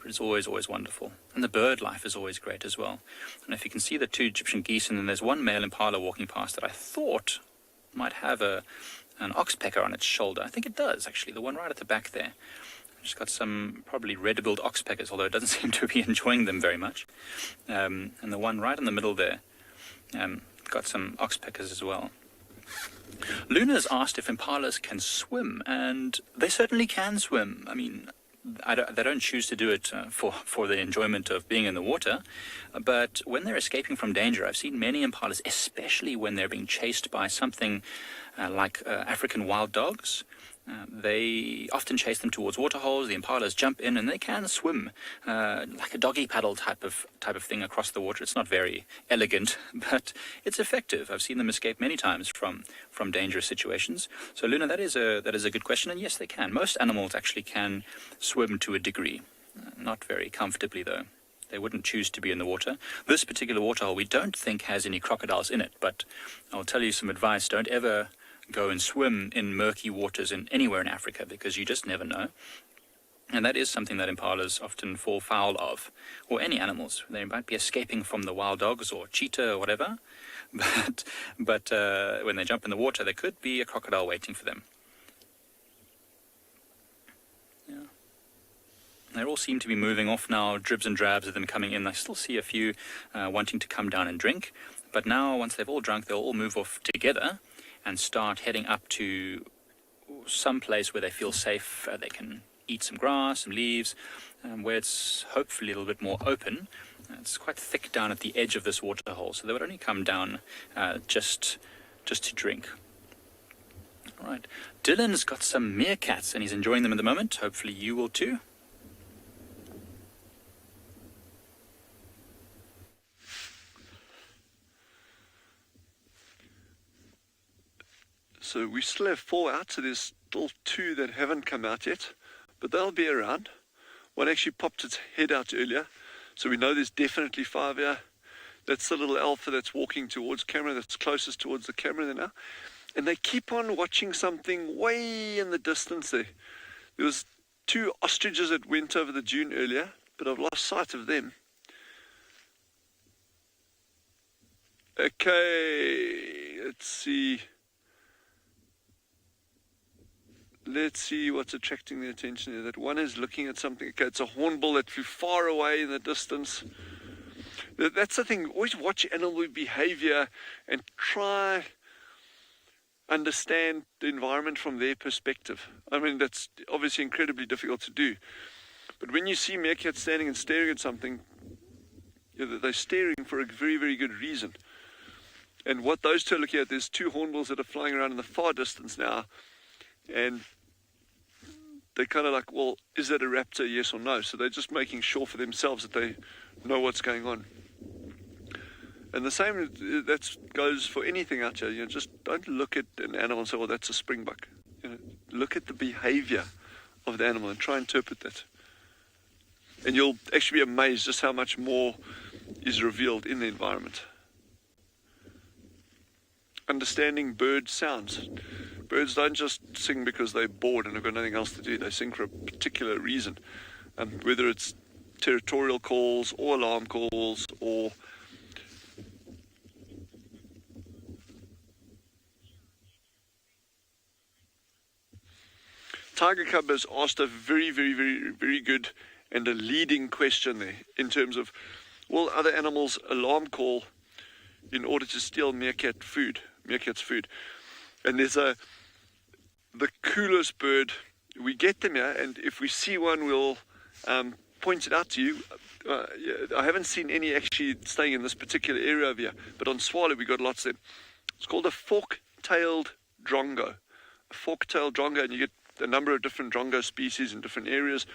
It's always, always wonderful. And the bird life is always great as well. And if you can see the two Egyptian geese, and then there's one male impala walking past that I thought might have an oxpecker on its shoulder. I think it does, actually, the one right at the back there. It's got some probably red-billed oxpeckers, although it doesn't seem to be enjoying them very much. And the one right in the middle there got some oxpeckers as well. Luna's asked if impalas can swim, and they certainly can swim. I mean, they don't choose to do it for the enjoyment of being in the water, but when they're escaping from danger, I've seen many impalas, especially when they're being chased by something like African wild dogs. They often chase them towards waterholes. The impalas jump in, and they can swim like a doggy paddle type of thing across the water. It's not very elegant, but it's effective. I've seen them escape many times from dangerous situations. So Luna, that is a good question, and yes, they can. Most animals actually can swim to a degree, not very comfortably though. They wouldn't choose to be in the water. This particular waterhole we don't think has any crocodiles in it, but I'll tell you some advice. Don't ever go and swim in murky waters anywhere in Africa, because you just never know. And that is something that impalas often fall foul of, or any animals. They might be escaping from the wild dogs or cheetah or whatever, but when they jump in the water, there could be a crocodile waiting for them. Yeah. They all seem to be moving off now, dribs and drabs of them coming in. I still see a few wanting to come down and drink, but now once they've all drunk, they'll all move off together and start heading up to some place where they feel safe. They can eat some grass, some leaves, where it's hopefully a little bit more open. It's quite thick down at the edge of this waterhole, so they would only come down just to drink. All right, Dylan's got some meerkats, and he's enjoying them at the moment. Hopefully you will too. So we still have 4 out, so there's still 2 that haven't come out yet, but they'll be around. One actually popped its head out earlier, so we know there's definitely 5 here. That's the little alpha that's walking towards camera, that's closest towards the camera there now. And they keep on watching something way in the distance there. There was 2 ostriches that went over the dune earlier, but I've lost sight of them. Okay, let's see. Let's see what's attracting their attention here. That one is looking at something. Okay, it's a hornbill that flew far away in the distance. That's the thing. Always watch animal behavior and try understand the environment from their perspective. I mean, that's obviously incredibly difficult to do. But when you see meerkats standing and staring at something, they're staring for a very, very good reason. And what those 2 are looking at, there's 2 hornbills that are flying around in the far distance now. And they're kind of like, well, is that a raptor, yes or no? So they're just making sure for themselves that they know what's going on. And the same that goes for anything out here. Just don't look at an animal and say, well, that's a springbuck. Look at the behavior of the animal and try and interpret that. And you'll actually be amazed just how much more is revealed in the environment. Understanding bird sounds. Birds don't just sing because they're bored and have got nothing else to do. They sing for a particular reason. Whether it's territorial calls or alarm calls or Tiger Cub has asked a very, very, very, very good and a leading question there in terms of, will other animals alarm call in order to steal meerkat's food? And there's the coolest bird. We get them here, and if we see one, we'll point it out to you. I haven't seen any actually staying in this particular area over here, but on Swallow we got lots of them. It's called a fork-tailed drongo. A fork-tailed drongo, and you get a number of different drongo species in different areas.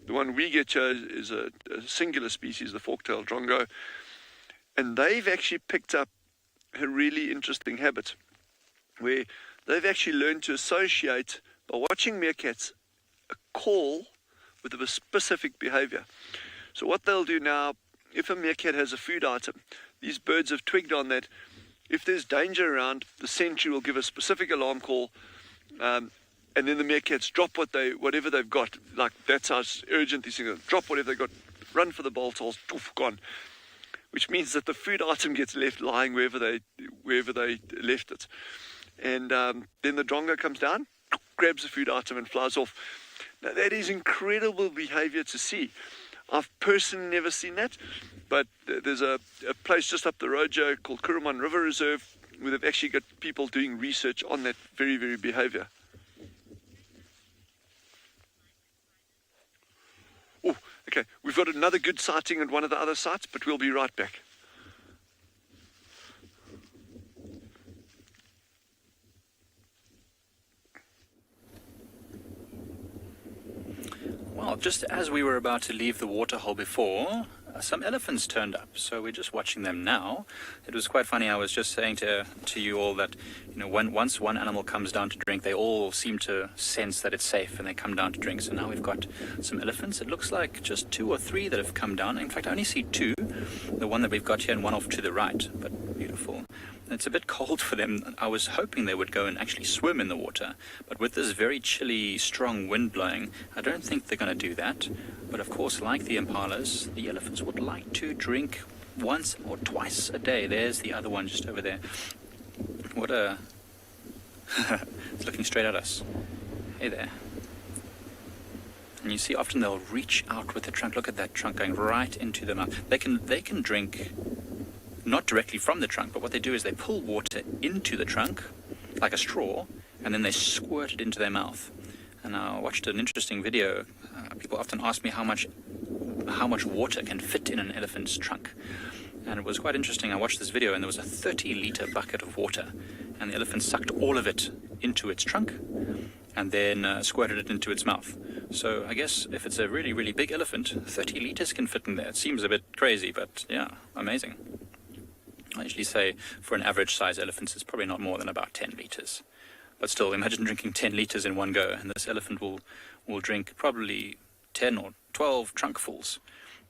The one we get here is a singular species, the fork-tailed drongo, and they've actually picked up a really interesting habit where they've actually learned to associate, by watching meerkats, a call with a specific behavior. So what they'll do now, if a meerkat has a food item, these birds have twigged on that. If there's danger around, the sentry will give a specific alarm call, and then the meerkats drop whatever they've got. Like, that's how urgent these things are. Drop whatever they've got, run for the bolt holes, poof, gone. Which means that the food item gets left lying wherever they left it. And then the drongo comes down, grabs the food item and flies off. Now, that is incredible behavior to see. I've personally never seen that, but there's a place just up the road here called Kuruman River Reserve where they've actually got people doing research on that very, very behavior. Oh, okay, we've got another good sighting at one of the other sites, but we'll be right back. Well, just as we were about to leave the waterhole before, some elephants turned up, so we're just watching them now. It was quite funny. I was just saying to you all that, once one animal comes down to drink, they all seem to sense that it's safe and they come down to drink. So now we've got some elephants. It looks like just 2 or 3 that have come down. In fact, I only see 2, the one that we've got here and one off to the right, but beautiful. It's a bit cold for them. I was hoping they would go and actually swim in the water, but with this very chilly, strong wind blowing, I don't think they're going to do that. But of course, like the impalas, the elephants would like to drink once or twice a day. There's the other one just over there. What a... It's looking straight at us. Hey there. And you see, often they'll reach out with the trunk. Look at that trunk going right into the mouth. They can drink not directly from the trunk, but what they do is they pull water into the trunk like a straw, and then they squirt it into their mouth. And I watched an interesting video. People often ask me how much water can fit in an elephant's trunk, and it was quite interesting. I watched this video, and there was a 30-liter bucket of water, and the elephant sucked all of it into its trunk and then squirted it into its mouth. So I guess if it's a really, really big elephant, 30 liters can fit in there. It seems a bit crazy, but yeah, amazing. I usually say for an average size elephant, it's probably not more than about 10 liters. But still, imagine drinking 10 liters in one go, and this elephant will drink probably 10 or 12 trunkfuls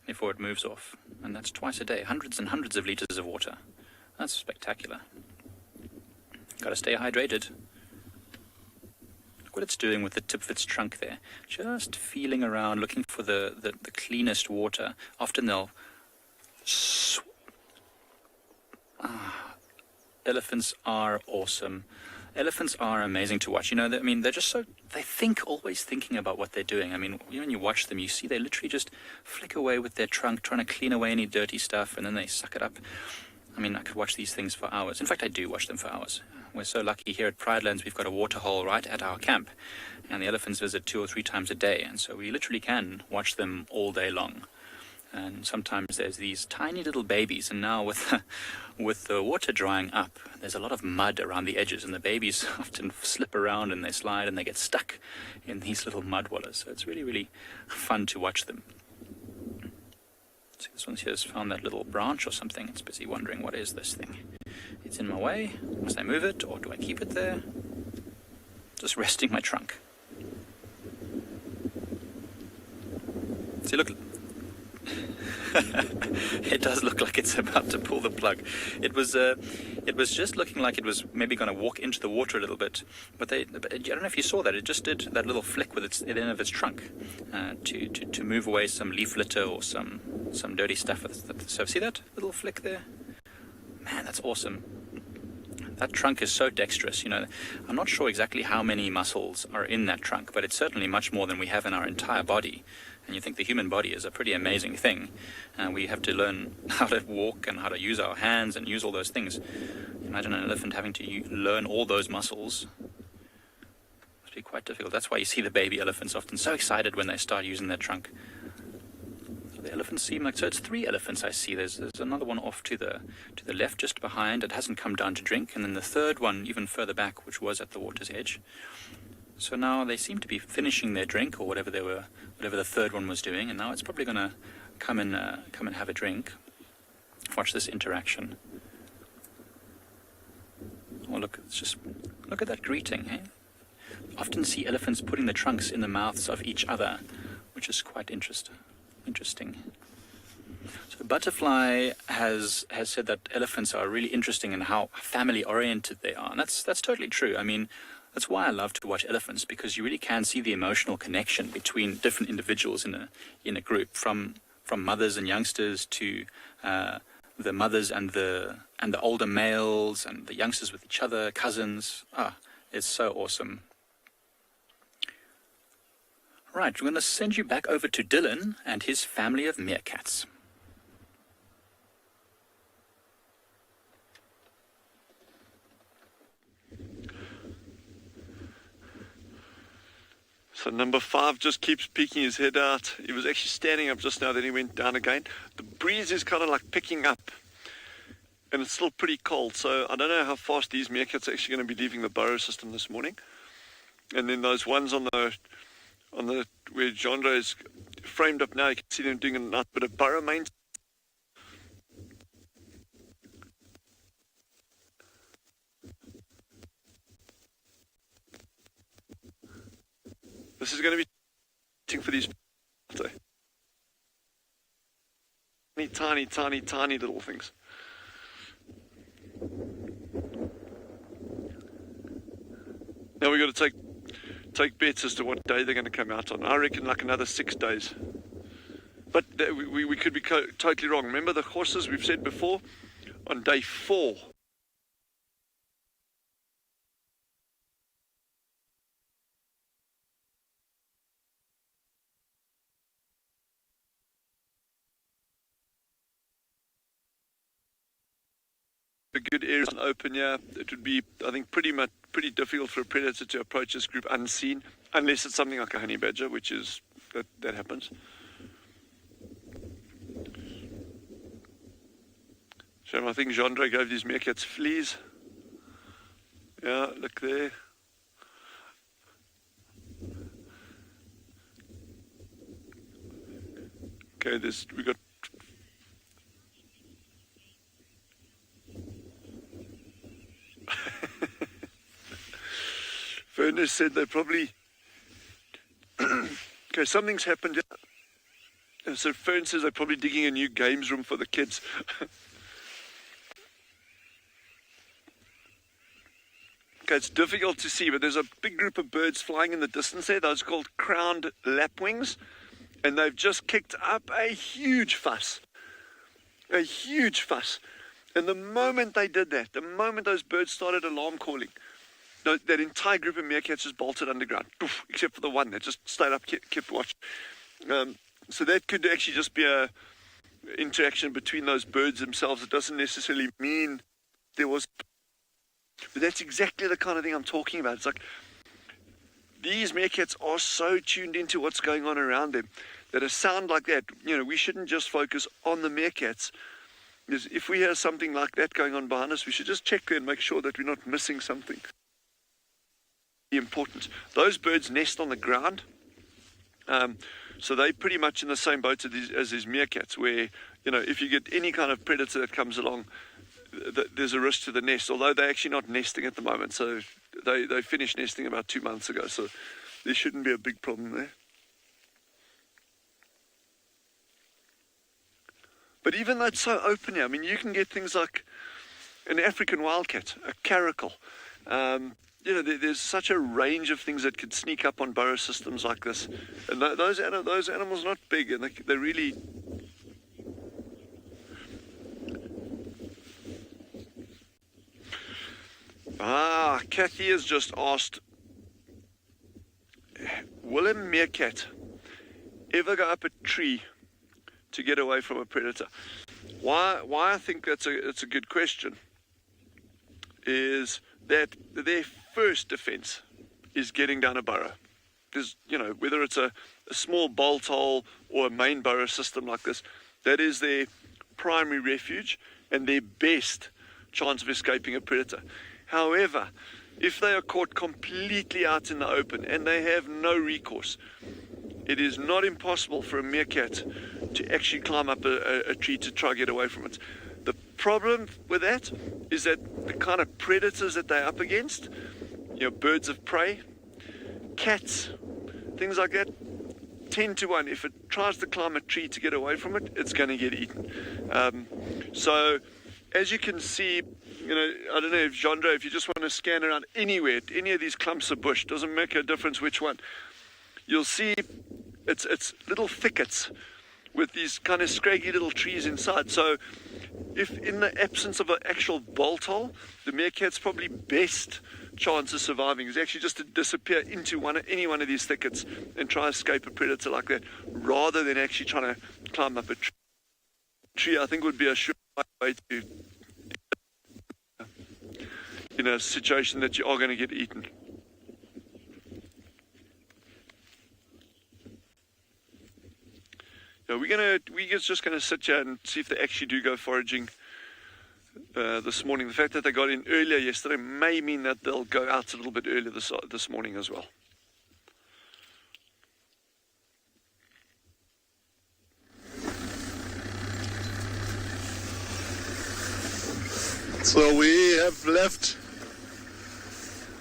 before it moves off. And that's twice a day, hundreds and hundreds of liters of water. That's spectacular. Got to stay hydrated. Look what it's doing with the tip of its trunk there. Just feeling around, looking for the cleanest water. Often they'll... Elephants are awesome. Elephants are amazing to watch. You know, they're just so... They think, always thinking about what they're doing. I mean, when you watch them, you see they literally just flick away with their trunk, trying to clean away any dirty stuff, and then they suck it up. I mean, I could watch these things for hours. In fact, I do watch them for hours. We're so lucky here at Pridelands, we've got a water hole right at our camp, and the elephants visit 2 or 3 times a day, and so we literally can watch them all day long. And sometimes there's these tiny little babies, and now with the water drying up, there's a lot of mud around the edges, and the babies often slip around and they slide and they get stuck in these little mud wallers. So it's really, really fun to watch them. See, this one here has found that little branch or something. It's busy wondering, what is this thing? It's in my way. Must I move it, or do I keep it there? Just resting my trunk. See, look. It does look like it's about to pull the plug. It was just looking like it was maybe going to walk into the water a little bit, but I don't know if you saw that. It just did that little flick with the end of its trunk to move away some leaf litter or some dirty stuff. So see that little flick there? Man, that's awesome. That trunk is so dexterous. You know, I'm not sure exactly how many muscles are in that trunk, but it's certainly much more than we have in our entire body. And you think the human body is a pretty amazing thing. We have to learn how to walk and how to use our hands and use all those things. Imagine an elephant having to learn all those muscles. It must be quite difficult. That's why you see the baby elephants often so excited when they start using their trunk. So the elephants seem like... So it's 3 elephants I see. There's another one off to the left just behind. It hasn't come down to drink. And then the third one even further back, which was at the water's edge. So now they seem to be finishing their drink, or whatever the third one was doing, and now it's probably going to come and have a drink. Watch this interaction. Oh, look! Look at that greeting. Eh? Often see elephants putting the trunks in the mouths of each other, which is quite interesting. So Butterfly has said that elephants are really interesting in how family-oriented they are, and that's totally true. I mean, that's why I love to watch elephants, because you really can see the emotional connection between different individuals in a group, from mothers and youngsters to the mothers and the older males and the youngsters with each other, cousins. It's so awesome. Right, we're going to send you back over to Dylan and his family of meerkats. So number 5 just keeps peeking his head out. He was actually standing up just now, then he went down again. The breeze is kind of like picking up, and it's still pretty cold. So I don't know how fast these meerkats are actually going to be leaving the burrow system this morning. And then those ones on the where Jandre is framed up now, you can see them doing a nice bit of burrow maintenance. This is going to be for these tiny little things. Now we've got to take bets as to what day they're going to come out on. I reckon like another 6 days. But we could be totally wrong. Remember the horses we've said before? On day 4. A good area is open here. It would be, I think, pretty difficult for a predator to approach this group unseen, unless it's something like a honey badger, which is that happens. So I think Jandre gave these meerkats fleas. Yeah, look there. Okay, we got. Ernest said they probably... Okay, something's happened here. And so Fern says they're probably digging a new games room for the kids. Okay, it's difficult to see, but there's a big group of birds flying in the distance there. Those are called crowned lapwings. And they've just kicked up a huge fuss. A huge fuss. And the moment they did that, the moment those birds started alarm calling, that entire group of meerkats just bolted underground, except for the one that just stayed up, kept watch. So that could actually just be a interaction between those birds themselves. It doesn't necessarily mean there was... But that's exactly the kind of thing I'm talking about. It's like these meerkats are so tuned into what's going on around them that a sound like that, we shouldn't just focus on the meerkats. Because if we hear something like that going on behind us, we should just check there and make sure that we're not missing something important. Those birds nest on the ground. So they're pretty much in the same boat as these meerkats, where, if you get any kind of predator that comes along, there's a risk to the nest, although they're actually not nesting at the moment. So they finished nesting about 2 months ago, so there shouldn't be a big problem there. But even though it's so open here, you can get things like an African wildcat, a caracal. There's such a range of things that could sneak up on burrow systems like this. And those animals are not big, and they really... Kathy has just asked, will a meerkat ever go up a tree to get away from a predator? Why I think it's a good question is that their first defense is getting down a burrow. Because, whether it's a small bolt hole or a main burrow system like this, that is their primary refuge and their best chance of escaping a predator. However, if they are caught completely out in the open and they have no recourse, it is not impossible for a meerkat to actually climb up a tree to try to get away from it. The problem with that is that the kind of predators that they're up against, birds of prey, cats, things like that, 10 to 1, if it tries to climb a tree to get away from it, it's going to get eaten. So, as you can see, I don't know if Gendra, if you just want to scan around anywhere, any of these clumps of bush, doesn't make a difference which one, you'll see it's little thickets with these kind of scraggy little trees inside. So if in the absence of an actual bolt hole, the meerkat's probably best chance of surviving is actually just to disappear into any one of these thickets and try to escape a predator like that, rather than actually trying to climb up a tree. I think would be a sure way to, in a situation that you are going to get eaten. We're just going to sit here and see if they actually do go foraging this morning. The fact that they got in earlier yesterday may mean that they'll go out a little bit earlier this morning as well. So we have left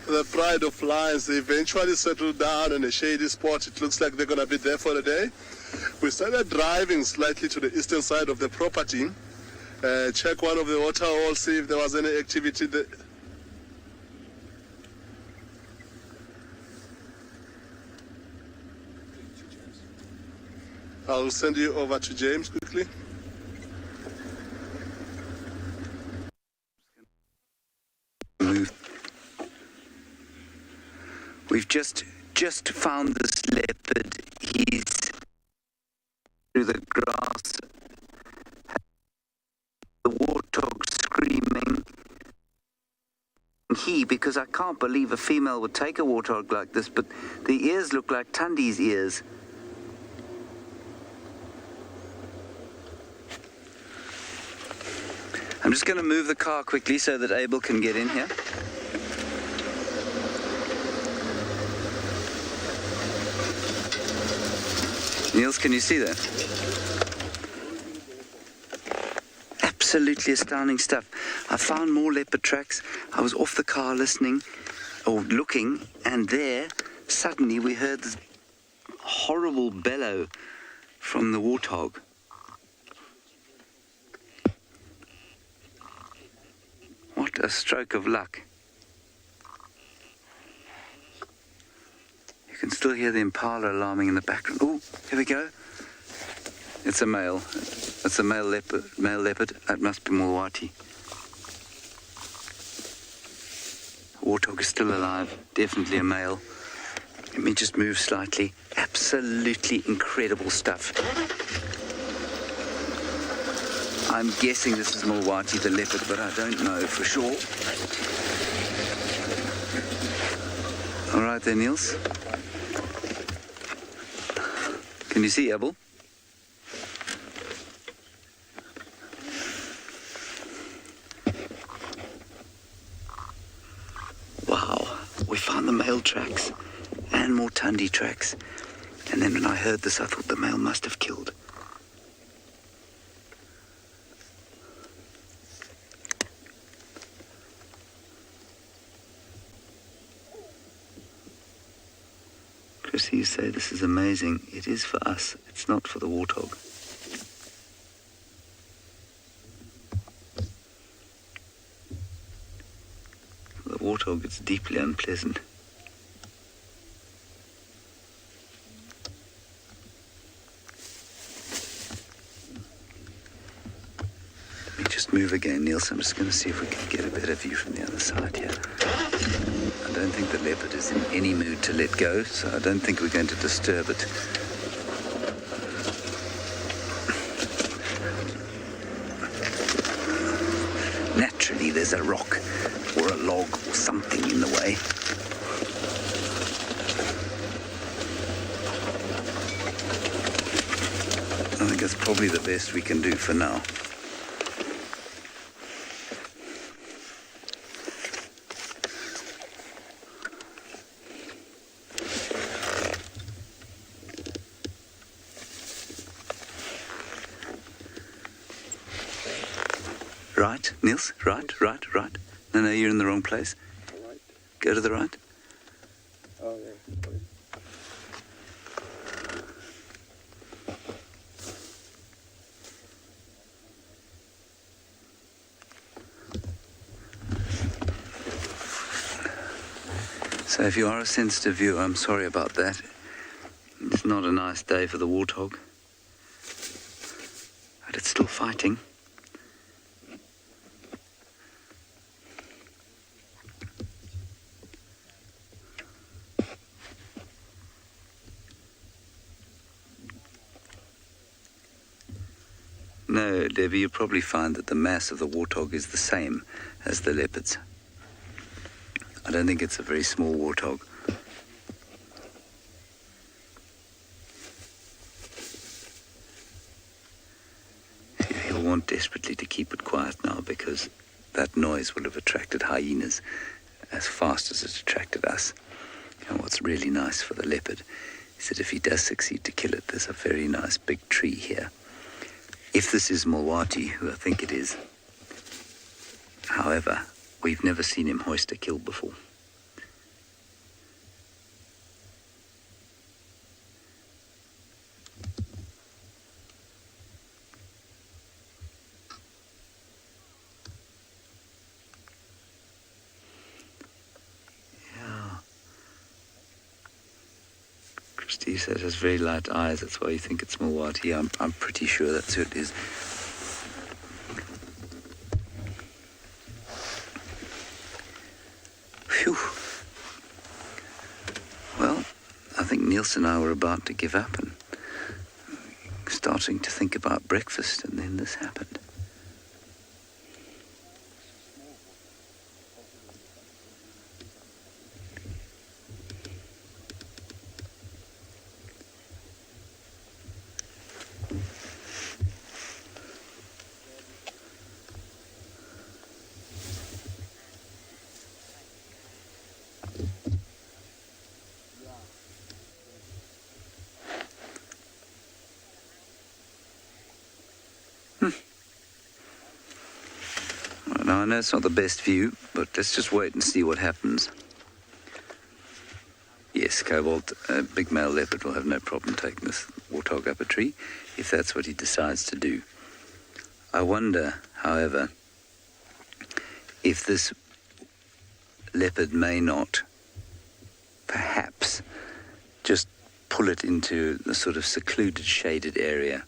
the Pride of Lions. They eventually settled down in a shady spot. It looks like they're going to be there for the day. We started driving slightly to the eastern side of the property. Check one of the water holes, see if there was any activity there. I'll send you over to James quickly. We've just found this leopard. He's through the grass. The warthog screaming. Because I can't believe a female would take a warthog like this, but the ears look like Tundi's ears. I'm just going to move the car quickly so that Abel can get in here. Niels, can you see that? Absolutely astounding stuff. I found more leopard tracks. I was off the car listening. or looking, and there, suddenly we heard this horrible bellow from the warthog. What a stroke of luck. You can still hear the impala alarming in the background. Oh, here we go. It's a male. It's a male leopard. That must be Mulwati. Warthog is still alive. Definitely a male. Let me just move slightly. Absolutely incredible stuff. I'm guessing this is Mulwati the leopard, but I don't know for sure. All right there, Niels. Can you see Abel? Wow, we found the male tracks and more Tundi tracks. And then when I heard this, I thought the male must have killed. Chrissy, you say this is amazing. It is for us. It's not for the warthog. For the warthog, it's deeply unpleasant. Let me just move again, Niels. I'm just going to see if we can get a better view from the other side here. I don't think the leopard is in any mood to let go, so I don't think we're going to disturb it. Naturally, there's a rock or a log or something in the way. I think that's probably the best we can do for now. Right, Niels? Right. No, you're in the wrong place. Right. Go to the right. Oh, yeah. Sorry. So if you are a sensitive viewer, I'm sorry about that. It's not a nice day for the warthog. But it's still fighting. No, Debbie, you'll probably find that the mass of the warthog is the same as the leopard's. I don't think it's a very small warthog. He'll want desperately to keep it quiet now because that noise will have attracted hyenas as fast as it attracted us. And what's really nice for the leopard is that if he does succeed to kill it, there's a very nice big tree here. If this is Mulwati, who I think it is, however, we've never seen him hoist a kill before. Yeah. Christy says it has very light eyes, that's why you think it's Mulwati. I'm pretty sure that's who it is. Phew. Well, I think Niels and I were about to give up and starting to think about breakfast, and then this happened. Now, I know it's not the best view, but let's just wait and see what happens. Yes, Cobalt, a big male leopard will have no problem taking this warthog up a tree if that's what he decides to do. I wonder, however, if this leopard may not perhaps just pull it into the sort of secluded, shaded area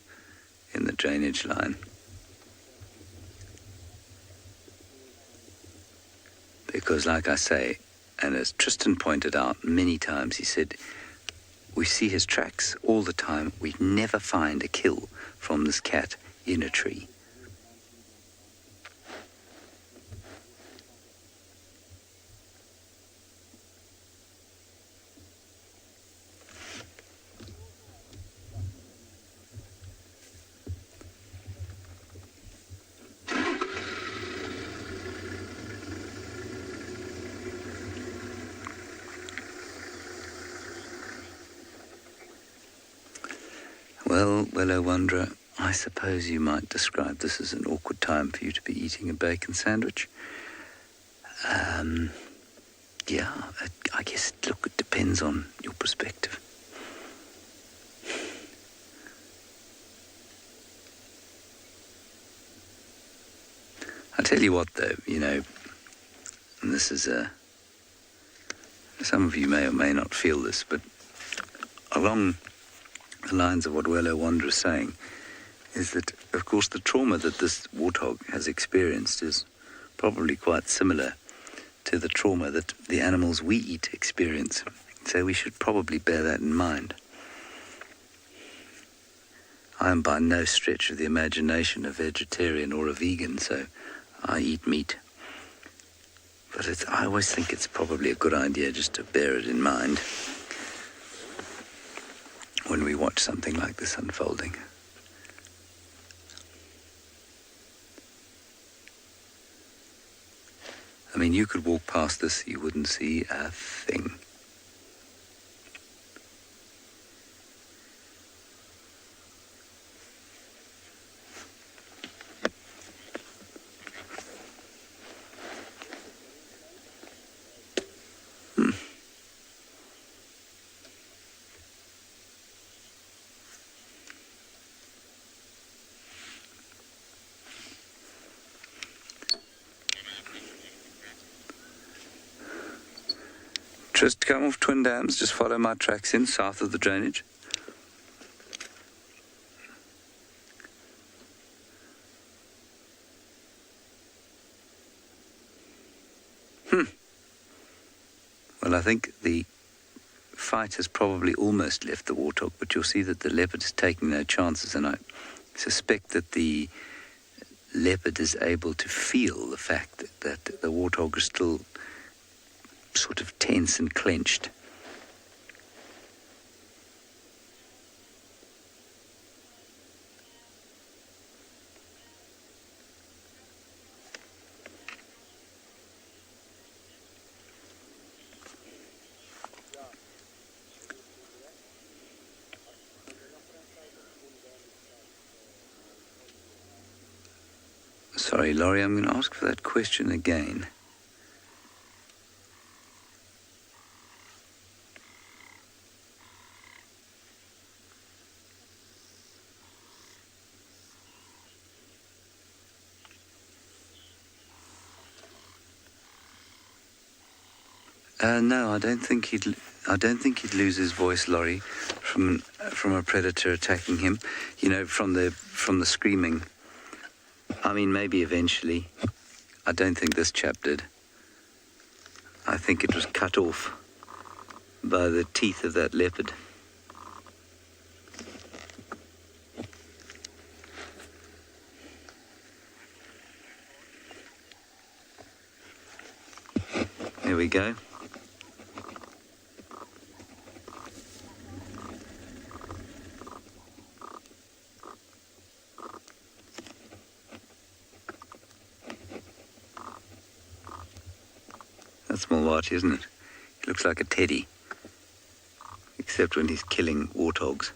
in the drainage line. Because, like I say, and as Tristan pointed out many times, he said, we see his tracks all the time. We never find a kill from this cat in a tree. Well, Willow Wanderer, I suppose you might describe this as an awkward time for you to be eating a bacon sandwich. Yeah, I guess, look, it depends on your perspective. I tell you what, though, you know, and this is some of you may or may not feel this, but along the lines of what Willow Wanderer is saying is that, of course, the trauma that this warthog has experienced is probably quite similar to the trauma that the animals we eat experience. So we should probably bear that in mind. I am by no stretch of the imagination a vegetarian or a vegan, so I eat meat. But I always think it's probably a good idea just to bear it in mind when we watch something like this unfolding. I mean, you could walk past this, you wouldn't see a thing. Just come off Twin Dams, just follow my tracks in south of the drainage. Well, I think the fight has probably almost left the warthog, but you'll see that the leopard is taking no chances, and I suspect that the leopard is able to feel the fact that the warthog is still sort of tense and clenched. Sorry, Laurie, I'm going to ask for that question again. No, I don't think he'd lose his voice, Laurie, from a predator attacking him. You know, from the screaming. I mean, maybe eventually. I don't think this chap did. I think it was cut off by the teeth of that leopard. There we go. That's Mulwati, isn't it? He looks like a teddy, except when he's killing warthogs.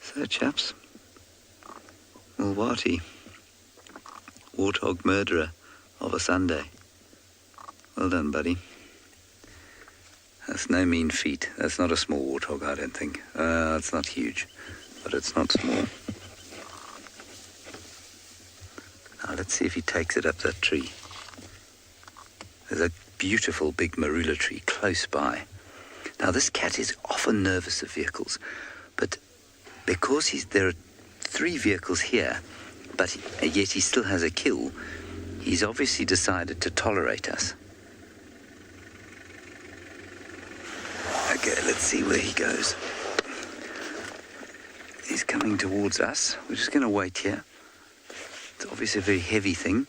So, chaps, Mulwati, warthog murderer of a Sunday. Well done, buddy. That's no mean feat. That's not a small warthog, I don't think. It's not huge, but it's not small. Now let's see if he takes it up that tree. There's a beautiful big marula tree close by. Now this cat is often nervous of vehicles, but because there are 3 vehicles here, but yet he still has a kill, he's obviously decided to tolerate us. Okay, let's see where he goes. He's coming towards us. We're just going to wait here. It's obviously a very heavy thing.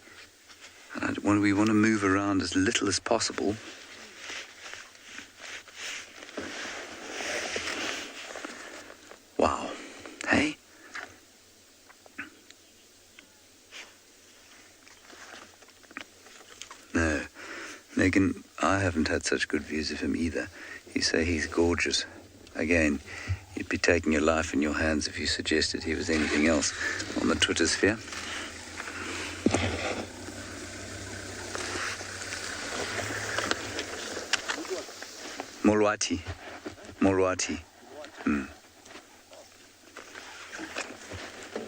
And we want to move around as little as possible. Wow. Hey? No. Megan, I haven't had such good views of him either. You say he's gorgeous. Again, you'd be taking your life in your hands if you suggested he was anything else on the Twitter sphere. Mulwati.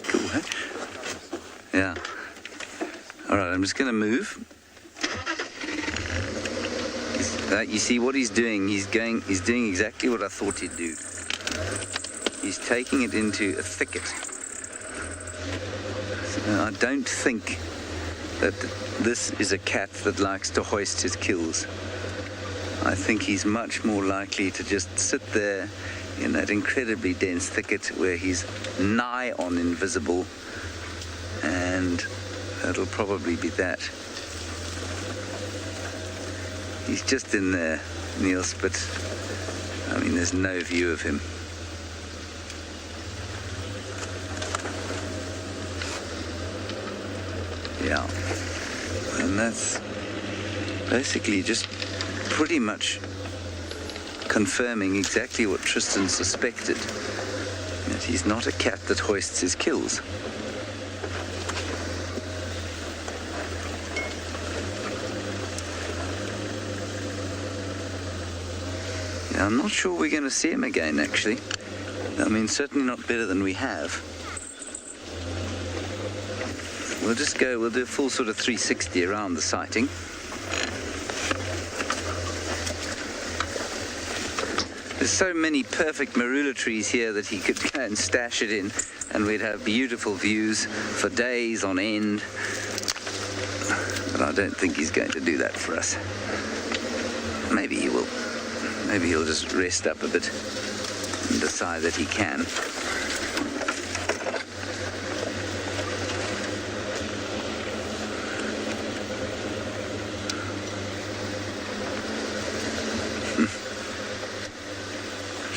Cool, huh? Yeah. All right, I'm just going to move. You see what he's doing? He's doing exactly what I thought he'd do. He's taking it into a thicket. So I don't think that this is a cat that likes to hoist his kills. I think he's much more likely to just sit there in that incredibly dense thicket where he's nigh on invisible, and that'll probably be that. He's just in there, Niels, but I mean, there's no view of him. Yeah, and that's basically just pretty much confirming exactly what Tristan suspected, that he's not a cat that hoists his kills. Yeah, I'm not sure we're going to see him again, actually. I mean, certainly not better than we have. We'll do a full sort of 360 around the sighting. There's so many perfect marula trees here that he could go and stash it in, and we'd have beautiful views for days on end. But I don't think he's going to do that for us. Maybe he will. Maybe he'll just rest up a bit and decide that he can.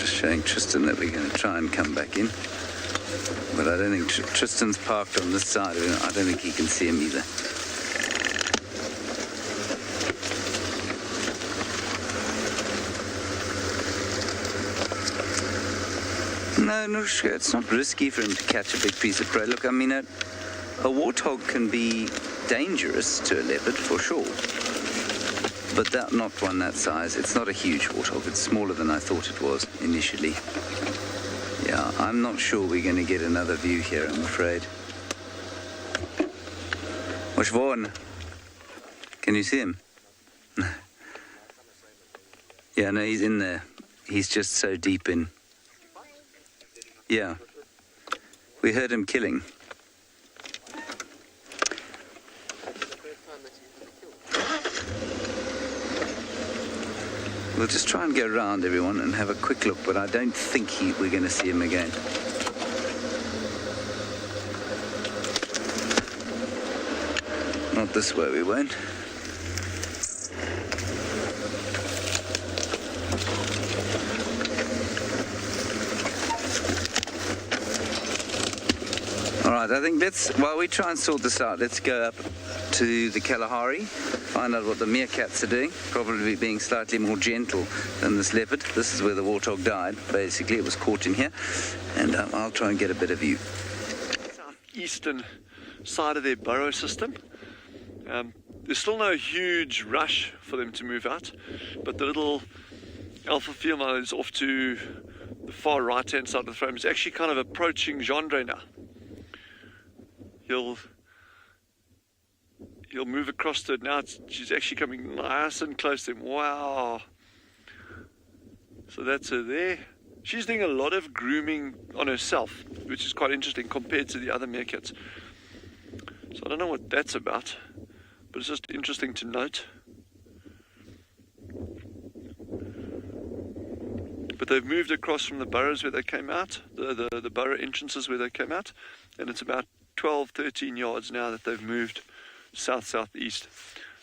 Showing Tristan that we're going to try and come back in, but I don't think Tristan's parked on this side of him. I don't think he can see him either. No, it's not risky for him to catch a big piece of prey. Look, I mean, a warthog can be dangerous to a leopard for sure, but not one that size. It's not a huge warthog. It's smaller than I thought it was initially. Yeah, I'm not sure we're going to get another view here, I'm afraid. What's Vaughan? Can you see him? Yeah, no, he's in there. He's just so deep in. Yeah. We heard him killing. We'll just try and go around, everyone, and have a quick look, but I don't think we're going to see him again. Not this way, we won't. All right, I think while we try and sort this out, let's go up to the Kalahari, find out what the meerkats are doing, probably being slightly more gentle than this leopard. This is where the warthog died, basically. It was caught in here, and I'll try and get a better view. eastern side of their burrow system. There's still no huge rush for them to move out, but the little alpha female is off to the far right hand side of the frame. It's actually kind of approaching Gendre now. He'll move across to it now. She's actually coming nice and close to him. Wow. So that's her there. She's doing a lot of grooming on herself, which is quite interesting compared to the other meerkats. So I don't know what that's about, but it's just interesting to note. But they've moved across from the burrows where they came out, the burrow entrances where they came out, and it's about 12, 13 yards now that they've moved south-southeast.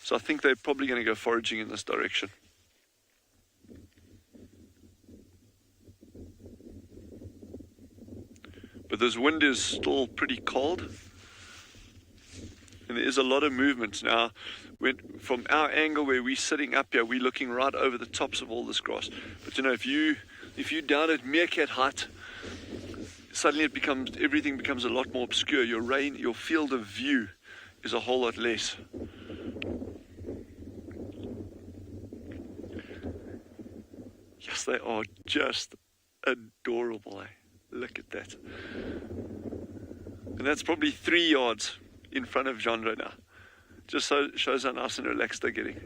So I think they're probably going to go foraging in this direction. But this wind is still pretty cold, and there is a lot of movement now. From our angle where we're sitting up here, we're looking right over the tops of all this grass. But you know, if you're down at meerkat height, suddenly everything becomes a lot more obscure. Your field of view is a whole lot less. Yes, they are just adorable. Look at that. And that's probably 3 yards in front of Gendre now. Just so shows how nice and relaxed they're getting.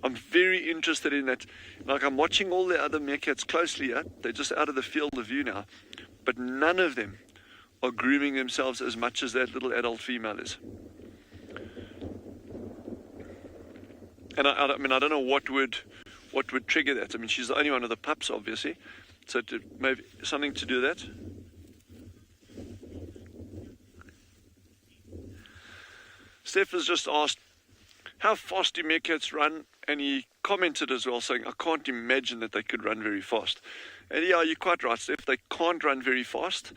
I'm very interested in that. Like, I'm watching all the other meerkats closely. They're just out of the field of view now. But none of them are grooming themselves as much as that little adult female is. And I mean, I don't know what would trigger that. I mean, she's the only one of the pups, obviously. So maybe something to do with that. Steph has just asked, how fast do meerkats run? And he commented as well, saying, I can't imagine that they could run very fast. And yeah, you're quite right, Steph. They can't run very fast.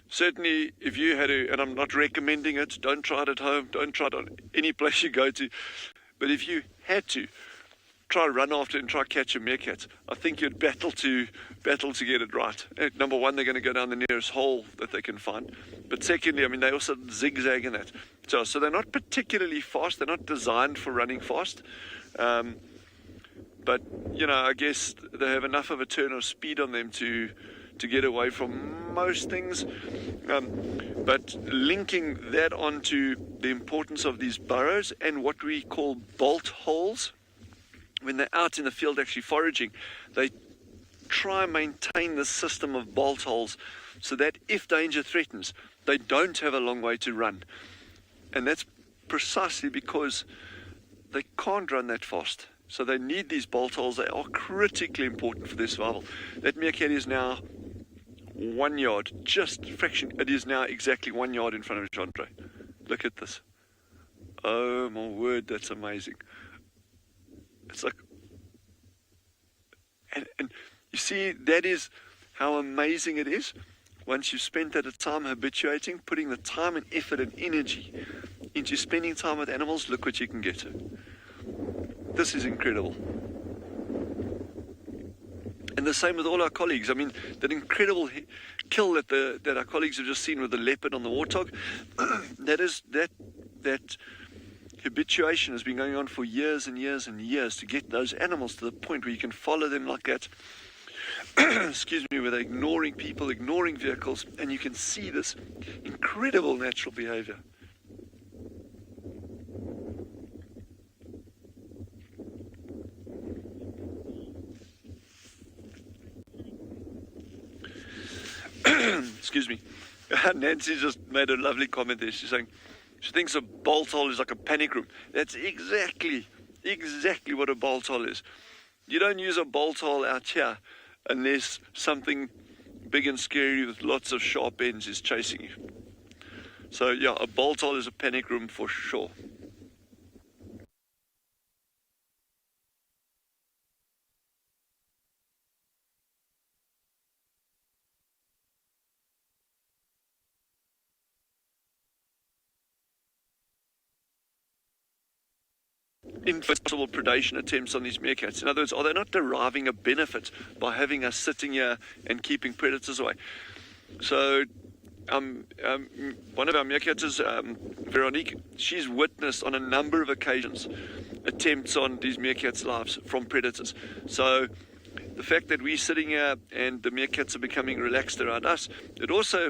Certainly, if you had to, and I'm not recommending it, don't try it at home, don't try it on any place you go to. But if you had to, try run after and try catch a meerkat, I think you'd battle to get it right. Number one, they're going to go down the nearest hole that they can find. But secondly, I mean, they also zigzag in that. So they're not particularly fast. They're not designed for running fast. But, you know, I guess they have enough of a turn of speed on them to get away from most things. But linking that onto the importance of these burrows and what we call bolt holes, when they're out in the field actually foraging, they try and maintain the system of bolt holes so that if danger threatens, they don't have a long way to run. And that's precisely because they can't run that fast. So they need these bolt holes. They are critically important for their survival. That meerkat is now 1 yard, just fraction. It is now exactly 1 yard in front of Gendre. Look at this. Oh my word, that's amazing. It's like, and you see, that is how amazing it is. Once you've spent that time habituating, putting the time and effort and energy into spending time with animals, look what you can get to. This is incredible. And the same with all our colleagues. I mean, that incredible kill that our colleagues have just seen with the leopard on the warthog, that habituation has been going on for years and years and years to get those animals to the point where you can follow them like that. Excuse me, where they're ignoring people, ignoring vehicles, and you can see this incredible natural behavior. Excuse me. Nancy just made a lovely comment there. She's saying she thinks a bolt hole is like a panic room. That's exactly what a bolt hole is. You don't use a bolt hole out here unless something big and scary with lots of sharp ends is chasing you. So yeah, a bolt hole is a panic room for sure. impossible predation attempts on these meerkats? In other words, are they not deriving a benefit by having us sitting here and keeping predators away? So one of our meerkatters, Veronique, she's witnessed on a number of occasions attempts on these meerkats' lives from predators. So the fact that we're sitting here and the meerkats are becoming relaxed around us, it also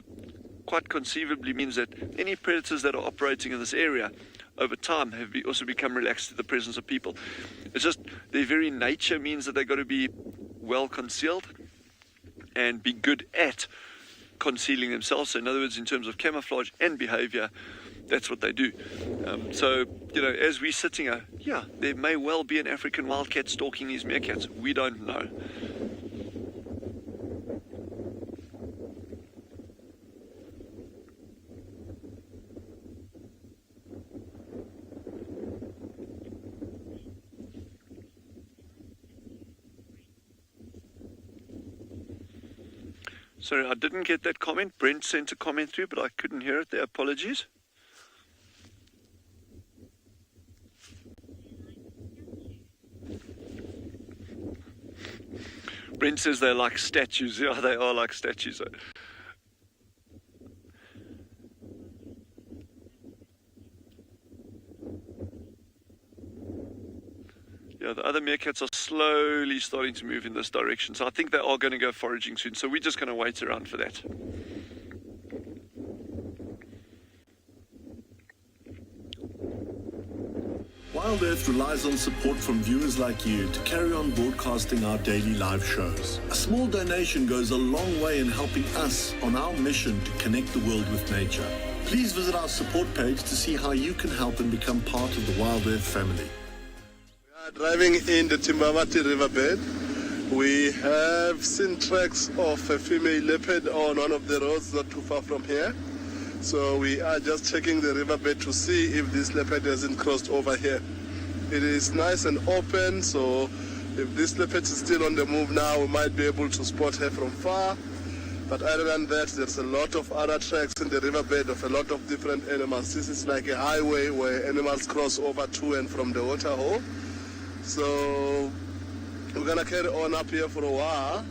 quite conceivably means that any predators that are operating in this area over time have also become relaxed to the presence of people. It's just their very nature means that they've got to be well concealed and be good at concealing themselves. So in other words, in terms of camouflage and behavior, that's what they do. So, you know, as we're sitting here, yeah, there may well be an African wildcat stalking these meerkats. We don't know. Sorry, I didn't get that comment. Brent sent a comment through, but I couldn't hear it there. Apologies. Brent says they're like statues. Yeah, they are like statues. Yeah, the other meerkats are slowly starting to move in this direction. So I think they are going to go foraging soon. So we're just going to wait around for that. Wild Earth relies on support from viewers like you to carry on broadcasting our daily live shows. A small donation goes a long way in helping us on our mission to connect the world with nature. Please visit our support page to see how you can help and become part of the Wild Earth family. Driving in the Timbawati riverbed, we have seen tracks of a female leopard on one of the roads not too far from here. So we are just checking the riverbed to see if this leopard hasn't crossed over here. It is nice and open, so if this leopard is still on the move now, we might be able to spot her from far. But other than that, there's a lot of other tracks in the riverbed of a lot of different animals. This is like a highway where animals cross over to and from the water hole. So we're going to carry on up here for a while.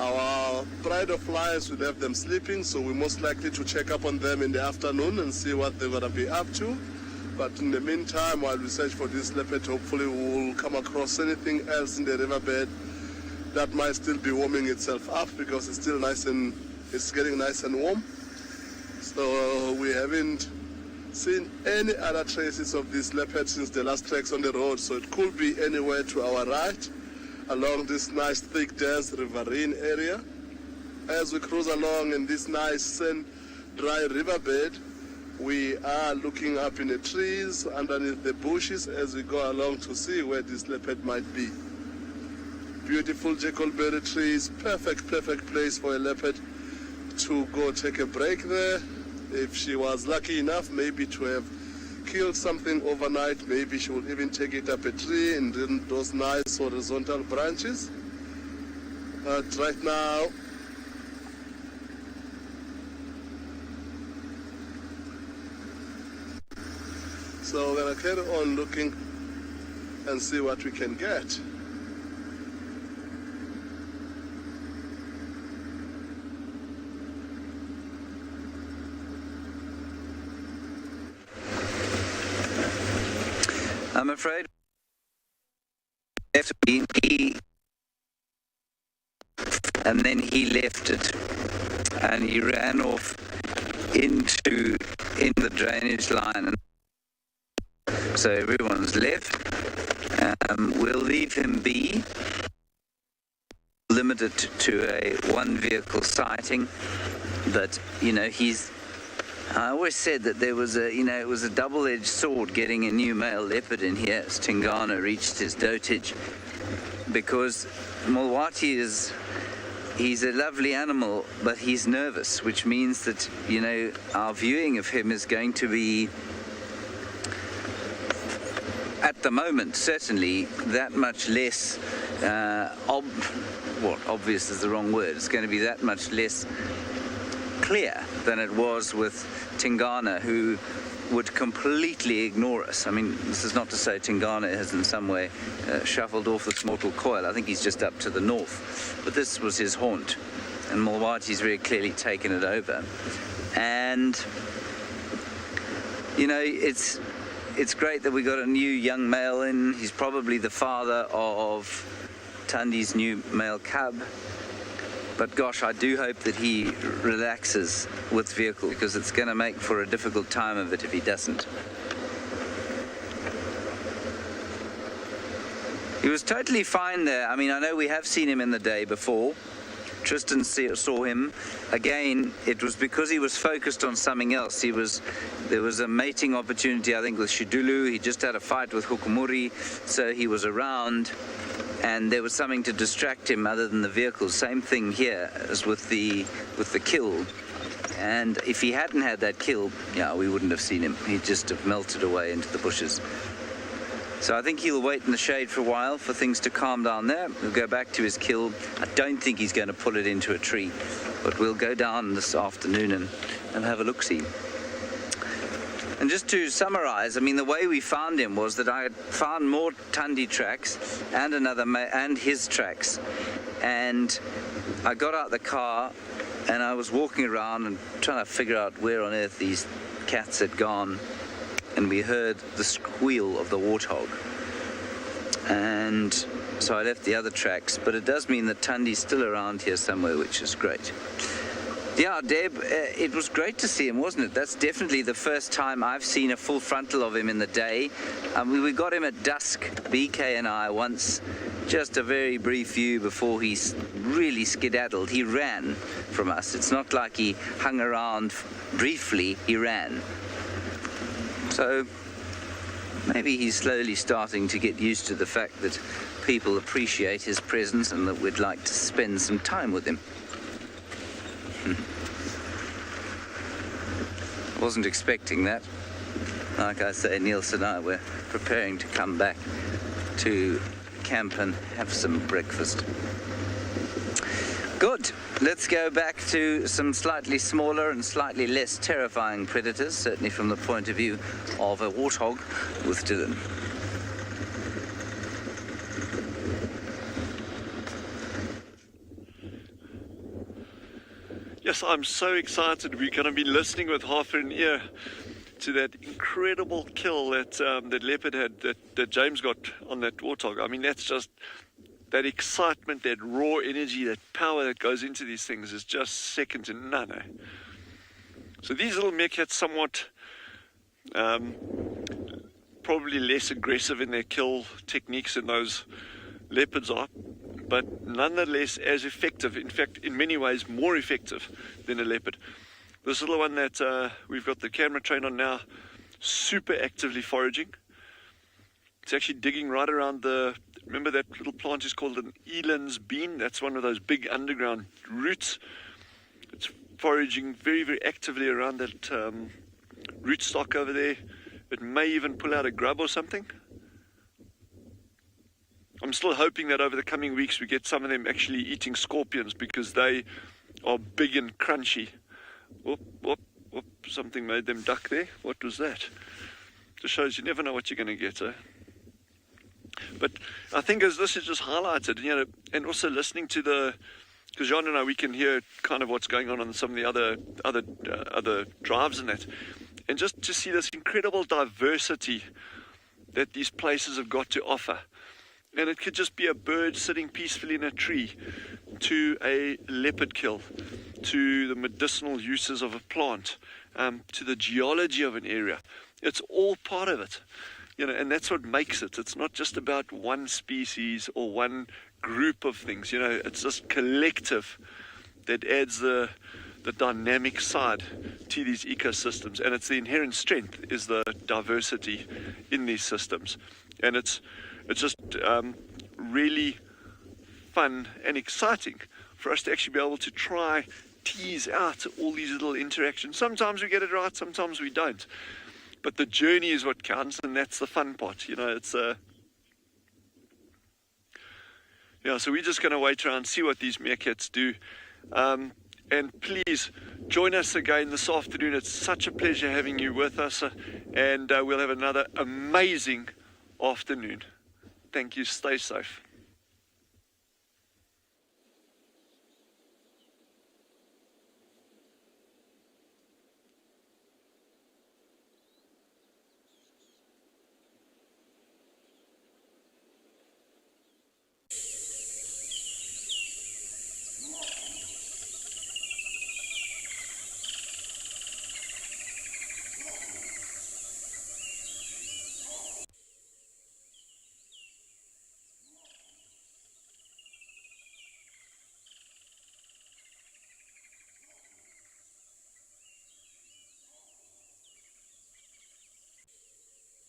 Our pride of flyers will have them sleeping, so we're most likely to check up on them in the afternoon and see what they're going to be up to. But in the meantime, while we search for this leopard, hopefully we'll come across anything else in the riverbed that might still be warming itself up, because it's still nice and it's getting nice and warm. So we haven't seen any other traces of this leopard since the last tracks on the road, so it could be anywhere to our right along this nice thick dense riverine area. As we cruise along in this nice sand dry riverbed, we are looking up in the trees underneath the bushes as we go along to see where this leopard might be. Beautiful jackalberry trees, perfect place for a leopard to go take a break there. If she was lucky enough maybe to have killed something overnight, maybe she will even take it up a tree and then those nice horizontal branches. But right now, so we're gonna carry on looking and see what we can get. I'm afraid he and then he left it and he ran off in the drainage line, and so everyone's left. We'll leave him be, limited to a one vehicle sighting, but you know I always said that there was it was a double-edged sword getting a new male leopard in here as Tingana reached his dotage, because Mulwati he's a lovely animal, but he's nervous, which means that, our viewing of him is going to be, at the moment, certainly that much less, obvious is the wrong word, it's going to be that much less clear than it was with Tingana, who would completely ignore us. I mean, this is not to say Tingana has in some way shuffled off its mortal coil. I think he's just up to the north. But this was his haunt, and Mulwati's very clearly taken it over. And, you know, it's great that we got a new young male in. He's probably the father of Tandi's new male cub. But gosh, I do hope that he relaxes with vehicle, because it's going to make for a difficult time of it if he doesn't. He was totally fine there. I mean, I know we have seen him in the day before. Tristan saw him. Again, it was because he was focused on something else. There was a mating opportunity, I think, with Shidulu. He just had a fight with Hukumuri, so he was around. And there was something to distract him other than the vehicle. Same thing here as with the kill. And if he hadn't had that kill, yeah, we wouldn't have seen him. He'd just have melted away into the bushes. So I think he'll wait in the shade for a while for things to calm down there. He'll go back to his kill. I don't think he's going to pull it into a tree, but we'll go down this afternoon and have a look-see. And just to summarize, I mean, the way we found him was that I had found more Tandi tracks and his tracks. And I got out the car and I was walking around and trying to figure out where on earth these cats had gone. And we heard the squeal of the warthog. And so I left the other tracks, but it does mean that Tandi's still around here somewhere, which is great. Yeah, Deb, it was great to see him, wasn't it? That's definitely the first time I've seen a full frontal of him in the day. We got him at dusk, BK and I, once, just a very brief view before he really skedaddled. He ran from us. It's not like he hung around briefly, he ran. So maybe he's slowly starting to get used to the fact that people appreciate his presence and that we'd like to spend some time with him. Wasn't expecting that. Like I say, Niels and I were preparing to come back to camp and have some breakfast. Good. Let's go back to some slightly smaller and slightly less terrifying predators, certainly from the point of view of a warthog, with Dylan. Yes, I'm so excited. We're going to be listening with half an ear to that incredible kill that that leopard had, that James got on that warthog. I mean, that's just that excitement, that raw energy, that power that goes into these things is just second to none. Eh? So these little meerkats somewhat probably less aggressive in their kill techniques than those leopards are, but nonetheless as effective. In fact, in many ways more effective than a leopard. This little one that we've got the camera trained on now, super actively foraging. It's actually digging right around remember that little plant is called an eland's bean? That's one of those big underground roots. It's foraging very, very actively around that rootstock over there. It may even pull out a grub or something. I'm still hoping that over the coming weeks we get some of them actually eating scorpions, because they are big and crunchy. Whoop, whoop, whoop. Something made them duck there. What was that? Just shows you never know what you're going to get, eh? But I think as this is just highlighted, you know, and also listening to because John and I, we can hear kind of what's going on some of the other drives and that. And just to see this incredible diversity that these places have got to offer. And it could just be a bird sitting peacefully in a tree, to a leopard kill, to the medicinal uses of a plant, to the geology of an area. It's all part of it, you know, and that's what makes it. It's not just about one species or one group of things, you know, it's this collective that adds the dynamic side to these ecosystems. And it's the inherent strength is the diversity in these systems. And it's just really fun and exciting for us to actually be able to try tease out all these little interactions. Sometimes we get it right, sometimes we don't. But the journey is what counts, and that's the fun part. You know, it's yeah. So we're just going to wait around, see what these meerkats do. And please join us again this afternoon. It's such a pleasure having you with us, and we'll have another amazing afternoon. Thank you. Stay safe.